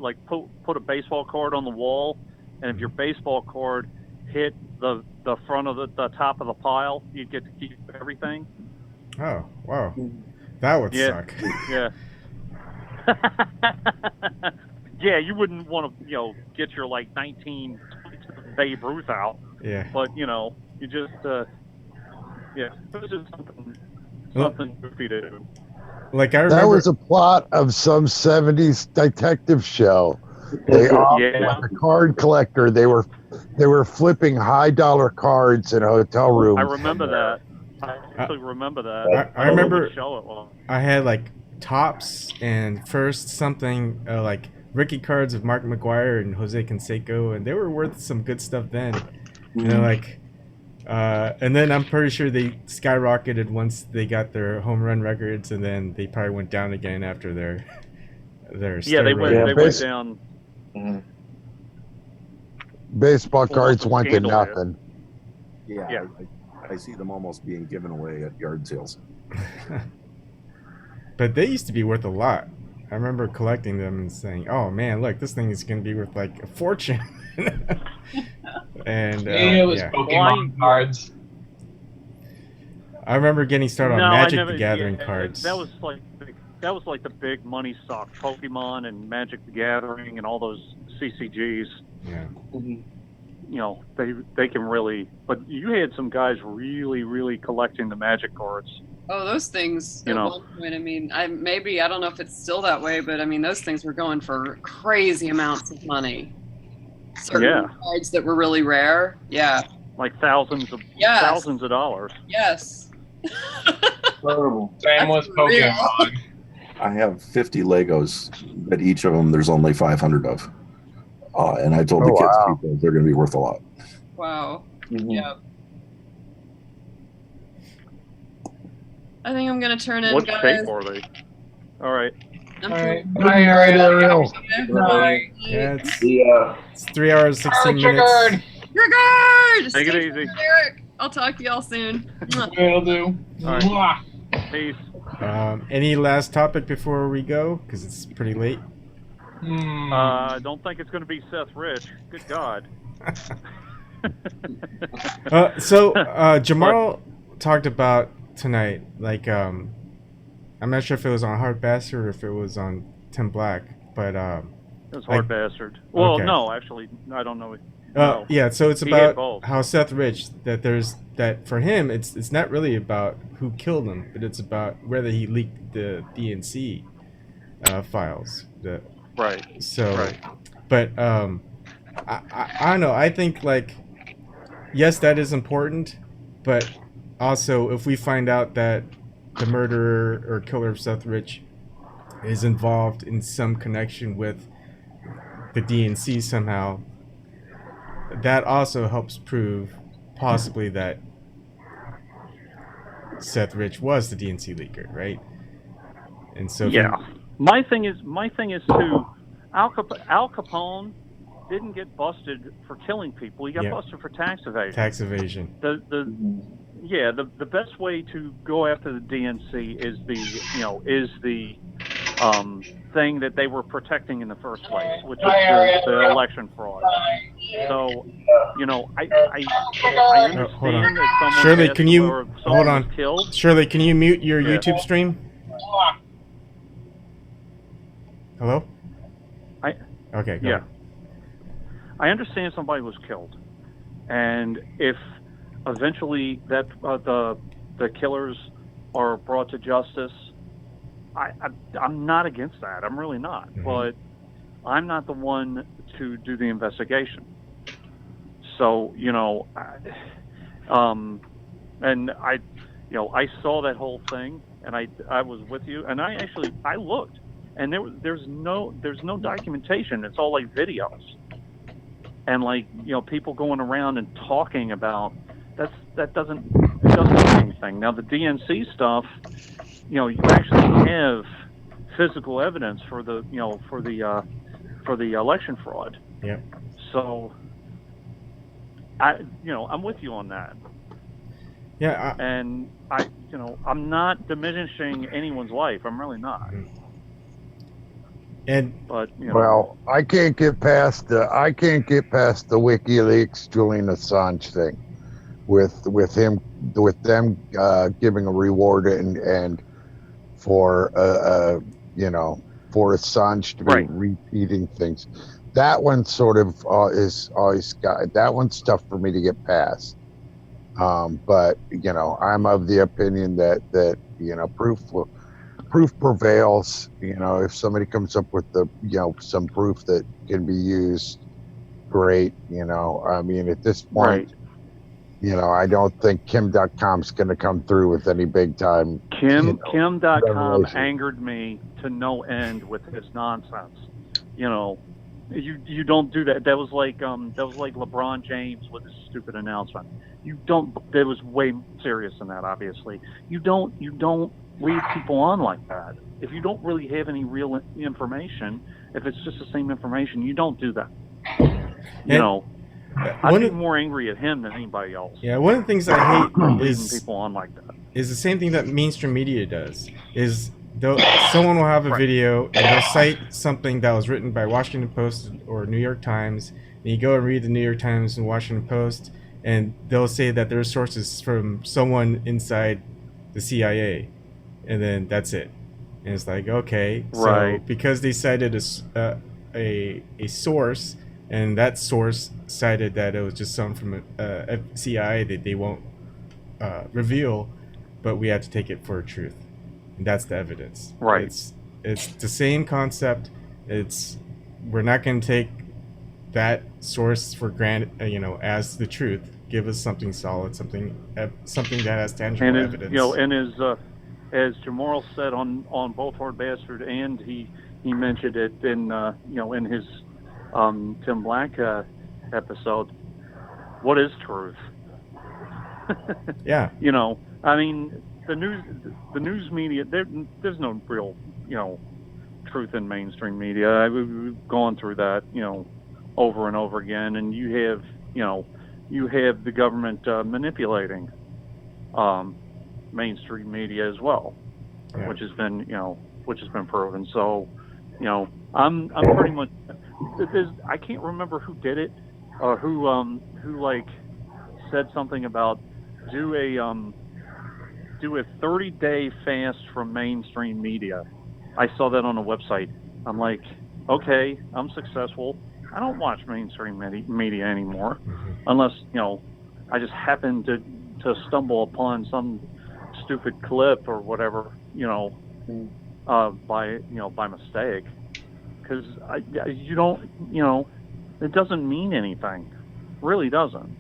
put a baseball card on the wall, and if your baseball card hit the front of the top of the pile, you'd get to keep everything. Oh, wow. That would suck. Yeah. Yeah, you wouldn't want to, get your 19 Babe Ruth out. Yeah. But you just, it was just something goofy to do. Like I That remember, was a plot of some 70s detective show. They Yeah. like a card collector. They were flipping high dollar cards in hotel rooms. I remember that. I actually remember that. I don't know remember what show it was. I had like tops and first something like rookie cards of Mark McGuire and Jose Canseco, and they were worth some good stuff then. And then like, and then I'm pretty sure they skyrocketed once they got their home run records, and then they probably went down again after their Yeah, they went. steroid. They went down. Baseball Almost cards a went to scandal hit. nothing. Yeah, I see them almost being given away at yard sales. But they used to be worth a lot. I remember collecting them and saying, "Oh man, look, this thing is going to be worth like a fortune." And it was yeah. Pokemon cards. I remember getting started No, on I Magic never, the Gathering yeah, cards. That was like the big money stock, Pokemon and Magic the Gathering and all those CCGs. Yeah. You know, they can really. But you had some guys really collecting the Magic cards. Oh, those things. You at know. one point, I mean, I don't know if it's still that way, but I mean, those things were going for crazy amounts of money. Certain cards that were really rare. Yeah. Like thousands of dollars. Yes. Horrible. Same with Pokemon. I have 50 Legos, but each of them there's only 500 of. And I told the kids people they're going to be worth a lot. Wow. Mm-hmm. Yeah. I think I'm gonna turn in, What guys. shape are they? All right. I'm All right. turning- Bye, Ariel. Bye. Yeah, it's Yeah. 3 hours 16 minutes. Triggered. Triggered! Take it Stay easy. safe, Eric. I'll talk to y'all soon. Will do. All right. Mwah. Peace. Any last topic before we go? Because it's pretty late. I don't think it's going to be Seth Rich. Good God. Jamal talked about tonight, like, I'm not sure if it was on Hard Bastard or if it was on Tim Black, but It was Hard Bastard. Well, no, actually, I don't know. No. Yeah, so it's He had about both. how Seth Rich, that for him it's not really about who killed him, but it's about whether he leaked the DNC files. Right. So, Right. but I don't know. I think, like, yes, that is important, but also if we find out that the murderer or killer of Seth Rich is involved in some connection with the DNC somehow, that also helps prove possibly that Seth Rich was the DNC leaker, right? And so Yeah. My thing is too, Al Capone didn't get busted for killing people. He got busted for tax evasion. Tax evasion. The best way to go after the DNC is the thing that they were protecting in the first place, which is the election fraud. So, I understand hold on. that someone Shirley, passed can you or someone hold was on? killed. Shirley, can you mute your Yeah. YouTube stream? Hello? Okay, go ahead. I understand somebody was killed, and if eventually that the killers are brought to justice, I'm not against that. I'm really not. Mhm. But I'm not the one to do the investigation. So and I saw that whole thing, and I was with you, and I looked, and there's no documentation. It's all like videos, and people going around and talking about that doesn't mean anything. Now the DNC stuff, you actually have physical evidence for the election fraud. Yeah. So I'm with you on that. Yeah. And I'm not diminishing anyone's life. I'm really not. But well, I can't get past the WikiLeaks Julian Assange thing, with them giving a reward and for Assange to be repeating things. That one sort of is always got that one's tough for me to get past. But I'm of the opinion that proof will proof prevails. You know, if somebody comes up with some proof that can be used, great. You know, I mean, at this point, Right. you know, I don't think Kim.com's going to come through with any big time. Kim.com revelation. angered me to no end with his nonsense. You know, you don't do that. That was like LeBron James with his stupid announcement. You don't. That was way more serious than that. Obviously, you don't lead people on like that. If you don't really have any real information, if it's just the same information, you don't do that. You know, I'd be more angry at him than anybody else. Yeah, one of the things I hate leading is people on like that. Is the same thing that mainstream media does. Is someone will have a video and they'll cite something that was written by Washington Post or New York Times, and you go and read the New York Times and Washington Post, and they'll say that their sources from someone inside the CIA, and then that's it. And it's like, okay, so because they cited a source, and that source cited that it was just someone from CIA that they won't reveal, but we have to take it for truth, and that's the evidence. Right. It's the same concept. We're not going to take that source for granted, as the truth. Give us something solid, something that has tangible evidence. You know, and as Jamal said on both Hard Bastard, and he mentioned it in in his Tim Black episode. What is truth? Yeah. You know, I mean, the news media. There's no real truth in mainstream media. We've gone through that over and over again, and you have the government manipulating mainstream media as well, which has been proven. So, I'm pretty much. I can't remember who did it, or who said something about do a 30-day fast from mainstream media. I saw that on a website. I'm like, okay, I'm successful. I don't watch mainstream media anymore, unless I just happen to stumble upon some stupid clip or whatever, by mistake, because you don't, it doesn't mean anything, really doesn't.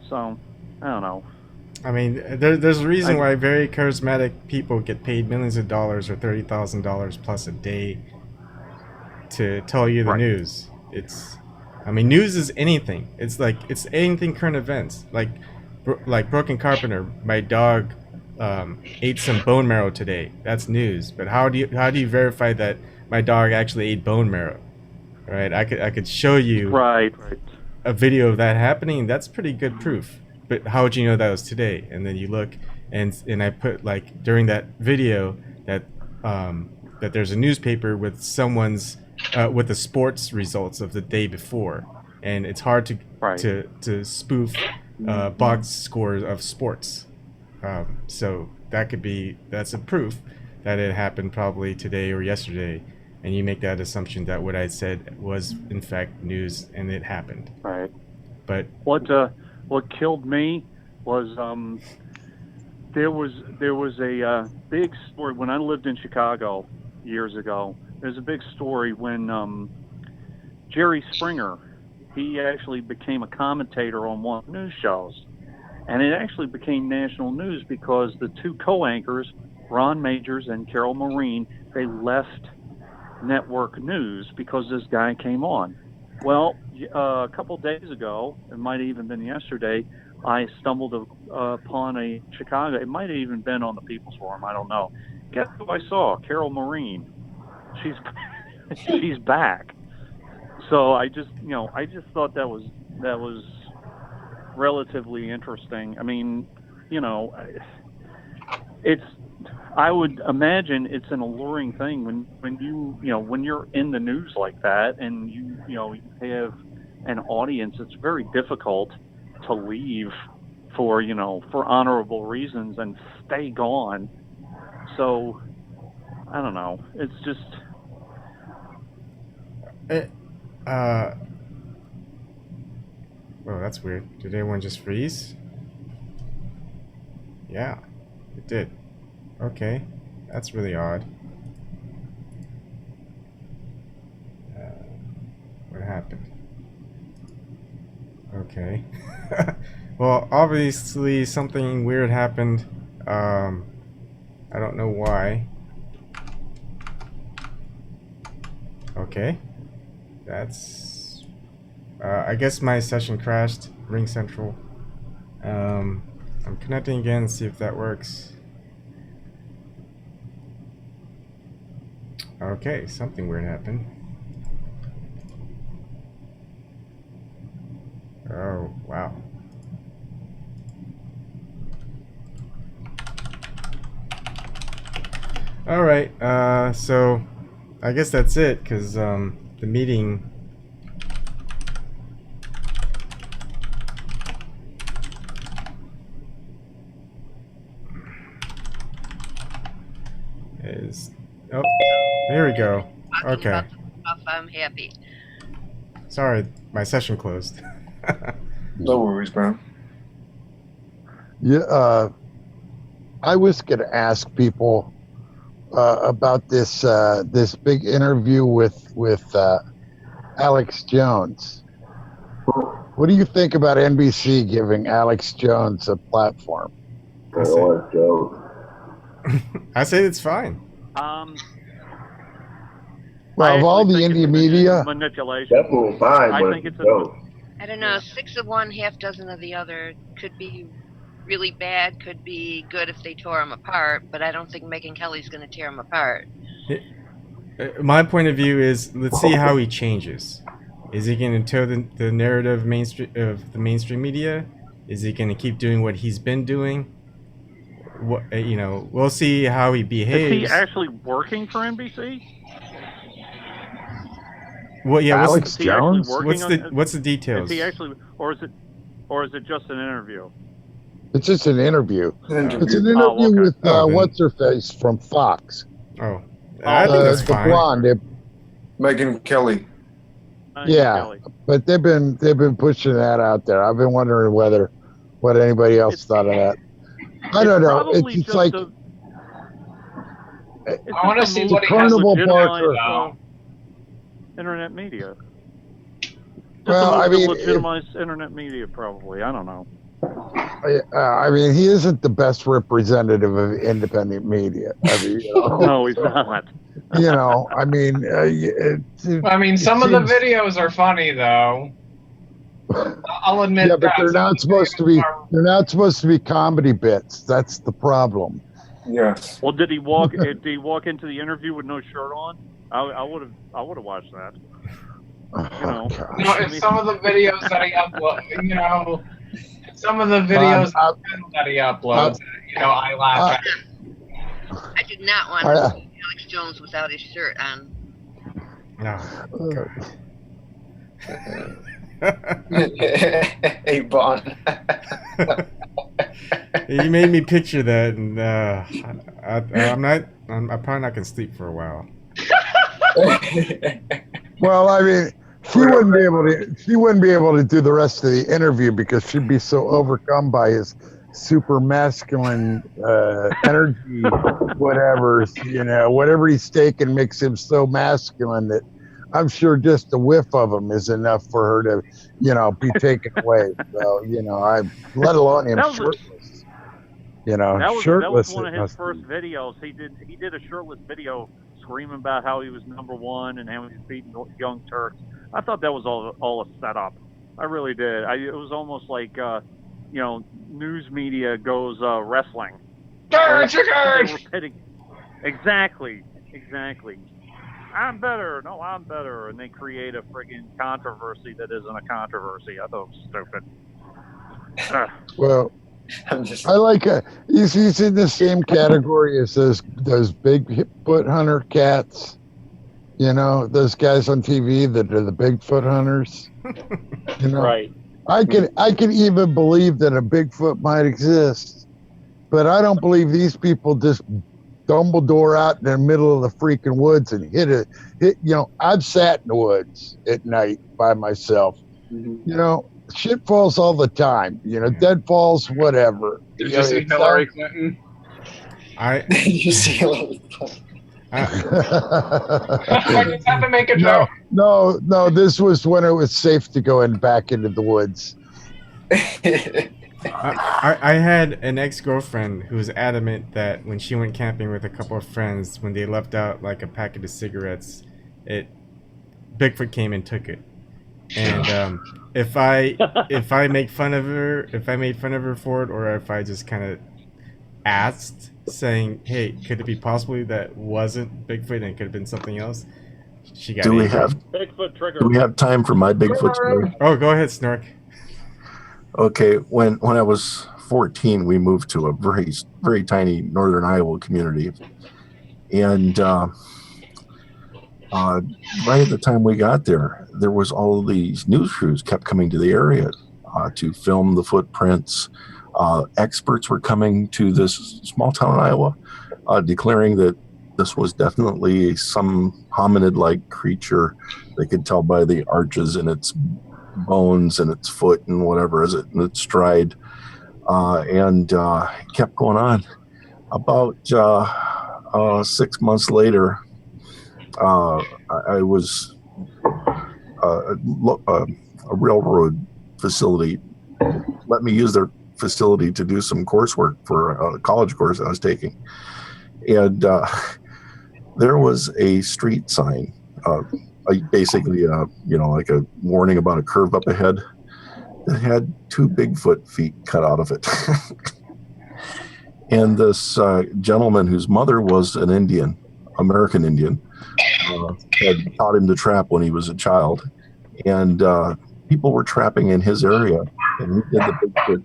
So I don't know. I mean, there's a reason why very charismatic people get paid millions of dollars or $30,000 plus a day to tell you the news. News is anything. It's anything current events. Like Broken Carpenter, my dog ate some bone marrow today. That's news. But how do you verify that my dog actually ate bone marrow? Right? I could show you a video of that happening. That's pretty good proof. But how would you know that was today? And then you look, and I put during that video that there's a newspaper with someone's with the sports results of the day before, and it's hard to spoof box scores of sports. So that's a proof that it happened probably today or yesterday, and you make that assumption that what I said was in fact news and it happened. Right. But what killed me was there was a big story when I lived in Chicago years ago. There's a big story when Jerry Springer, he actually became a commentator on one of the news shows, and it actually became national news because the two co-anchors, Ron Majors and Carol Maureen, they left network news because this guy came on. Well, a couple days ago, it might have even been yesterday, I stumbled upon a Chicago, it might have even been on the People's Forum, I don't know. Guess who I saw? Carol Maureen. She's back. So I just thought that was relatively interesting. I mean, I would imagine it's an alluring thing when you're in the news like that, and you have an audience. It's very difficult to leave for honorable reasons and stay gone. So I don't know. It's just well, that's weird. Did anyone just freeze? Yeah, it did. Okay. That's really odd. What happened? Okay. Well, obviously something weird happened. I don't know why. Okay. That's... I guess my session crashed. Ring Central. I'm connecting again, see if that works. Okay, something weird happened. Oh, wow. Alright, so I guess that's it, because the meeting is... Oh, there we go. Okay. I'm happy. Sorry, my session closed. No worries, bro. Yeah, I was going to ask people about this this big interview with Alex Jones. What do you think about NBC giving Alex Jones a platform? I say it's fine. Well, of all the indie media, manipulation. Definitely fine, I but think it's I don't know. 6 of one, half dozen of the other could be really bad, could be good if they tore them apart, but I don't think Megyn Kelly's going to tear them apart. My point of view is, let's see how he changes. Is he going to toe the narrative of the mainstream media? Is he going to keep doing what he's been doing? What, you know, we'll see how he behaves. Is he actually working for NBC? Well, yeah. Alex Jones. What's the details? Is he actually, or is it just an interview? it's just an interview. It's an interview okay. with Oh, then- what's her face from Fox. Oh, I think that's the fine. blonde. Megyn Kelly. Yeah, Kelly. but they've been pushing that out there. I've been wondering what anybody else thought of that. I don't know. Probably It's just like a- I want to see what he has Carnival legitimately, Barker. though. internet media. Well, I mean, legitimized internet media, probably. I don't know. I mean, he isn't the best representative of independent media. I mean, you know, No, he's not. You know, I mean, I mean, some of the videos are funny, though. I'll admit. Yeah, but that. they're not supposed to be. They're not supposed to be comedy bits. That's the problem. Yes. Well, did he walk? Did he walk into the interview with no shirt on? I would have watched that. You know, It's some of the videos that he uploads. You know, some of the videos that he uploads. You know, I laugh at. I did not want to see Alex Jones without his shirt on. Hey, Bon. You made me picture that, and I'm probably not gonna sleep for a while. Well, I mean, she wouldn't be able to do the rest of the interview because she'd be so overcome by his super masculine energy, whatever he's taking makes him so masculine that I'm sure just a whiff of him is enough for her to, be taken away. So, let alone him shirtless. That was one of his first videos. He did a shirtless video screaming about how he was #1 and how he was beating Young Turks. I thought that was all a setup. I really did. It was almost like news media goes wrestling. Exactly. I'm better. No, I'm better. And they create a friggin' controversy that isn't a controversy. I thought it was stupid. Well, I like he's in the same category as those Bigfoot hunter cats. Those guys on TV that are the Bigfoot hunters. Right. I can even believe that a Bigfoot might exist, but I don't believe these people just Dumbledore out in the middle of the freaking woods and hit. I've sat in the woods at night by myself. Mm-hmm. Shit falls all the time. Deadfalls, whatever. Did you see Hillary Clinton? You see a little. I just had to make a joke. No. This was when it was safe to go back into the woods. I had an ex-girlfriend who was adamant that when she went camping with a couple of friends, when they left out like a packet of cigarettes, Bigfoot came and took it. And if I made fun of her for it, or if I just kind of asked, saying, "Hey, could it be possibly that wasn't Bigfoot and it could have been something else?" She got Do we angry. have Bigfoot trigger. Do we have time for my Bigfoot story? Oh, go ahead, Snork. Okay, when I was 14, we moved to a very tiny northern Iowa community, and right at the time we got there, there was all of these news crews kept coming to the area to film the footprints. Experts were coming to this small town in Iowa, declaring that this was definitely some hominid-like creature. They could tell by the arches in its bones and its foot and whatever is it, and its stride, and kept going on. About 6 months later, I was a railroad facility let me use their facility to do some coursework for a college course I was taking, and there was a street sign, basically like a warning about a curve up ahead, that had 2 Bigfoot feet cut out of it. And this gentleman whose mother was an Indian, American Indian, had taught him to trap when he was a child, and people were trapping in his area, and he did the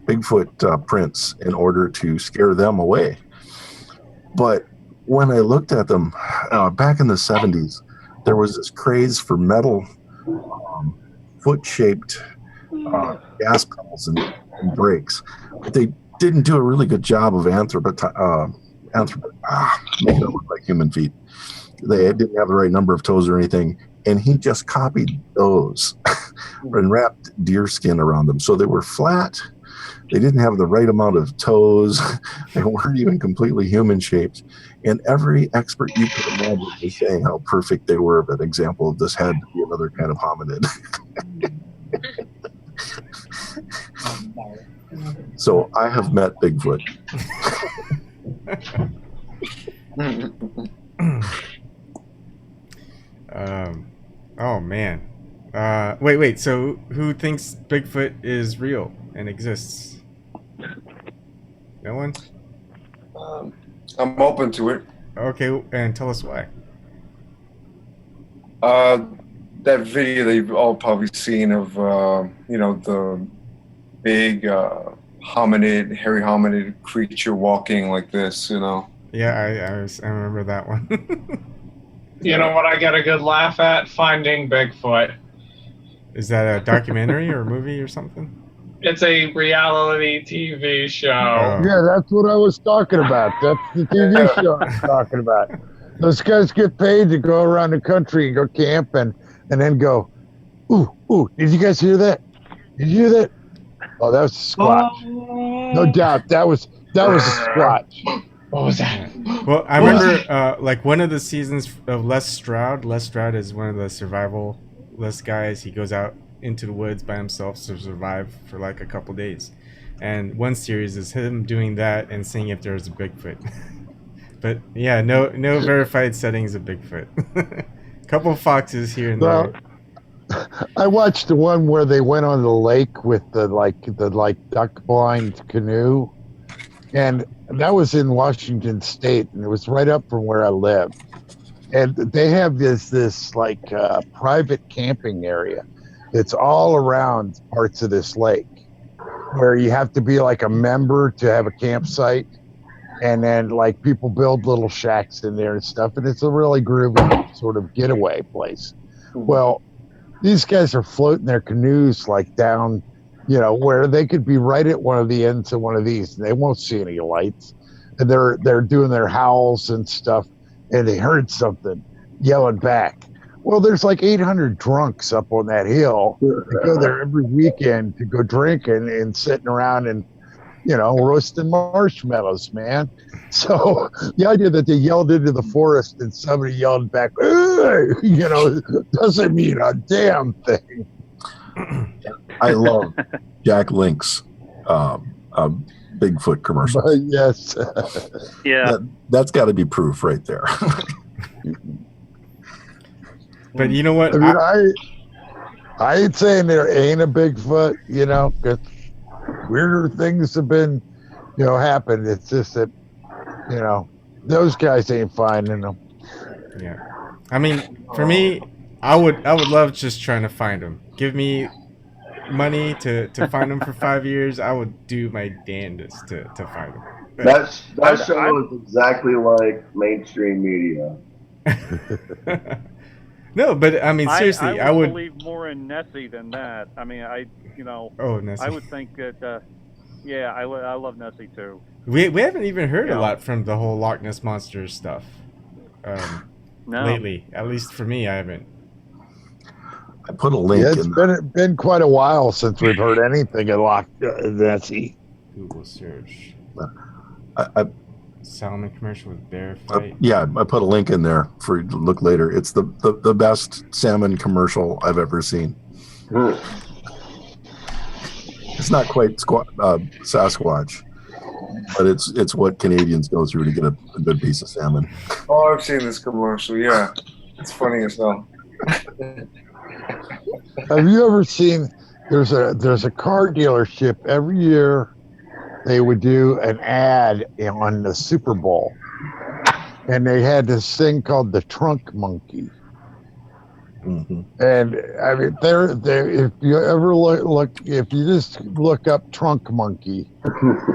Bigfoot prints in order to scare them away. But when I looked at them back in the 70s, there was this craze for metal foot-shaped gas pedals and brakes. But they didn't do a really good job of making it look like human feet. They didn't have the right number of toes or anything, and he just copied those and wrapped deer skin around them. So they were flat. They didn't have the right amount of toes. They weren't even completely human-shaped. And every expert you could imagine was saying how perfect they were. An example of this had to be another kind of hominid. So I have met Bigfoot. Oh man. Wait. So who thinks Bigfoot is real and exists? No one? I'm open to it. Okay, and tell us why. That video that you've all probably seen of the big hairy hominid creature walking like this, Yeah, I remember that one. You know what I get a good laugh at? Finding Bigfoot. Is that a documentary or a movie or something? It's a reality TV show. Yeah, that's what I was talking about. That's the TV show I was talking about. Those guys get paid to go around the country and go camp and then go, ooh, did you guys hear that? Did you hear that? Oh, that was a Squatch. No doubt. That was a Squatch. What was that? Well, I remember like one of the seasons of Les Stroud. Les Stroud is one of the survivalist guys. He goes out into the woods by himself to survive for like a couple days. And one series is him doing that and seeing if there's a Bigfoot. But yeah, no verified sightings of Bigfoot. Couple foxes here and there. I watched the one where they went on the lake with the duck blind canoe, and that was in Washington State, and it was right up from where I live. And they have this private camping area that's all around parts of this lake, where you have to be like a member to have a campsite, and then like people build little shacks in there and stuff, and it's a really groovy sort of getaway place. Well, these guys are floating their canoes like down, where they could be right at one of the ends of one of these, and they won't see any lights. And they're doing their howls and stuff, and they heard something yelling back. Well, there's like 800 drunks up on that hill that go there every weekend to go drinking and sitting around and, roasting marshmallows, man. So the idea that they yelled into the forest and somebody yelled back, doesn't mean a damn thing. I love Jack Link's Bigfoot commercials. Yes. Yeah. That's got to be proof right there. But you know what? I mean, I ain't saying there ain't a Bigfoot, because weirder things have been, happened. It's just that, those guys ain't finding them. Yeah. I mean, for me, I would love just trying to find them. Give me money to find them for 5 years. I would do my damnedest to find them. That show is exactly like mainstream media. No, but I mean, seriously, I would believe more in Nessie than that. I mean, Oh, Nessie. I would think that. Yeah, I love Nessie too. We haven't even heard a lot from the whole Loch Ness Monster stuff No. lately. At least for me, I haven't. I put a link. Yeah, it's been quite a while since we've heard anything of Loch Nessie. Google search. I Salmon commercial with bear fight. Yeah, I put a link in there for you to look later. It's the best salmon commercial I've ever seen. It's not quite Sasquatch, but it's what Canadians go through to get a good piece of salmon. Oh, I've seen this commercial. Yeah, it's funny as hell. Have you ever seen? There's a car dealership every year. They would do an ad on the Super Bowl, and they had this thing called the Trunk Monkey. Mm-hmm. And I mean, if you ever if you just look up Trunk Monkey,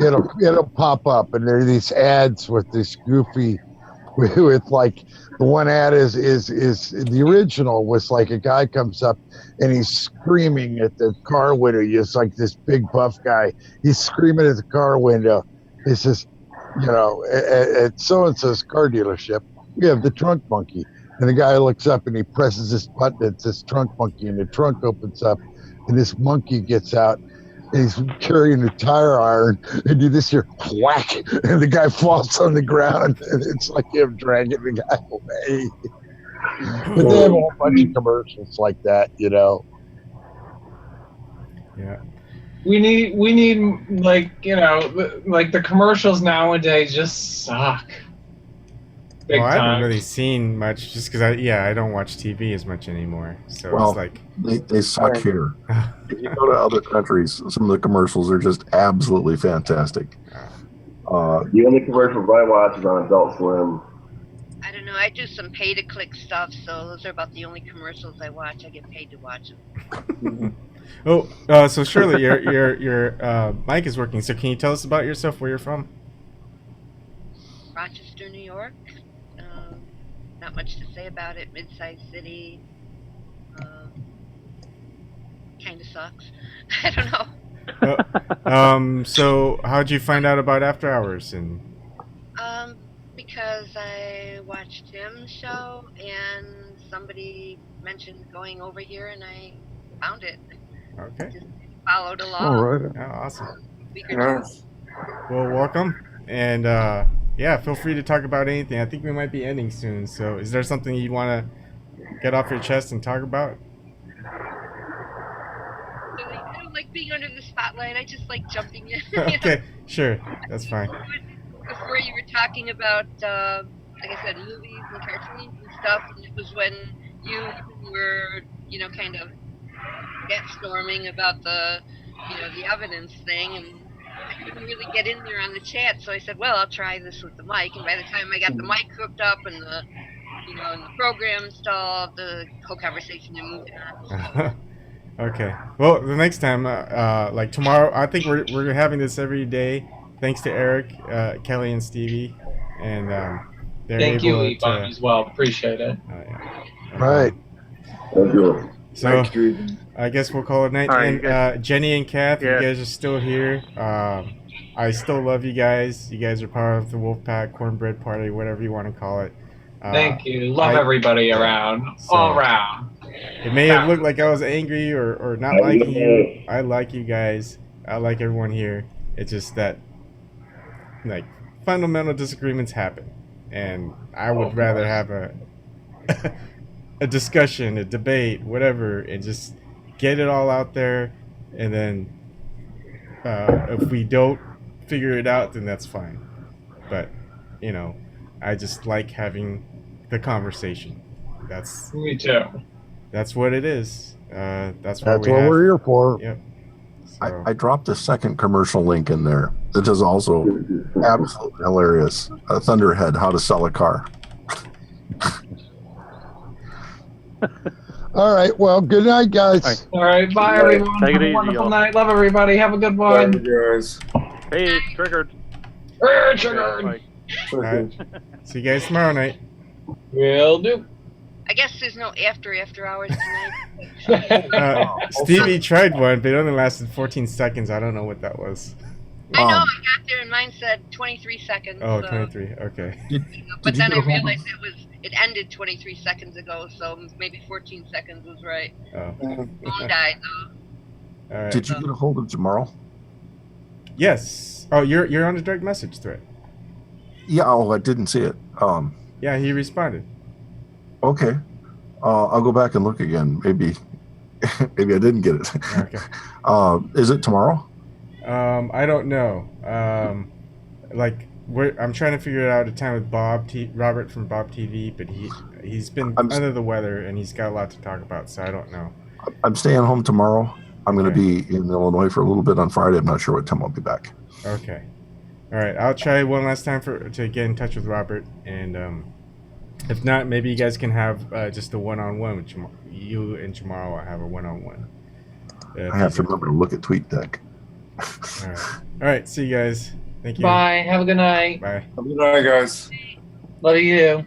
it'll pop up, and there are these ads with this goofy, with like the one ad is the original was like a guy comes up and he's screaming at the car window. It's like this big buff guy. He's screaming at the car window. He says, at so and so's car dealership, we have the Trunk Monkey. And the guy looks up and he presses this button. It says Trunk Monkey, and the trunk opens up, and this monkey gets out. And he's carrying a tire iron, and you just hear whack, and the guy falls on the ground, and it's like him dragging the guy away. But they have a whole bunch of commercials like that, Yeah. We need like the commercials nowadays just suck. Big I haven't time. really seen much just because I don't watch TV as much anymore. So Well, it's like they suck here. If you go to other countries, some of the commercials are just absolutely fantastic. The only commercials I watch is on Adult Swim. I don't know. I do some pay-to-click stuff, so those are about the only commercials I watch. I get paid to watch them. So Shirley, your mic is working. So can you tell us about yourself, where you're from? Rochester, New York. Not much to say about it. Mid-sized city. Kind of sucks. I don't know. So how'd you find out about After Hours and? Because I watched Tim's show and somebody mentioned going over here, and I found it. Okay. Just followed along. All right. Oh, awesome. Yeah. Well, welcome, and feel free to talk about anything. I think we might be ending soon. So, is there something you want to get off your chest and talk about? I don't like being under the spotlight. I just like jumping in. Okay, sure, that's fine. Before you were talking about, like I said, movies and cartoons and stuff, and it was when you were, kind of storming about the evidence thing, and I couldn't really get in there on the chat, so I said, well, I'll try this with the mic, and by the time I got the mic hooked up and the, and the program installed, the whole conversation had moved on. Okay. Well, the next time, like tomorrow, I think we're having this every day. Thanks to Eric, Kelly, and Stevie, and they're Thank you, able Ivan, as well. Appreciate it. Right. Thank you. So I guess we'll call it night. All right, And Jenny and Kath, Yeah. you guys are still here. I still love you guys. You guys are part of the Wolfpack Cornbread Party, whatever you want to call it. Thank you. Love everybody around. All around. It may have looked like I was angry or not liking you. I like you guys. I like everyone here. It's just that like fundamental disagreements happen, and I would rather have a a discussion, a debate, whatever, and just get it all out there, and then if we don't figure it out, then that's fine. But you know, I just like having the conversation. That's Me too. That's what it is. That's what we're here for. Yep. So. I dropped a second commercial link in there. It is also absolutely hilarious. Thunderhead, how to sell a car. All right. Well, good night, guys. All right. Bye, everyone. Take it Have a easy, wonderful y'all. night. Love everybody. Have a good one. guys. Peace. Triggered. Triggered. Bye. All right. See you guys tomorrow night. Will do. I guess there's no after hours tonight. Stevie tried one, but it only lasted 14 seconds. I don't know what that was. I know, I got there and mine said 23 seconds. Oh, so. 23. Okay. But then I realized it ended 23 seconds ago, so maybe 14 seconds was right. Oh. Phone died though. All right. Did you get a hold of Jamal? Yes. Oh, you're on the direct message thread. Yeah. Oh, I didn't see it. Yeah, he responded. Okay. I'll go back and look again. Maybe I didn't get it. Okay. Is it tomorrow? I don't know. I'm trying to figure out a time with Robert from Bob TV, but he's been under the weather and he's got a lot to talk about, so I don't know. I'm staying home tomorrow. I'm going to be in Illinois for a little bit on Friday. I'm not sure what time I'll be back. Okay. All right. I'll try one last time to get in touch with Robert, and if not, maybe you guys can have just a one-on-one with you and Jamal. Will have a one-on-one. I have to remember to look at TweetDeck. All right. All right. See you guys. Thank you. Bye. Have a good night. Bye. Have a good night, guys. Love you.